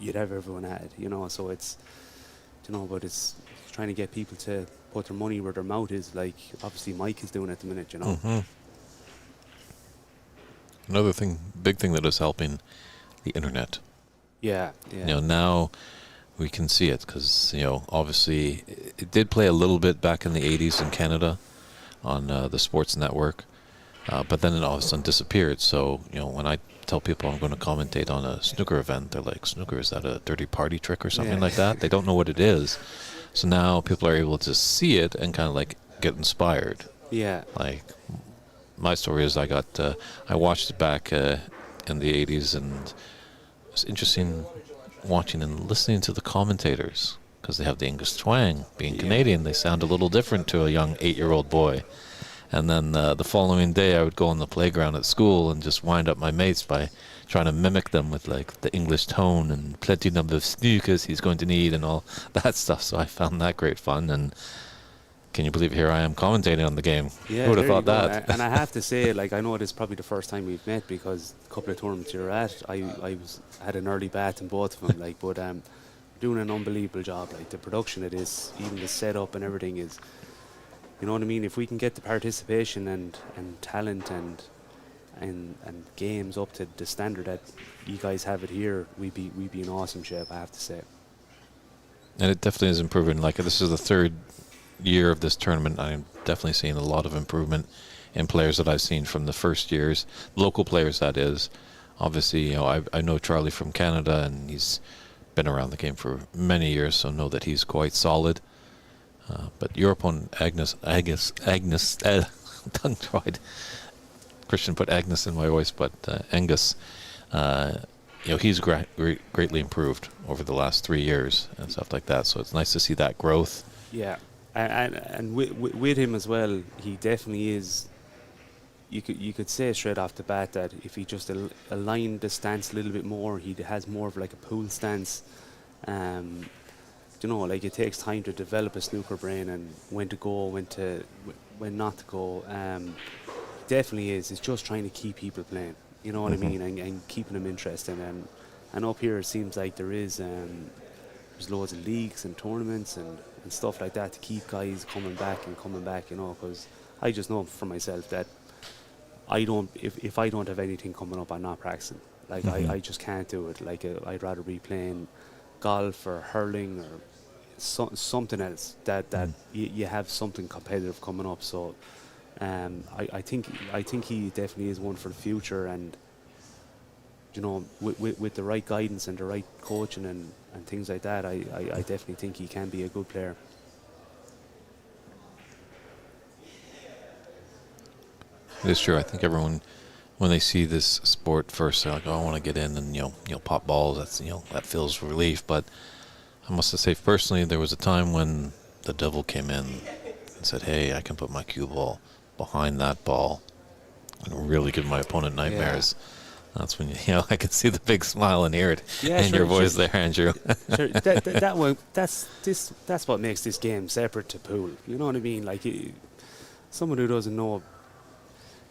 you'd have everyone at it. So it's but it's trying to get people to put their money where their mouth is, like obviously Mike is doing at the minute. Another big thing that is helping, the internet. Yeah. Now we can see it, because obviously it did play a little bit back in the 80s in Canada on the sports network, but then it all of a sudden disappeared. So when I tell people I'm going to commentate on a snooker event, they're like, snooker, is that a dirty party trick or something like that? They don't know what it is. So now people are able to see it and kind of like get inspired. Yeah. Like my story is I watched it back in the 80s, and it's interesting watching and listening to the commentators, because they have the English twang. Being Canadian, they sound a little different to a young 8-year-old boy. And then the following day I would go on the playground at school and just wind up my mates by trying to mimic them with like the English tone and plenty number of snookers he's going to need and all that stuff. So I found that great fun, and can you believe here I am commentating on the game? Yeah, who would have thought that? And I have to say, like, I know this is probably the first time we've met, because a couple of tournaments you're at, I had an early bat in both of them, like, but doing an unbelievable job. Like the production of this, even the setup and everything is, you know what I mean? If we can get the participation and talent and games up to the standard that you guys have it here, we'd be in awesome shape, I have to say. And it definitely is improving. Like, this is the 3rd year of this tournament. I'm definitely seeing a lot of improvement in players that I've seen from the first years, local players, that is. Obviously, I know Charlie from Canada, and he's been around the game for many years, so know that he's quite solid. But your opponent, Agnes, tongue tried. Christian put Agnes in my voice, but Angus, he's greatly improved over the last 3 years and stuff like that. So it's nice to see that growth. Yeah, and with him as well, he definitely is. You could say straight off the bat that if he just aligned the stance a little bit more, he has more of like a pool stance. Like it takes time to develop a snooker brain and when to go, when not to go. Definitely is. It's just trying to keep people playing. You know what I mean, and keeping them interested. And up here, it seems like there's loads of leagues and tournaments and stuff like that to keep guys coming back. Because I just know for myself that if I don't have anything coming up, I'm not practicing. Like I just can't do it. Like I'd rather be playing golf or hurling or something else that you have something competitive coming up. So I think he definitely is one for the future, and with the right guidance and the right coaching and things like that, I definitely think he can be a good player. It is true. I think everyone, when they see this sport first, they're like, "Oh, I want to get in and pop balls." That's that feels relief. But I must say, personally, there was a time when the devil came in and said, "Hey, I can put my cue ball behind that ball and really give my opponent nightmares. That's when I can see the big smile and hear it in your voice there, Andrew. Sure, that one, that's what makes this game separate to pool. You know what I mean? Like, someone who doesn't know,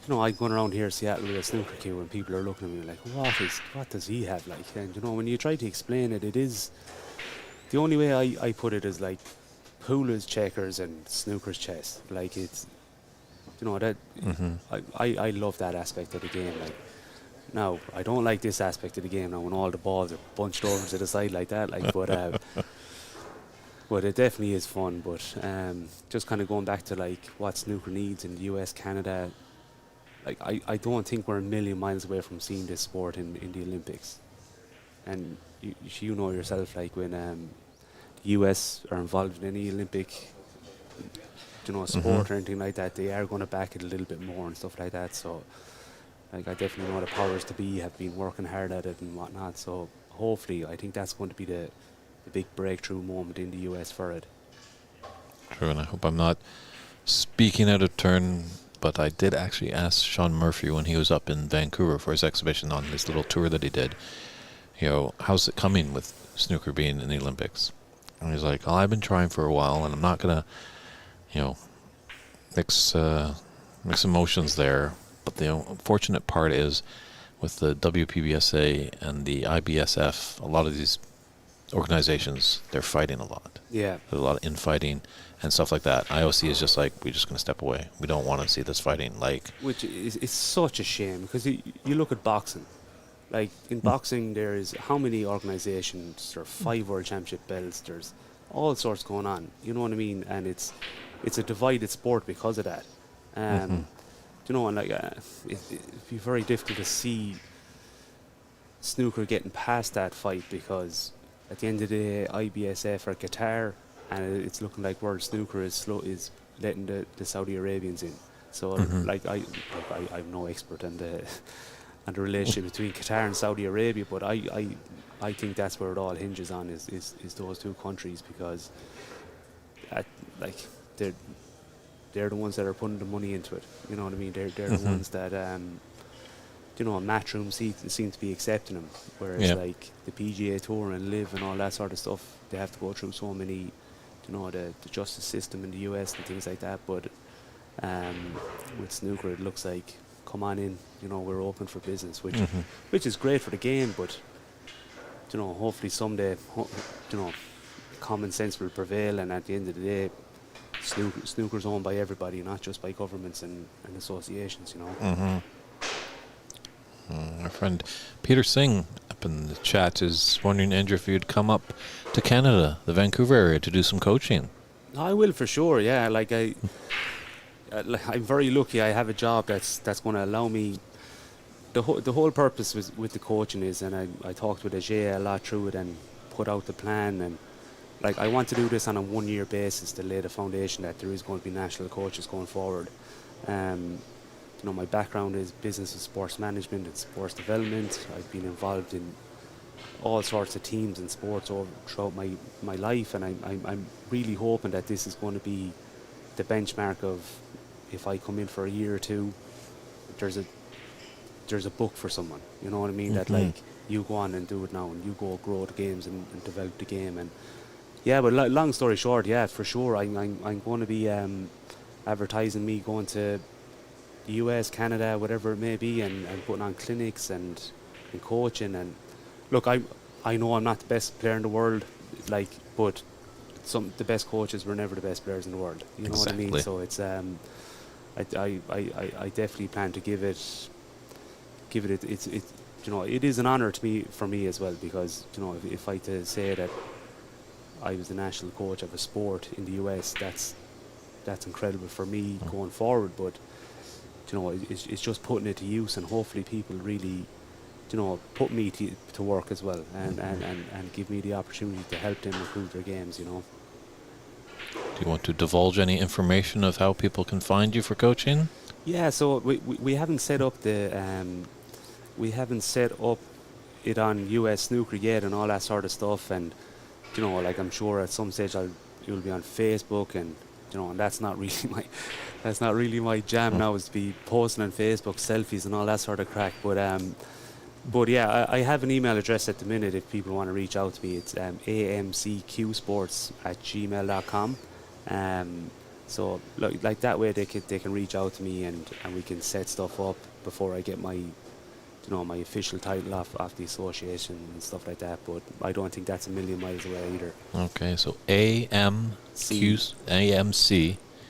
I'm going around here in Seattle with a snooker cue, and people are looking at me like, what does he have? Like, and when you try to explain it, it is the only way I put it is like pool is checkers and snooker's chess. Like, it's that I love that aspect of the game. Like, now I don't like this aspect of the game now when all the balls are bunched over to the side like that. Like, but it definitely is fun. But just kind of going back to like what snooker needs in the US, Canada. Like, I don't think we're a million miles away from seeing this sport in the Olympics. And you know yourself, like when the US are involved in any Olympic, sport or anything like that, they are going to back it a little bit more and stuff like that. So, like, I definitely know the powers to be have been working hard at it and whatnot. So hopefully, I think that's going to be the big breakthrough moment in the US for it. True, and I hope I'm not speaking out of turn, but I did actually ask Sean Murphy when he was up in Vancouver for his exhibition on his little tour that he did, how's it coming with snooker being in the Olympics? And he's like, I've been trying for a while, and I'm not going to, mix emotions there. But the unfortunate part is with the WPBSA and the IBSF, a lot of these organizations, they're fighting a lot. Yeah. There's a lot of infighting and stuff like that. IOC is just like, we're just going to step away. We don't want to see this fighting. Like, which is such a shame, because you look at boxing. Like, in boxing, there is how many organizations? There are 5 world championship belts. There's all sorts going on. You know what I mean? And it's a divided sport because of that. And like, it'd be very difficult to see snooker getting past that fight, because at the end of the day, IBSF are Qatar, and it's looking like World Snooker is letting the Saudi Arabians in. So, like, I'm no expert on the relationship between Qatar and Saudi Arabia, but I think that's where it all hinges on is those two countries, because they're the ones that are putting the money into it. You know what I mean? They're the ones that Matchroom seem to be accepting them, whereas like the PGA Tour and Live and all that sort of stuff, they have to go through so many, the justice system in the US and things like that. But with snooker, it looks like, come on in, we're open for business, which is great for the game. But hopefully someday, common sense will prevail, and at the end of the day, snooker's owned by everybody, not just by governments and associations. Our friend Peter Singh up in the chat is wondering, Andrew, if you'd come up to Canada, the Vancouver area, to do some coaching. I will, for sure. Yeah, like I'm very lucky. I have a job that's going to allow me. The whole purpose with the coaching is, and I talked with Ajay a lot through it and put out the plan, and like, I want to do this on a 1-year basis to lay the foundation that there is going to be national coaches going forward. My background is business and sports management and sports development. I've been involved in all sorts of teams and sports throughout my life, and I'm really hoping that this is going to be the benchmark of, if I come in for a year or two, there's a book for someone. You know what I mean? That, like, you go on and do it now, and you go grow the games and develop the game. And yeah, but long story short, yeah, for sure, I'm going to be advertising me going to the US, Canada, whatever it may be, and putting on clinics and coaching. And look, I know I'm not the best player in the world, like, but the best coaches were never the best players in the world. You know what I mean? So it's I definitely plan to give it it's it is an honor for me as well, because if I to say that I was the national coach of a sport in the US, that's incredible for me going forward. But it's just putting it to use, and hopefully people really put me to work as well, and give me the opportunity to help them improve their games. Do you want to divulge any information of how people can find you for coaching? Yeah, so we haven't set up it on US Snooker yet and all that sort of stuff, and like, I'm sure at some stage you'll be on Facebook, and you know, and that's not really my jam now, is to be posting on Facebook selfies and all that sort of crack. But yeah, I have an email address at the minute if people want to reach out to me. It's amcqsports@gmail.com. So like that way they can reach out to me, and we can set stuff up before I get my my official title off the association and stuff like that. But I don't think that's a million miles away either. Okay, so AMC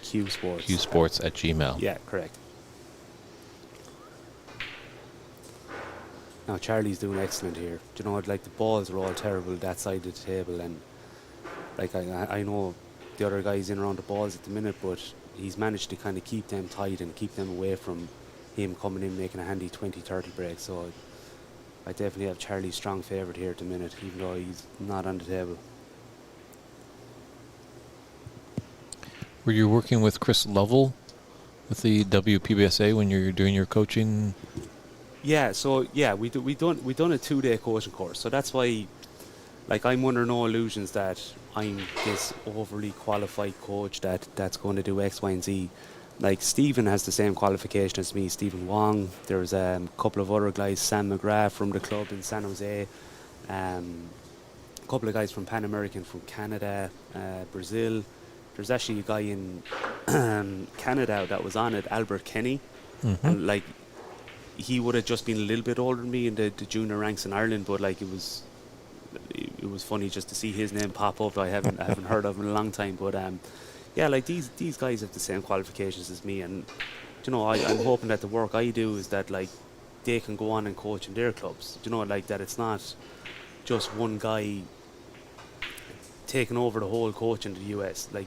Q Sports. Q Sports at Gmail. Yeah, correct. Now Charlie's doing excellent here. Do you know what? Like, the balls are all terrible that side of the table, and like I know the other guys in around the balls at the minute, but he's managed to kind of keep them tight and keep them away from him coming in making a handy 20-30 break. So I definitely have Charlie's strong favourite here at the minute, even though he's not on the table. Were you working with Chris Lovell with the WPBSA when you're doing your coaching? Yeah, so yeah, we done a 2-day coaching course. So that's why, like, I'm under no illusions that I'm this overly qualified coach that's going to do X, Y, and Z. Like, Stephen has the same qualification as me, Stephen Wong. There's a couple of other guys, Sam McGrath from the club in San Jose, a couple of guys from Pan American from Canada, Brazil. There's actually a guy in Canada that was on it, Albert Kenny, and like, he would have just been a little bit older than me in the junior ranks in Ireland, but like, it was funny just to see his name pop up. I haven't heard of him in a long time, but yeah, like, these guys have the same qualifications as me, and I'm hoping that the work I do is that, like, they can go on and coach in their clubs. Like, that it's not just one guy taking over the whole coach in the US. Like,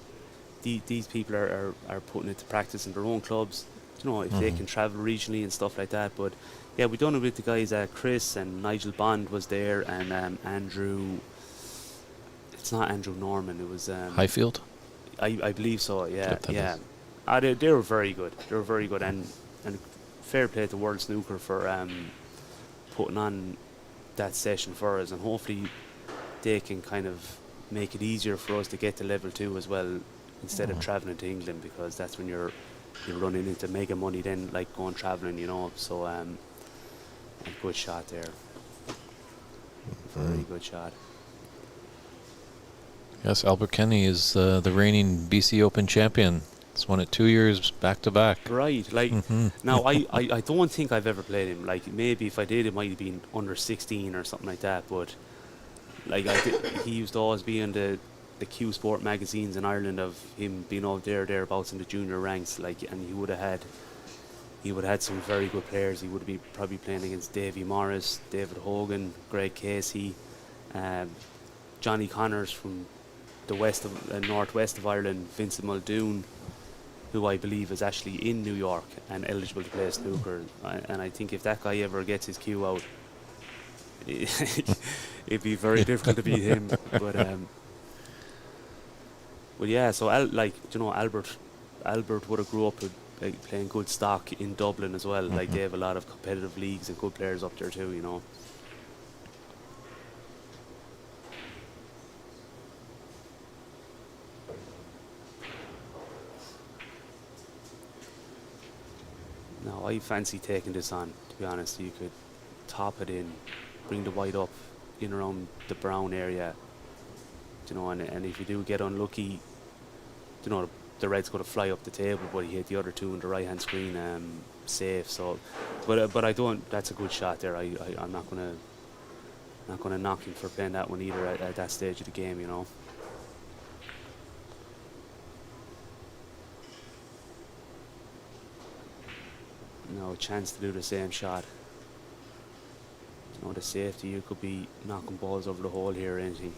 these people are putting it to practice in their own clubs. If they can travel regionally and stuff like that. But yeah, we done it with the guys. Chris and Nigel Bond was there, and Andrew. It's not Andrew Norman. It was Highfield. I believe so. Yeah, yeah. They were very good. They were very good, and fair play to World Snooker for putting on that session for us, and hopefully they can kind of make it easier for us to get to level 2 as well, instead of traveling to England, because that's when you're running into mega money then, like going traveling, So a good shot there. Very good shot. Yes, Albert Kenny is the reigning BC Open champion. He's won it 2 years back to back. Right, like, now I don't think I've ever played him. Like, maybe if I did, it might have been under 16 or something like that. But like, he used to always be in the Q Sport magazines in Ireland of him being out thereabouts in the junior ranks. Like, and he would have had some very good players. He would be probably playing against Davy Morris, David Hogan, Greg Casey, Johnny Connors from the northwest of Ireland, Vincent Muldoon, who I believe is actually in New York and eligible to play snooker. And I think if that guy ever gets his cue out, it'd be very difficult to beat him. But yeah, so Albert would have grew up with, like, playing good stock in Dublin as well. Like, they have a lot of competitive leagues and good players up there too. Now, I fancy taking this on, to be honest. You could top it in, bring the white up in around the brown area, and if you do get unlucky, the red's going to fly up the table, but he hit the other two on the right hand screen safe. So, but I don't. That's a good shot there. I'm not going to knock him for playing that one either at that stage of the game. No chance to do the same shot. The safety, you could be knocking balls over the hole here or anything.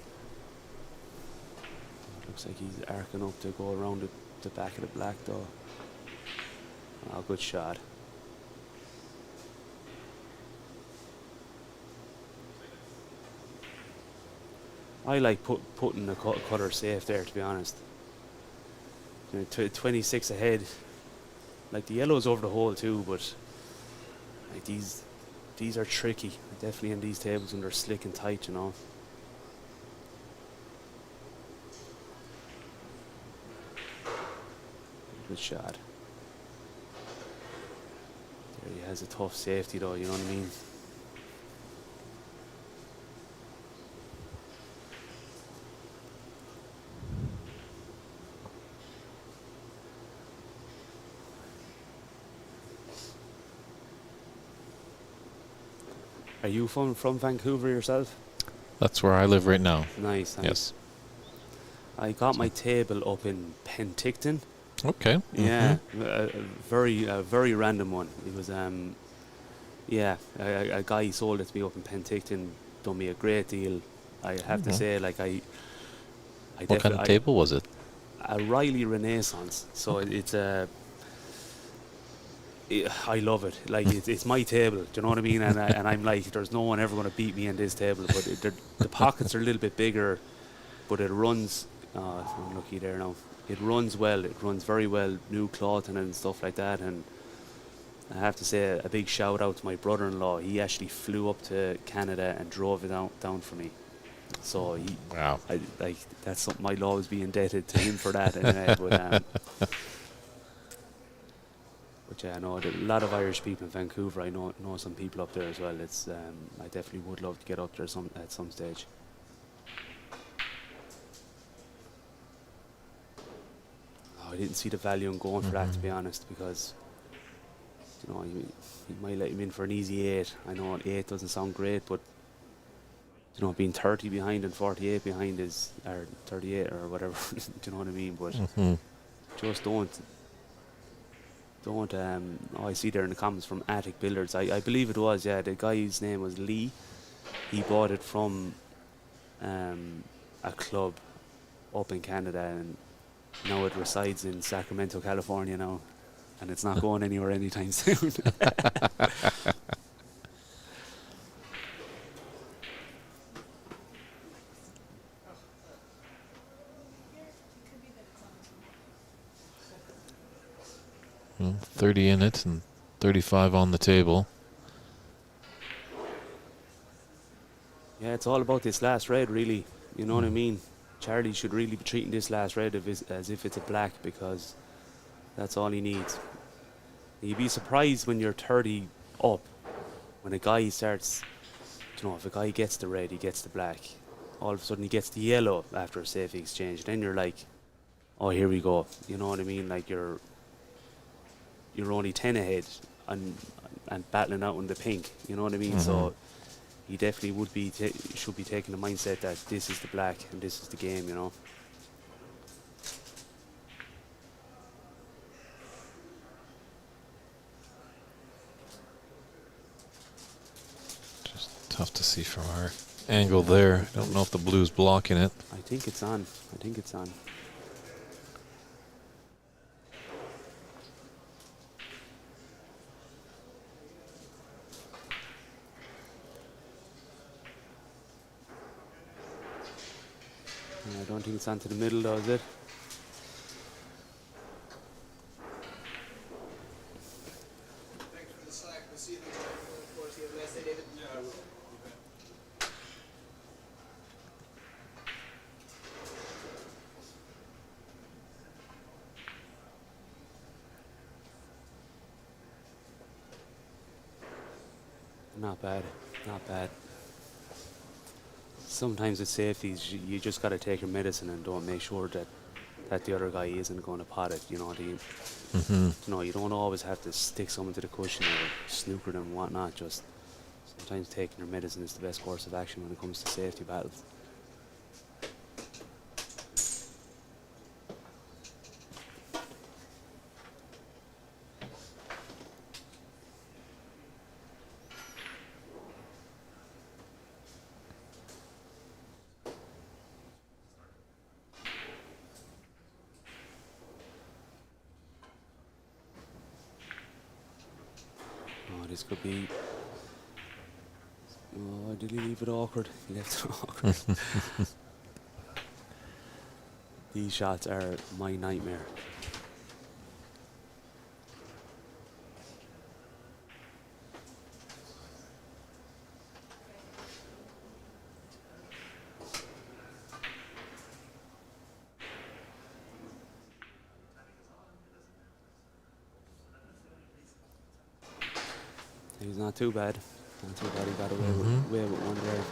Looks like he's arcing up to go around the back of the black though. Oh, good shot. I like putting the cutter safe there, to be honest. 26 ahead. Like, the yellow's over the hole too, but like, these are tricky. Definitely in these tables when they're slick and tight, Good shot. There he has a tough safety though, you know what I mean? Are you from Vancouver yourself? That's where I live right now. Nice, nice. Yes. I got my table up in Penticton. Okay. Yeah, a very random one. It was yeah, a guy sold it to me up in Penticton, done me a great deal. I have to say, like I What kind of table was it? a Riley Renaissance. So it's a. I love it. Like it's my table. Do you know what I mean? And I'm like, there's no one ever going to beat me in this table. But the pockets are a little bit bigger, but it runs. I'm lucky there now. It runs well. It runs very well. New cloth and stuff like that. And I have to say a big shout out to my brother-in-law. He actually flew up to Canada and drove it down for me. So Wow. like that's something I'll always be indebted to him for that. Anyway, but yeah, I know a lot of Irish people in Vancouver. I know some people up there as well. It's I definitely would love to get up there at some stage. I didn't see the value in going for that, to be honest, because you know you might let him in for an easy 8. I know an 8 doesn't sound great, but you know being 30 behind and 48 behind is or 38 or whatever. Do you know what I mean? But just don't. I see there in the comments from Attic Billiards. I believe it was, yeah. The guy's name was Lee. He bought it from a club up in Canada, and now it resides in Sacramento, California now, and it's not going anywhere anytime soon. Well, 30 in it and 35 on the table. Yeah, it's all about this last red, really. You know what I mean? Charlie should really be treating this last red as if it's a black, because that's all he needs. You'd be surprised when you're 30 up, when a guy starts, you know, if a guy gets the red, he gets the black. All of a sudden he gets the yellow after a safe exchange. Then you're like, oh, here we go. You know what I mean? Like you're only 10 ahead and battling out in the pink. You know what I mean? So he definitely should be taking the mindset that this is the black and this is the game, you know. Just tough to see from our angle there. I don't know if the blue's blocking it. I think it's on. I don't think it's onto the middle though, is it? Thanks for the slack. We'll see you next time. Of course, you have a nice day, David. Yeah, I will. Not bad, not bad. Sometimes with safeties, you just got to take your medicine and don't make sure that the other guy isn't going to pot it. You know, you know, you don't always have to stick someone to the cushion or snooker them and whatnot. Just sometimes taking your medicine is the best course of action when it comes to safety battles. This could be. Oh, did he leave it awkward? He left it awkward. These shots are my nightmare. He's not too bad. Not too bad. He got away, Mhm. with one there.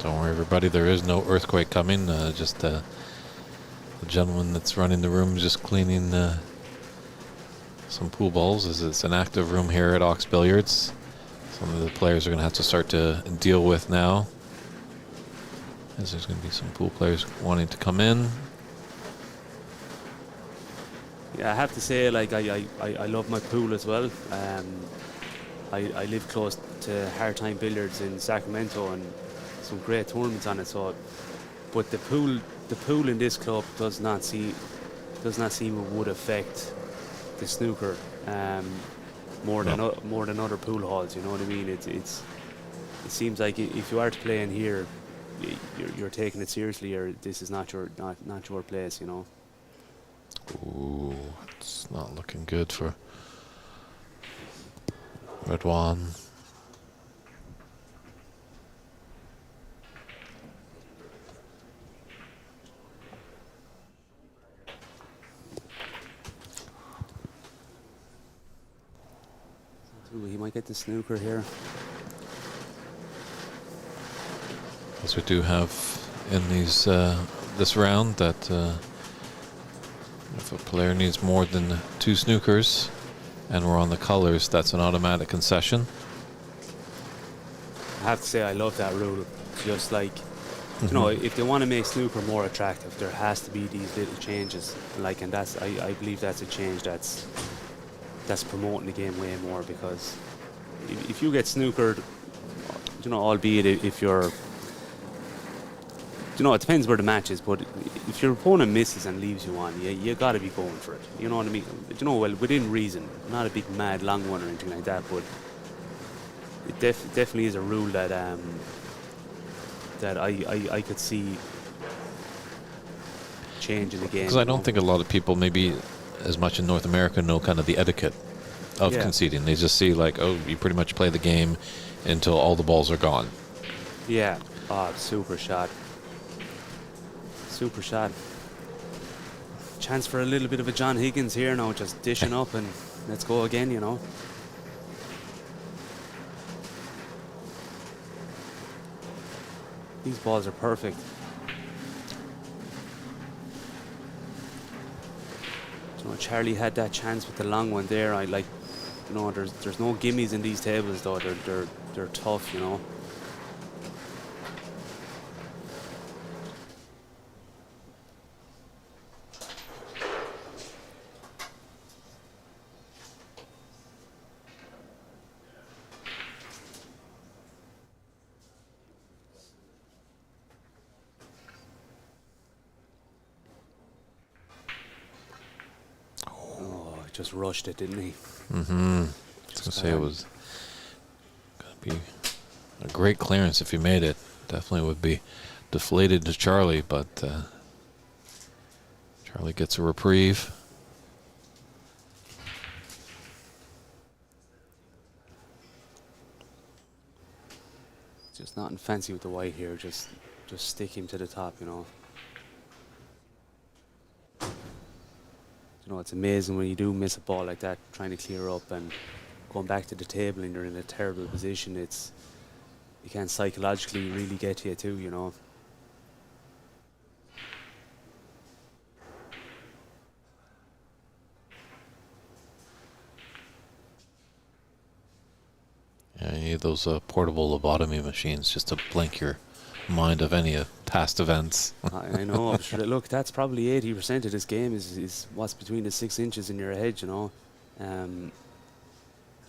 Don't worry, everybody. There is no earthquake coming. Just the gentleman that's running the room just cleaning some pool balls, as it's an active room here at Ox Billiards. Some of the players are going to have to start to deal with now, as there's going to be some pool players wanting to come in. Yeah, I have to say, like, I love my pool as well. I live close to Hard Time Billiards in Sacramento, and some great tournaments on it. So, but the pool in this club does not seem it would affect the snooker more than other pool halls. You know what I mean? It seems like if you are to play in here, you're taking it seriously, or this is not your place. You know. Ooh, it's not looking good for Red One. Ooh, he might get the snooker here. As we do have in these this round that if a player needs more than 2 snookers and we're on the colors, that's an automatic concession. I have to say, I love that rule. Just like, you know, if they want to make snooker more attractive, there has to be these little changes. Like, and that's I believe that's a change that's promoting the game way more, because if you get snookered, you know, albeit if you're, you know, it depends where the match is, but if your opponent misses and leaves you on, you got to be going for it. You know what I mean? You know, well, within reason, not a big mad long one or anything like that, but it definitely is a rule that I could see changing the game. Because I don't think a lot of people, maybe as much in North America, know kind of the etiquette of conceding. They just see like, oh, you pretty much play the game until all the balls are gone. Yeah. Oh, super shot. Super shot. Chance for a little bit of a John Higgins here now, just dishing up and let's go again, you know. These balls are perfect. You know, Charlie had that chance with the long one there. I like, you know, there's no gimmies in these tables though. They're tough, you know. Just rushed it, didn't he? Mm-hmm. I was going to say it was going to be a great clearance if he made it. Definitely would be deflated to Charlie, but Charlie gets a reprieve. Just nothing fancy with the white here. Just stick him to the top, you know. You know, it's amazing when you do miss a ball like that, trying to clear up and going back to the table and you're in a terrible position. It can psychologically really get to you too, you know. Yeah, you need those portable lobotomy machines just to blink your mind of any past events. I know. I'm sure. Look, that's probably 80% of this game is what's between the 6 inches in your head, you know. You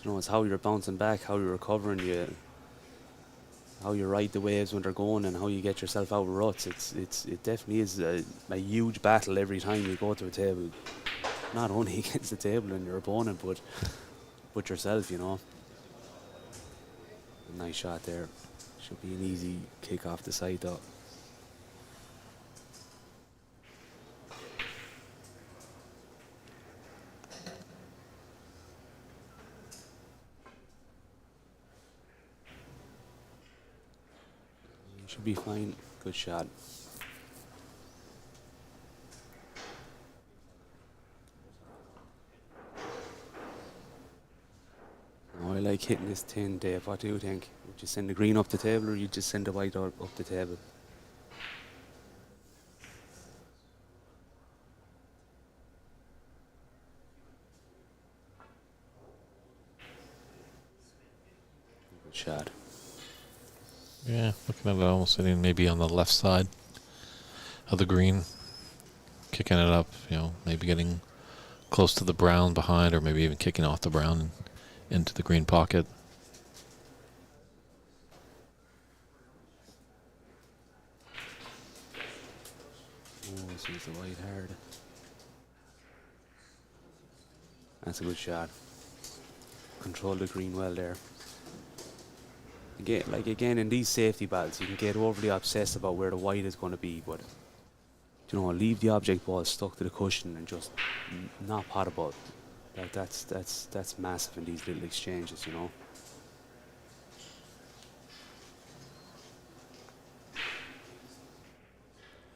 know, it's how you're bouncing back, how you're recovering, how you ride the waves when they're going, and how you get yourself out of ruts. It definitely is a huge battle every time you go to a table. Not only against the table and your opponent, but yourself, you know. Nice shot there. Should be an easy kick off the side though. Should be fine. Good shot. like hitting this 10, Dave? What do you think? Would you send the green up the table, or you just send the white up the table? Good shot. Yeah, looking at it almost sitting maybe on the left side of the green, kicking it up, maybe getting close to the brown behind, or maybe even kicking off the brown into the green pocket. Oh, sees the white hard. That's a good shot. Control the green well there. Again, in these safety battles, you can get overly obsessed about where the white is going to be, but leave the object ball stuck to the cushion and just not pot a ball. That's massive in these little exchanges,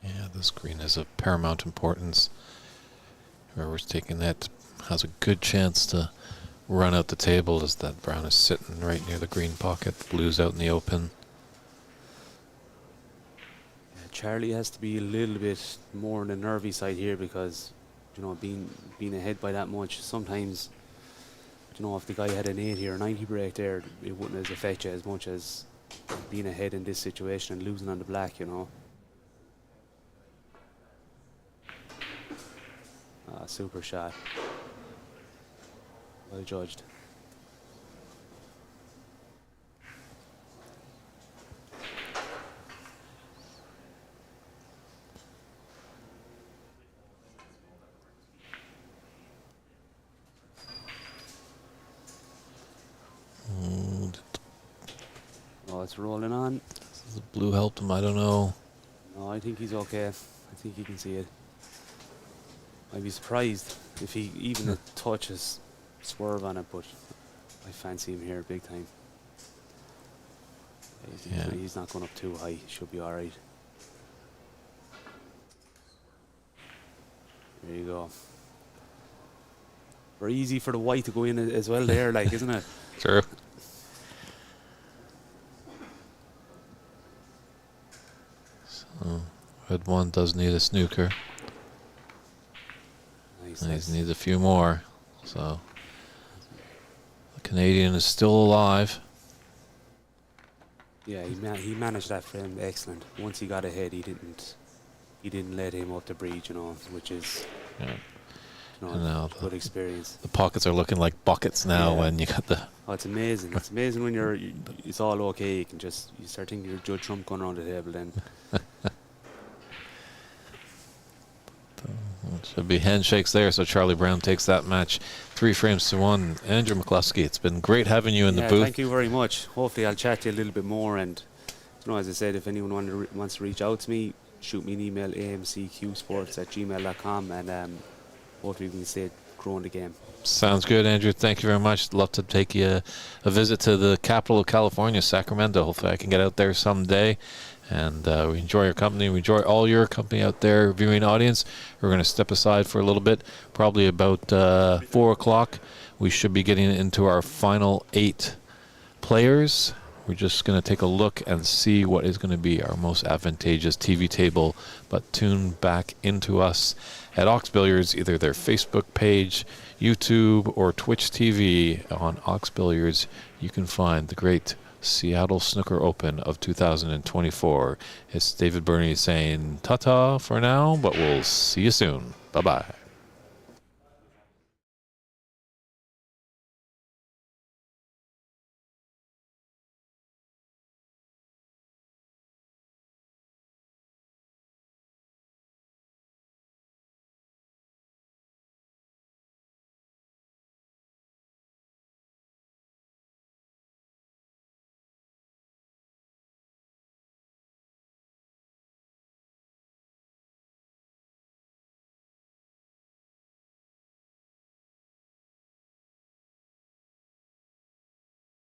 Yeah, this green is of paramount importance. Whoever's taking that has a good chance to run out the table, as that brown is sitting right near the green pocket. Blue's out in the open. Yeah, Charlie has to be a little bit more on the nervy side here, because being ahead by that much, sometimes if the guy had an 80 or 90 break there, it wouldn't affect you as much as being ahead in this situation and losing on the black. Super shot. Well judged. Oh, it's rolling on. Does the blue help him? I don't know. No, I think he's okay. I think he can see it. I'd be surprised if he even a touches swerve on it, but I fancy him here big time. Yeah. He's not going up too high. He should be all right. There you go. Very easy for the white to go in as well there, isn't it? True. So, red one does need a snooker. Nice. He needs a few more. So the Canadian is still alive. Yeah, he managed that for him excellent. Once he got ahead, he didn't let him up the breach, which is good experience. The pockets are looking like buckets now when you got the. Oh, it's amazing. It's amazing when it's all okay. You start thinking you're Judge Trump going around the table then. Should be handshakes there, so Charlie Brown takes that match 3-1. Andrew McCluskey, it's been great having you in the booth. Thank you very much. Hopefully I'll chat to you a little bit more, and as I said, if anyone wants to reach out to me, shoot me an email, amcqsports@gmail.com, and hopefully we can stay growing the game. Sounds good, Andrew. Thank you very much. Love to take you a visit to the capital of California, Sacramento. Hopefully I can get out there someday. And we enjoy your company. We enjoy all your company out there, viewing audience. We're going to step aside for a little bit. Probably about 4 o'clock, we should be getting into our final 8 players. We're just going to take a look and see what is going to be our most advantageous TV table. But tune back into us at Ox Billiards, either their Facebook page, YouTube, or Twitch TV. On Ox Billiards, you can find the great Seattle Snooker Open of 2024. It's David Burney saying ta-ta for now, but we'll see you soon. Bye-bye.